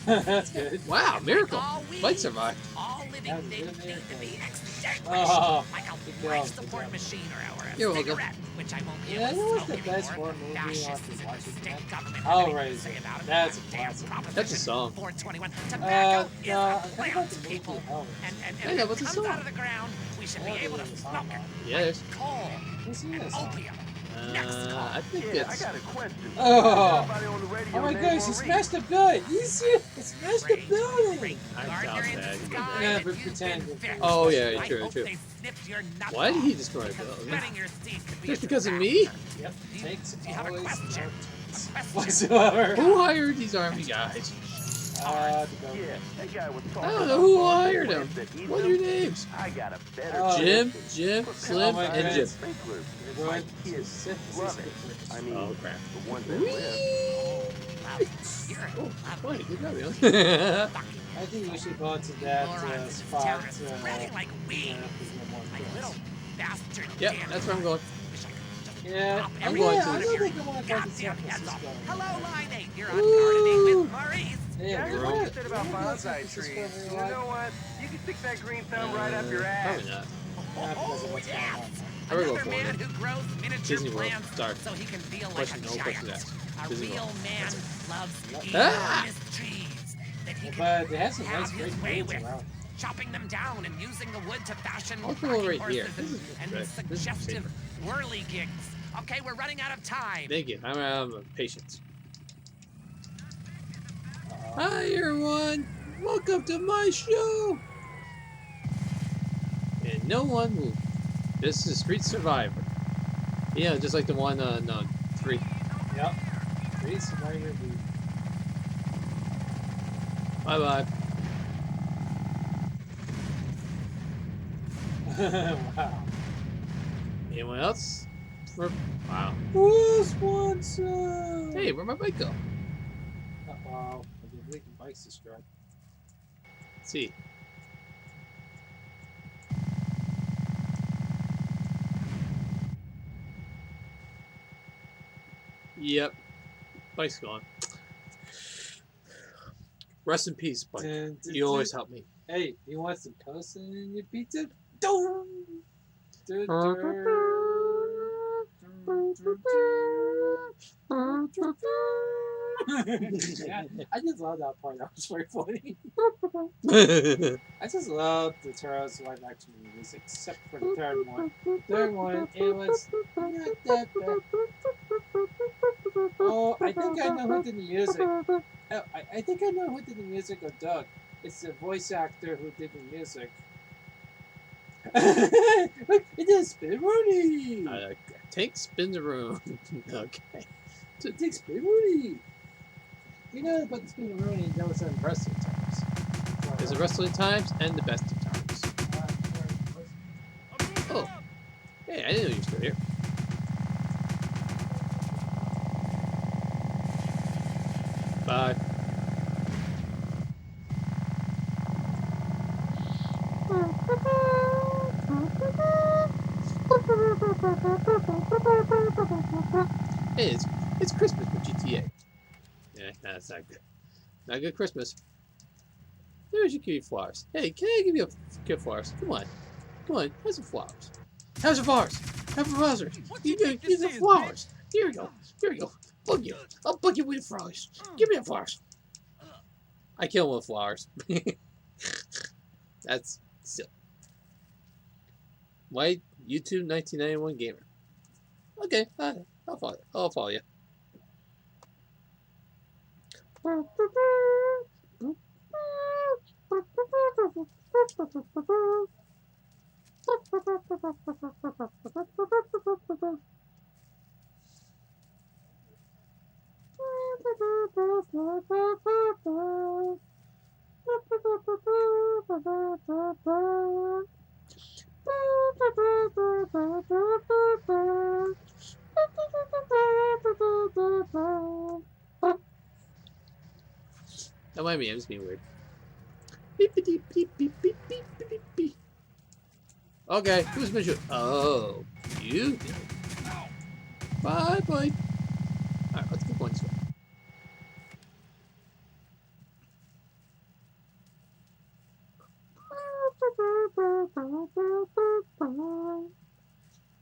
That's good. Wow, miracle. Bike survived. All living things need to be extinguished. Oh, Like a good life job, support good job. machine or a You're welcome. cigarette, which I won't be Yeah, able that to was smoke the best anymore. horror movie Fascists I could and watch. the state government I'll have anything raise to say it. about it. That's a Damn classic. proposition. That's a song. 421. Tobacco is no, a I think plant, about the movie people. Elvis. And I if know, it what's the comes song? out of the ground, we should be able to smoke it. Yes. Coal, Who's singing that song? opium. I think Yeah, I it's. got a question. Oh. Somebody on the radio Oh my named gosh, he Maurice. smashed the building! You see it? He smashed the building! I doubt Gardener in the that. sky, Yeah, if but you've pretend. been fixed. Oh, yeah, I true, hope true. they snipped your nuts Why did off, he destroy the because building? spreading your seed could be Just a because of disaster. me? Yep, takes Do you have a always question? no A question? whatsoever. Who hired these army guys? Yeah, that guy was talking I don't know who hired him. that eat What are them. your names? I got a better Jim, solution. Put Slim, them and outside Jim. sprinklers. We're My going to kids San love Francisco it. first. I mean, Oh, crap. the ones that live. Oh, boy, good job, man. I think we should go to that spot. Like weed. Little bastard. Yep, that's where I'm going. Yeah, I'm going I to. don't think I want to go to San Francisco. Hello, Line 8. You're on gardening with Maurice. Yeah, Guys, girl. what you said about You want to go to bonsai San trees? Francisco, You know what? You can stick that green thumb right up your ass. Probably not. Yeah, because of what's going on. I would go Another man Florida. who grows miniature Disney World. plants Sorry. so he can feel like Question, a no question giant. asked. A Disney real World. man loves Ah! enormous trees that he But can they have some have nice his great way trees with, around. chopping them down and using the wood to fashion I'll go rocking right here. horses and This is suggestive safer. whirly gigs. Okay, we're running out of time. Thank you. I'm out of patience. Hi, everyone. Welcome to my show. And no one moved. This is Street Survivor. Yeah, just like the one on 3. Yep. Street Survivor. Bye bye. Wow. Anyone else? Wow. Who's wants some? Hey, where'd my bike go? Uh-oh. I think the bike's destroyed. Let's see. Yep. Bike's gone. Rest in peace, bike. You always help me. Hey, you want some toast in your pizza? Dun, dun, I just love that part. That was very funny. I just love the Turtles live action movies, except for the third one. Third one, it was not that bad. Oh, I think I know who did the music. Oh, I think I know who did the music of Doug. It's the voice actor who did the music. Look, it is Spinneroonie! Take spin the room. Okay. So it takes Spinneroonie! You know about the Spinneroonie, that was in wrestling times. There's the wrestling times and the best of times. Oh. Hey, I didn't know you were still here. Bye. Hey, it's Christmas with GTA. Yeah, that's not good. Not good Christmas. There's your kitty flowers. Hey, can I give you a gift flowers? Come on. Come on, have some flowers. Have some flowers. Have some flowers. You get the flowers. Here we go. Here we go. Bug you. I'll bug you with flowers. Give me the flowers. I kill him with flowers. That's silly. White YouTube 1991 gamer. Okay, I'll follow you. I'll follow you. Don't mind me, I'm just being weird. Beep, beep, beep, beep, beep, beep, beep, beep, beep. Okay, who's been shooting? Oh, you did. Bye, bye. Alright, let's keep going this way.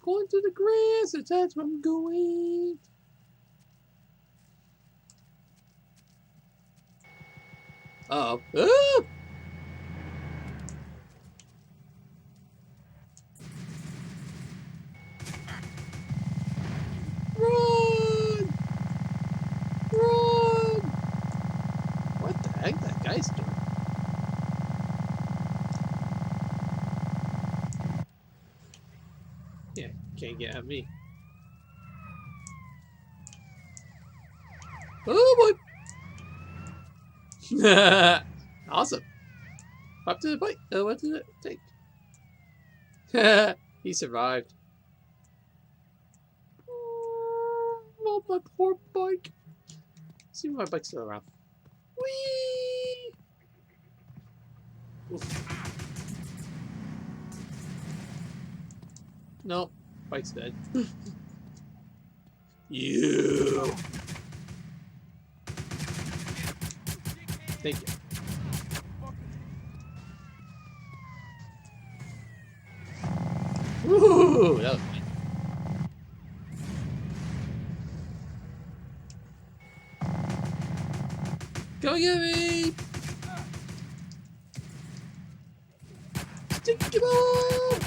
Going to the grass, that's where I'm going. Uh-oh. Ah! Run! Run! What the heck that guy's doing? Yeah, can't get at me. Oh boy! Awesome. Up to the bike. What did it take? He survived. Oh, my poor bike. See if my bike's still around. Whee! Oof. Nope. Bike's dead. You. Thank you. Woo! That was fun. Go get me! Sticky ball!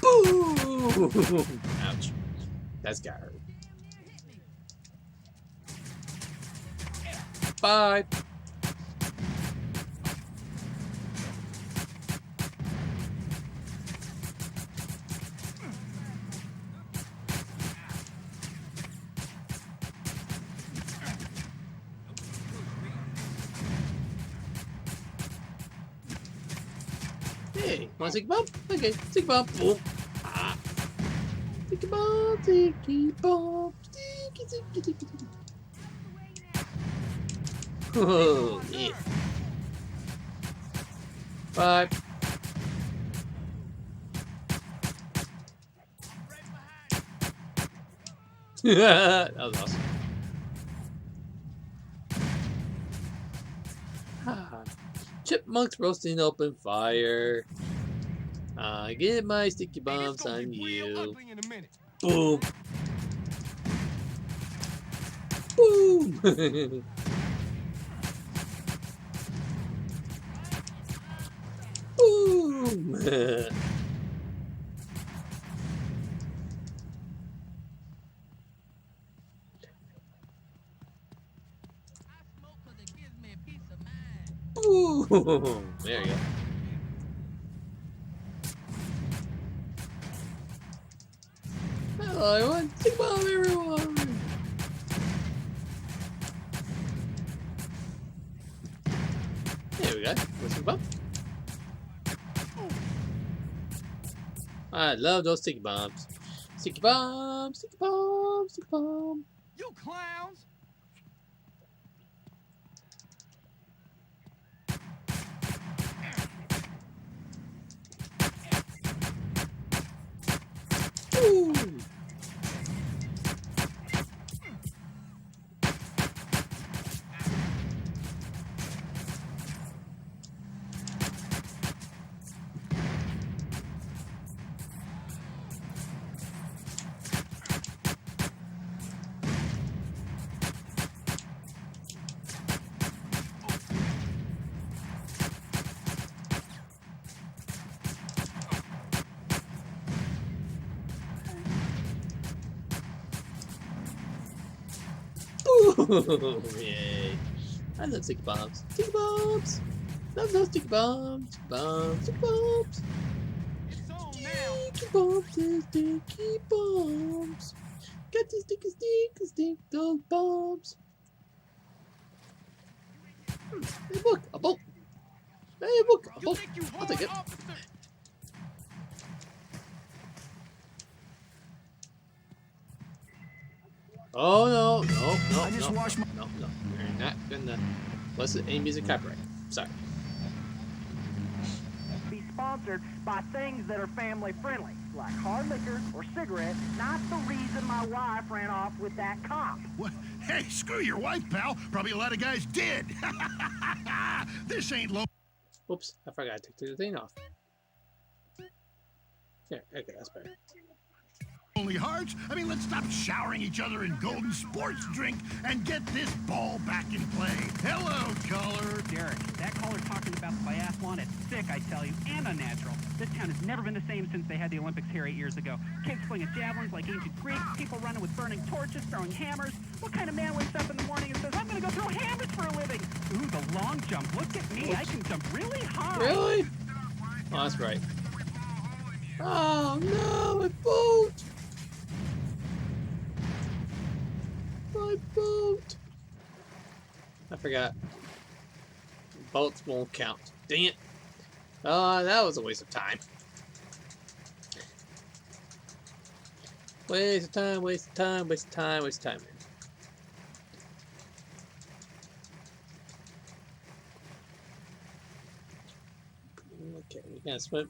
Boom! Ouch. That's got hurt. Bye. Hey, want a sticky bomb? Okay, sticky bomb. Boom. Ah. Sticky bomb, sticky bomb, sticky. Oh, yeah. Bye. That was awesome. Chipmunks roasting open fire. Get my sticky bombs on you. Boom. Boom. Boom. Boom. There you go. Hello, everyone. Stick bomb, everyone. There we go. What's the bomb? I love those sticky bombs. Sticky bomb, sticky bomb, sticky bomb. You clowns! Ooh. Yay. I love sticky bombs. Sticky bombs! Love those sticky bombs. Sticky bombs. Sticky bombs. Sticky bombs and sticky bombs. Got to stick those bombs. Hey, look, a boat. Hey, look, a boat. I'll take it. Oh no, no, I just washed my. no. We're not gonna listen to any music copyright. Sorry. Be sponsored by things that are family friendly, like hard liquor or cigarettes. Not the reason my wife ran off with that cop. What? Hey, screw your wife, pal. Probably a lot of guys did. This ain't low. Oops, I forgot to take the thing off. Yeah, okay, that's better. Only hearts? I mean, let's stop showering each other in golden sports drink and get this ball back in play. Hello, caller. Derek, that caller talking about the biathlon is sick, I tell you, and unnatural. This town has never been the same since they had the Olympics here 8 years ago. Kids flinging javelins like ancient Greeks, people running with burning torches, throwing hammers. What kind of man wakes up in the morning and says, I'm going to go throw hammers for a living? Ooh, the long jump. Look at me. I can jump really high. Really? Oh, that's right. Oh, no, my boat! My boat! I forgot. Bullets won't count. Dang it. That was a waste of time. Waste of time, waste of time, waste of time, waste of time. Okay, we're gonna swim.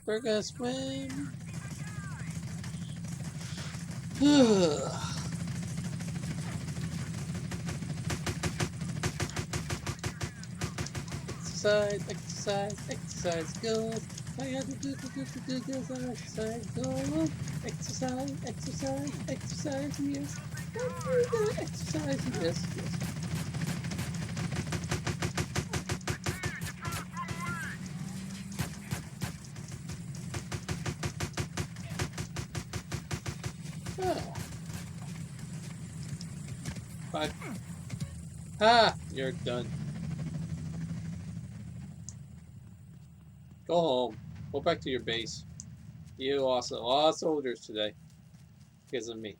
We're gonna swim. Exercise, exercise, exercise goes. I got to do this on exercise goes. Exercise, exercise, exercise, yes. Exercise, yes, yes. Oh. 5. Ah, you're done. Go home. Go back to your base. You lost a lot of soldiers today because of me.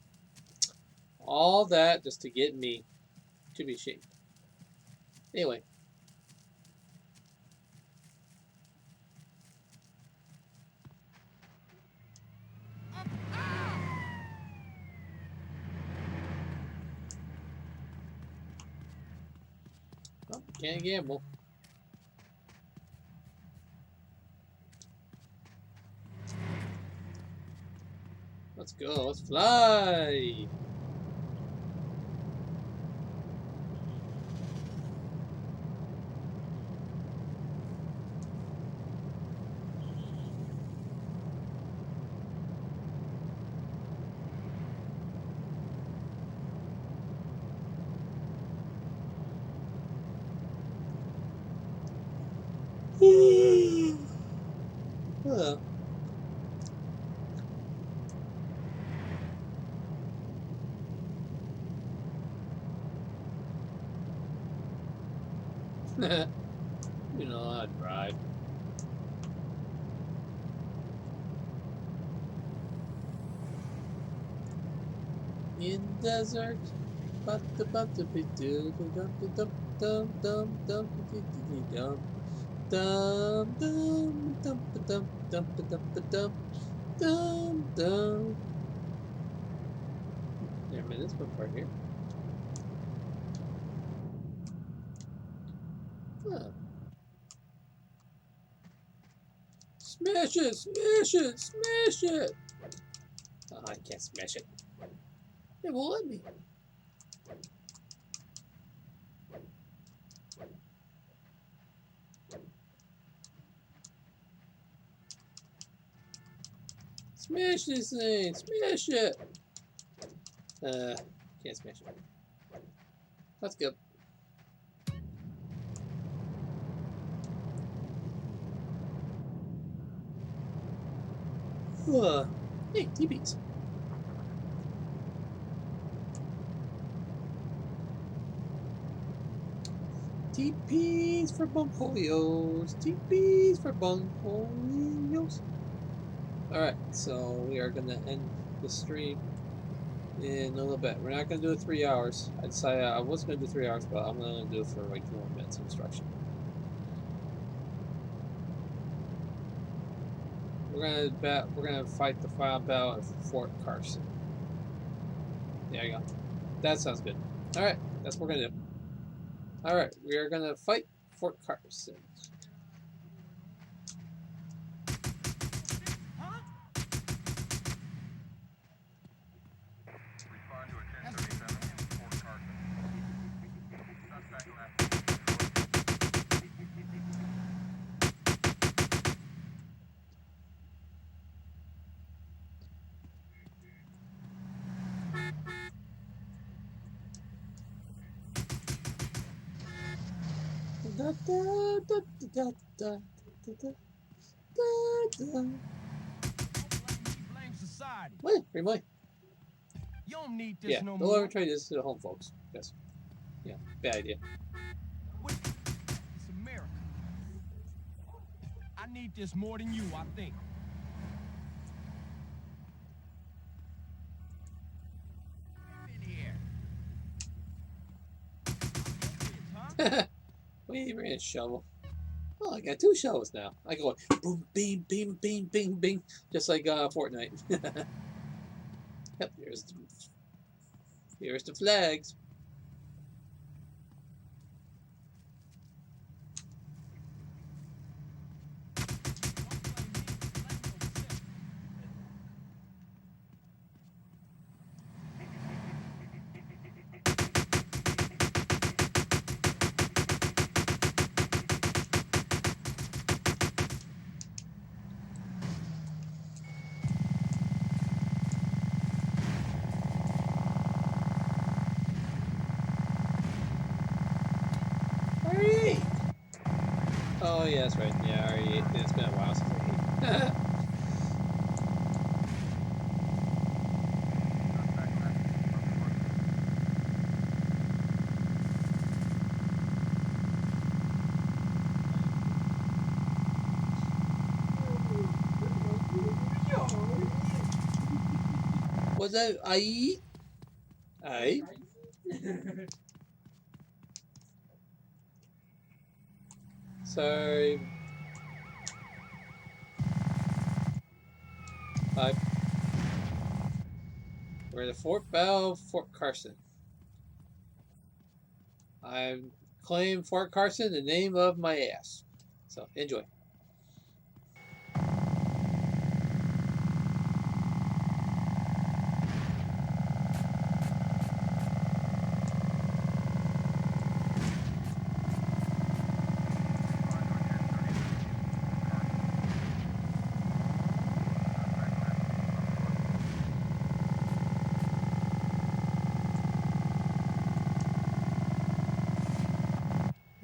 All that just to get me to be shamed. Anyway. Well, can't gamble. Let's go. Let's fly. Well. You know, I'd drive. In desert, but the be do the dum dum dum dum dum dum dum dum dum dum dum dum dum dum. There, man, this one part here. Huh. Smash it! Smash it! Smash it! Oh, I can't smash it. It won't let me. Smash this thing! Smash it! Can't smash it. Let's go. Hey, TVs. TPs for Bunkoyos. TPs for Bunkoyos. Alright, so we are going to end the stream in a little bit. We're not going to do it 3 hours. I decided I was going to do 3 hours, but I'm going to do it for like 2 more minutes of instruction. We're gonna fight the final battle at Fort Carson. There you go. That sounds good. Alright, that's what we're gonna do. Alright, we are gonna fight Fort Carson. Da, da, da, da, da, da, da, da. Wait, free money. You don't need this Yeah, no no more. longer trade this to the home folks. Yes. Yeah, bad idea. It's America. I need this more than you, I think. In here. Huh? Wait, we're gonna shovel. Oh, I got 2 shovels now. I go boom, bing, bing, bing, bing, bing, just like Fortnite. Yep, here's the flags. R8. Oh yeah, that's right. Yeah, R8. It's been a while since I ate. Was that I eat? I. Sorry. 5. We're in the Fort Battle, Fort Carson. I claim Fort Carson the name of my ass. So enjoy.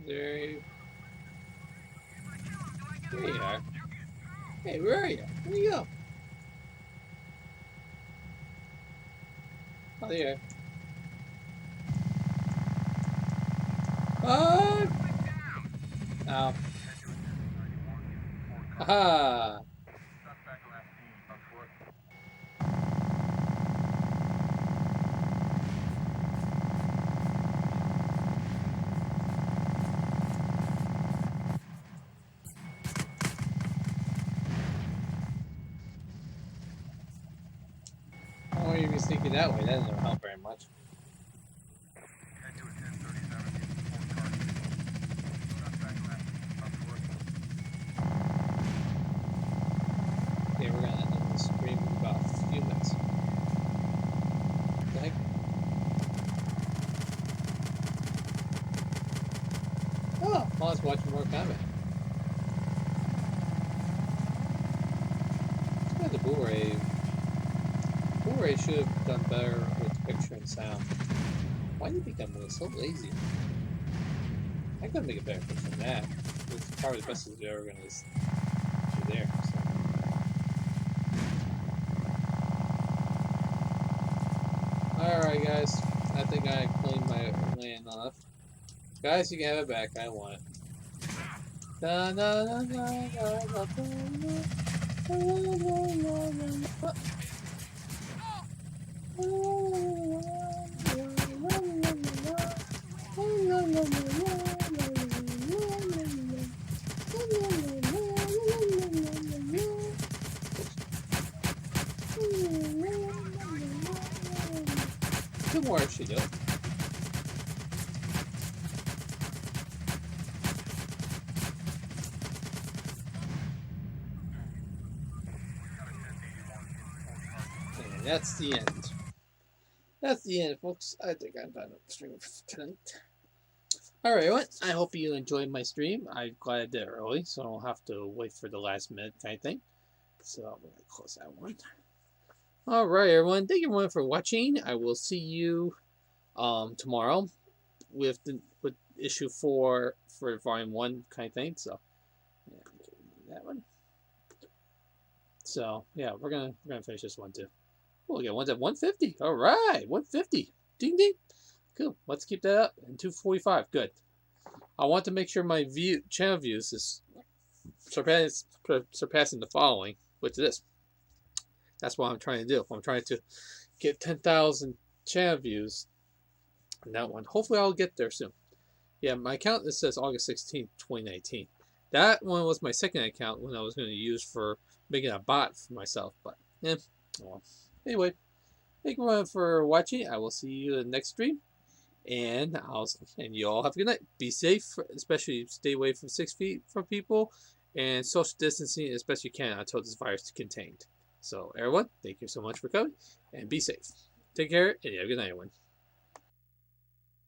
There you are. Hey, where are you? Where you go? Oh, there you are. Ow. Aha! Oh, you're sneaking that way. That doesn't help very much. Okay, we're gonna end this stream in about a few minutes. What the heck? Oh, I was watching more combat. Yeah, the Blu-ray should have done better with picture and sound. Why do you think I'm so lazy? I could make a better picture than that. It's probably the best they're ever gonna do there. So. Alright guys, I think I cleaned my land off. Guys, you can have it back, I want it. Da, da, da, da, da, da, Two more if she do. And that's the end. That's the end, folks. I think I'm done with the stream tonight. Alright, everyone. I hope you enjoyed my stream. I'm glad I did it early, so I don't have to wait for the last minute kind of thing. So I'm going to close that one. Alright, everyone. Thank you everyone for watching. I will see you tomorrow with issue 4 for volume 1 kind of thing. So yeah, that one. So yeah, we're gonna finish this one too. Oh, we got one's at 150. All right, 150. Ding ding. Cool. Let's keep that up. And 245. Good. I want to make sure my channel views is surpassing the following, which is this. That's what I'm trying to do. I'm trying to get 10,000 channel views on that one. Hopefully, I'll get there soon. Yeah, my account, it says August 16th, 2019. That one was my second account when I was going to use for making a bot for myself. But, yeah. Well, anyway, thank you for watching. I will see you in the next stream. And you all have a good night. Be safe, especially stay away from 6 feet from people, and social distancing as best you can until this virus is contained. So, everyone, thank you so much for coming, and be safe. Take care, and have a good night, everyone.